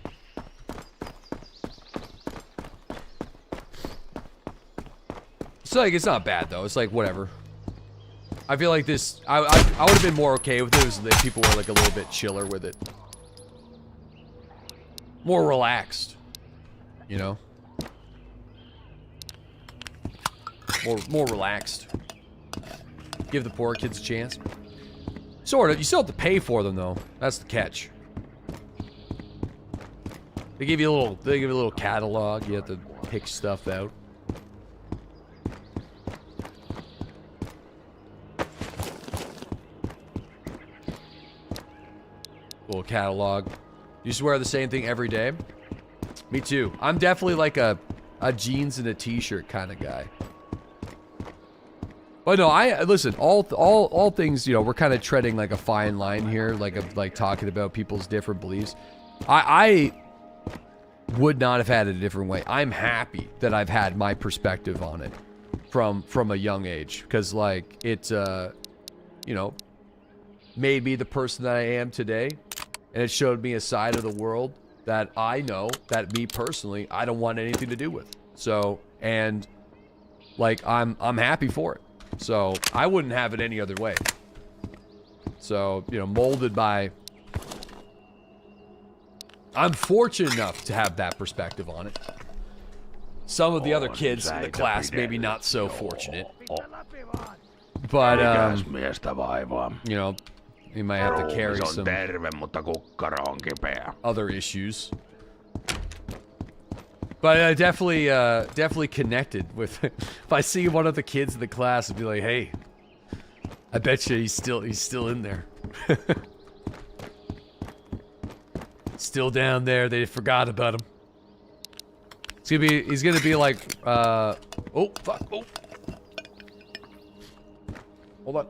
It's like, it's not bad though. It's like, whatever. I feel like this, I would have been more okay with it if people were like a little bit chiller with it. More relaxed, you know? More relaxed. Give the poor kids a chance. Sort of, you still have to pay for them though. That's the catch. They give you a little catalog, you have to pick stuff out. Little catalog. You just wear the same thing every day? Me too. I'm definitely like a jeans and a t-shirt kind of guy. But no, listen, all things, you know, we're kind of treading like a fine line here, like talking about people's different beliefs. I would not have had it a different way. I'm happy that I've had my perspective on it from a young age, because like it you know, made me the person that I am today. And it showed me a side of the world that I know, that me personally, I don't want anything to do with. So, and like, I'm happy for it. So, I wouldn't have it any other way. So, you know, molded by... I'm fortunate enough to have that perspective on it. Some of the other kids in the class, maybe not so fortunate. But, you know... You might have to carry some other issues. But I definitely connected with. If I see one of the kids in the class, I'd be like, "Hey, I bet you he's still in there, still down there. They forgot about him." He's gonna be like, oh fuck, oh, hold on.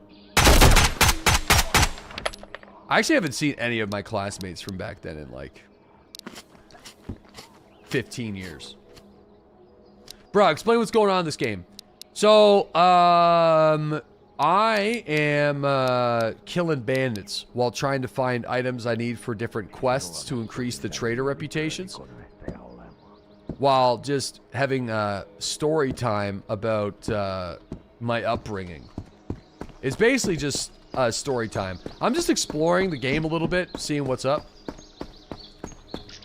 I actually haven't seen any of my classmates from back then in like 15 years. Bro, explain what's going on in this game. So, I am killing bandits while trying to find items I need for different quests to increase the trader reputations, while just having story time about my upbringing. It's basically just story time. I'm just exploring the game a little bit, seeing what's up.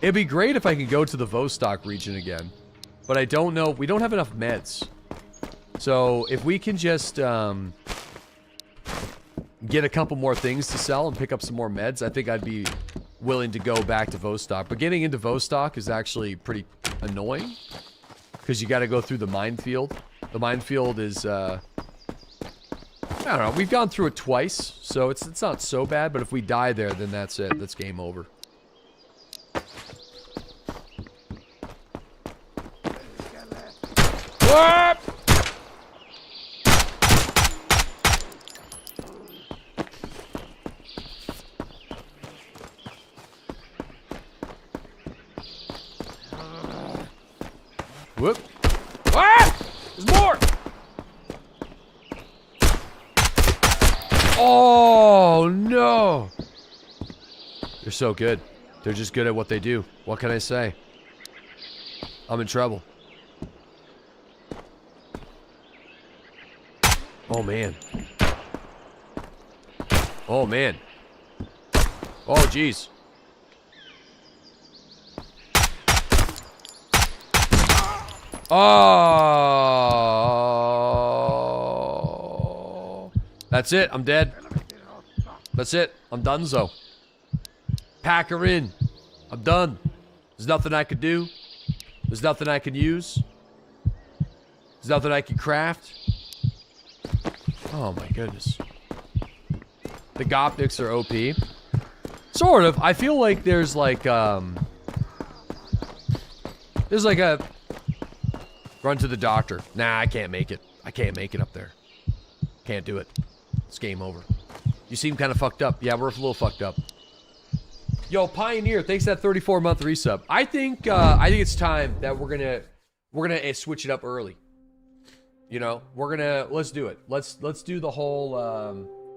It'd be great if I could go to the Vostok region again, but I don't know. We don't have enough meds. So if we can just get a couple more things to sell and pick up some more meds, I think I'd be willing to go back to Vostok. But getting into Vostok is actually pretty annoying because you got to go through the minefield. The minefield is, I don't know. We've gone through it twice, so it's not so bad. But if we die there, then that's it. That's game over. What? Whoop. Ah! There's more! Oh, no! They're so good. They're just good at what they do. What can I say? I'm in trouble. Oh, man. Oh, man. Oh, jeez. Oh. That's it. I'm dead. That's it. I'm donezo. Pack her in. I'm done. There's nothing I could do. There's nothing I can use. There's nothing I can craft. Oh my goodness. The Gopniks are OP. Sort of. I feel like there's like a run to the doctor. Nah, I can't make it. I can't make it up there. Can't do it. It's game over. You seem kind of fucked up. Yeah, we're a little fucked up. Yo, Pioneer, thanks for that 34-month resub. I think it's time that we're gonna switch it up early. You know, let's do it. Let's do the whole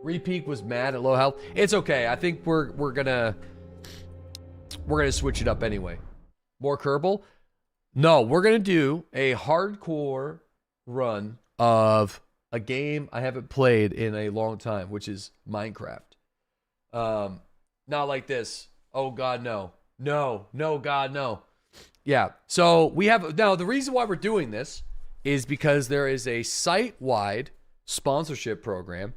Repeak was mad at low health. It's okay. I think we're gonna switch it up anyway. More Kerbal? No, we're gonna do a hardcore run of a game I haven't played in a long time, which is Minecraft. Not like this. Oh God, no. No, God, no. Yeah, so we have, now the reason why we're doing this is because there is a site-wide sponsorship program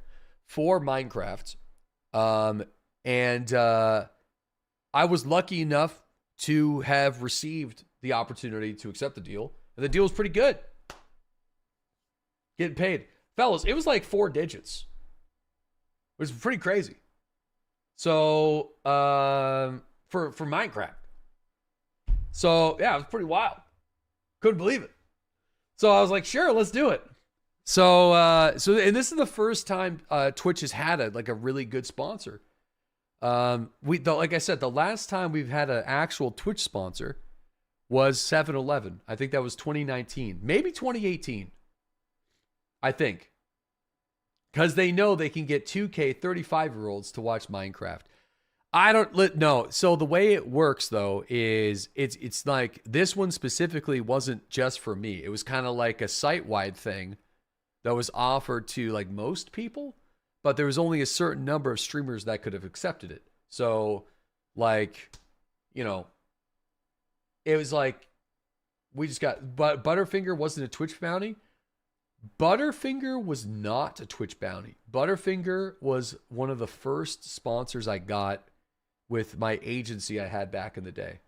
for Minecraft. And I was lucky enough to have received the opportunity to accept the deal. And the deal was pretty good. Getting paid. Fellas, it was like 4 digits. It was pretty crazy. So, for Minecraft. So, yeah, it was pretty wild. Couldn't believe it. So I was like, sure, let's do it. So, and this is the first time Twitch has had a really good sponsor. Like I said, the last time we've had an actual Twitch sponsor was 7-Eleven. I think that was 2019, maybe 2018. I think. Because they know they can get 2K 35-year-olds to watch Minecraft. No. So the way it works, though, is it's like this one specifically wasn't just for me. It was kind of like a site-wide thing that was offered to like most people, but there was only a certain number of streamers that could have accepted it. So, like, you know, it was like we just got, but Butterfinger wasn't a Twitch bounty. Butterfinger was not a Twitch bounty. Butterfinger was one of the first sponsors I got with my agency I had back in the day.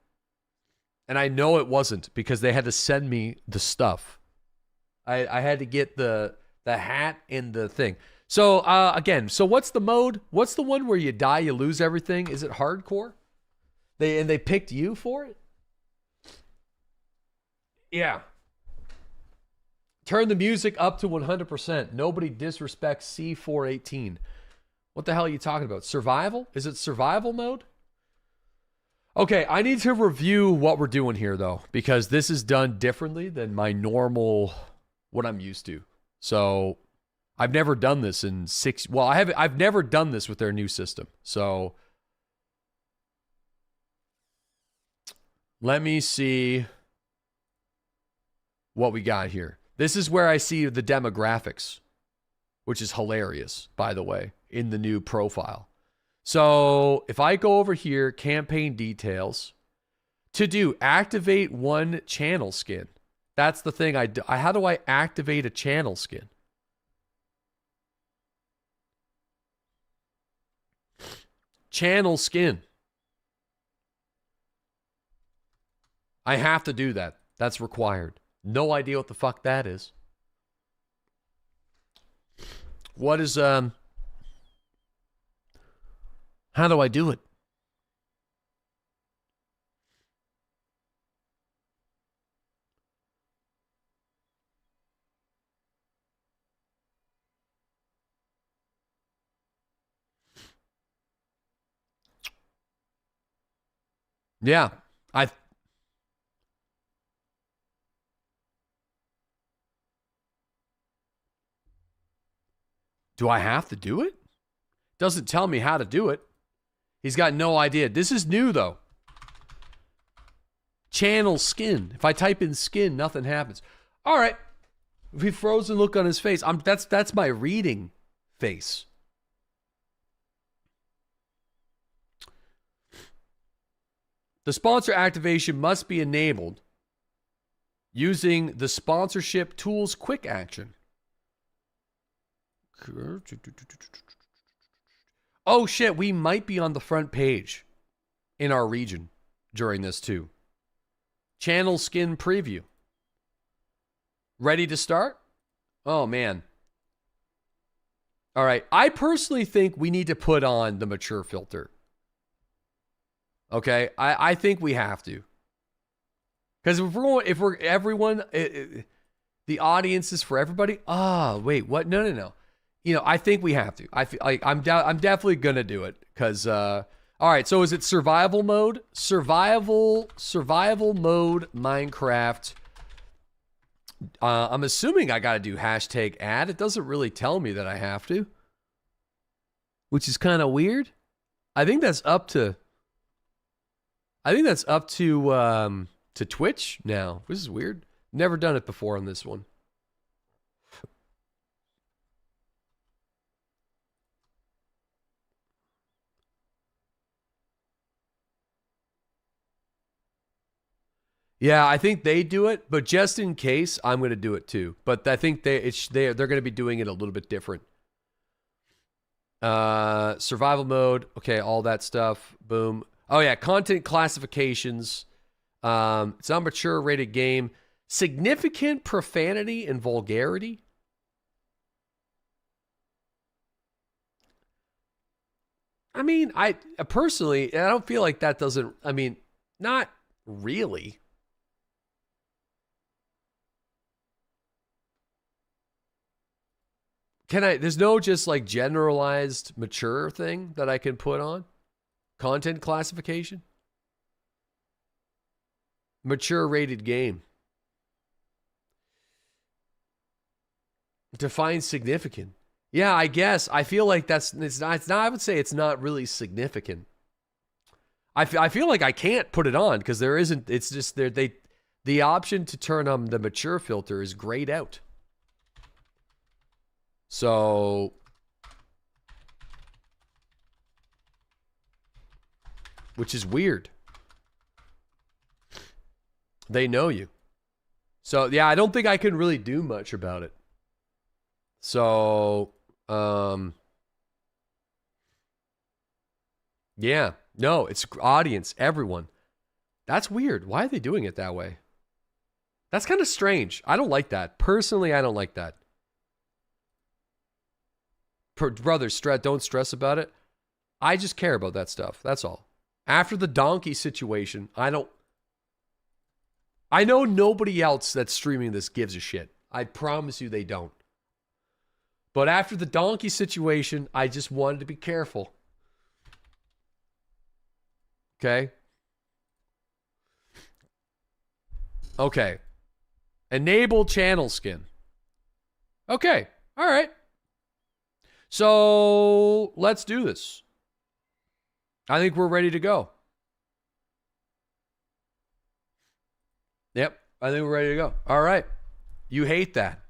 And I know it wasn't because they had to send me the stuff. I had to get the hat and the thing. So, again, so what's the mode? What's the one where you die, you lose everything? Is it hardcore? They picked you for it? Yeah. Turn the music up to 100%. Nobody disrespects C418. What the hell are you talking about? Survival? Is it survival mode? Okay, I need to review what we're doing here, though, because this is done differently than my normal, what I'm used to. So, I've never done this in I've never done this with their new system. So, let me see what we got here. This is where I see the demographics, which is hilarious, by the way, in the new profile. So if I go over here, campaign details, to do activate one channel skin. That's the thing I do. How do I activate a channel skin? Channel skin. I have to do that. That's required. No idea what the fuck that is. What is, how do I do it? Yeah, do I have to do it? Doesn't tell me how to do it. He's got no idea. This is new though. Channel skin. If I type in skin, nothing happens. All right. He frozen look on his face. That's my reading face. The sponsor activation must be enabled using the sponsorship tools quick action. Oh shit, we might be on the front page in our region during this too. Channel skin preview. Ready to start? Oh man. All right, I personally think we need to put on the mature filter. Okay, I think we have to. Because if we're everyone, the audience is for everybody. Ah, wait, what? No. You know, I think we have to. I'm definitely gonna do it. Because all right, so is it survival mode? Survival mode Minecraft. I'm assuming I gotta do hashtag ad. It doesn't really tell me that I have to, which is kind of weird. I think that's up to Twitch now. This is weird. Never done it before on this one. Yeah, I think they do it, but just in case, I'm going to do it too. But I think they're going to be doing it a little bit different. Survival mode. Okay, all that stuff. Boom. Oh yeah, content classifications. It's not a mature rated game. Significant profanity and vulgarity. I mean, I personally, I don't feel like that doesn't, I mean, not really. There's no just like generalized mature thing that I can put on? Content classification? Mature rated game. Define significant. Yeah, I guess. I feel like it's not, I would say it's not really significant. I feel like I can't put it on because there isn't, it's just the option to turn on the mature filter is grayed out. So, which is weird. They know you. So, yeah, I don't think I can really do much about it. So, yeah. No, it's audience, everyone. That's weird. Why are they doing it that way? That's kind of strange. I don't like that. Personally, I don't like that. Brother, don't stress about it. I just care about that stuff. That's all. After the donkey situation, I know nobody else that's streaming this gives a shit. I promise you they don't. But after the donkey situation, I just wanted to be careful. Okay? Okay. Enable channel skin. Okay. All right. So let's do this. I think we're ready to go. Yep. I think we're ready to go. All right. You hate that.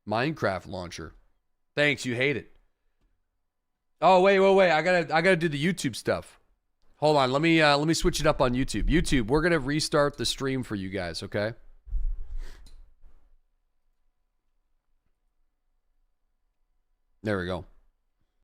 Minecraft launcher. Thanks, you hate it. Oh, wait. I gotta do the YouTube stuff. Hold on. Let me switch it up on YouTube. YouTube, we're gonna restart the stream for you guys, okay? There we go.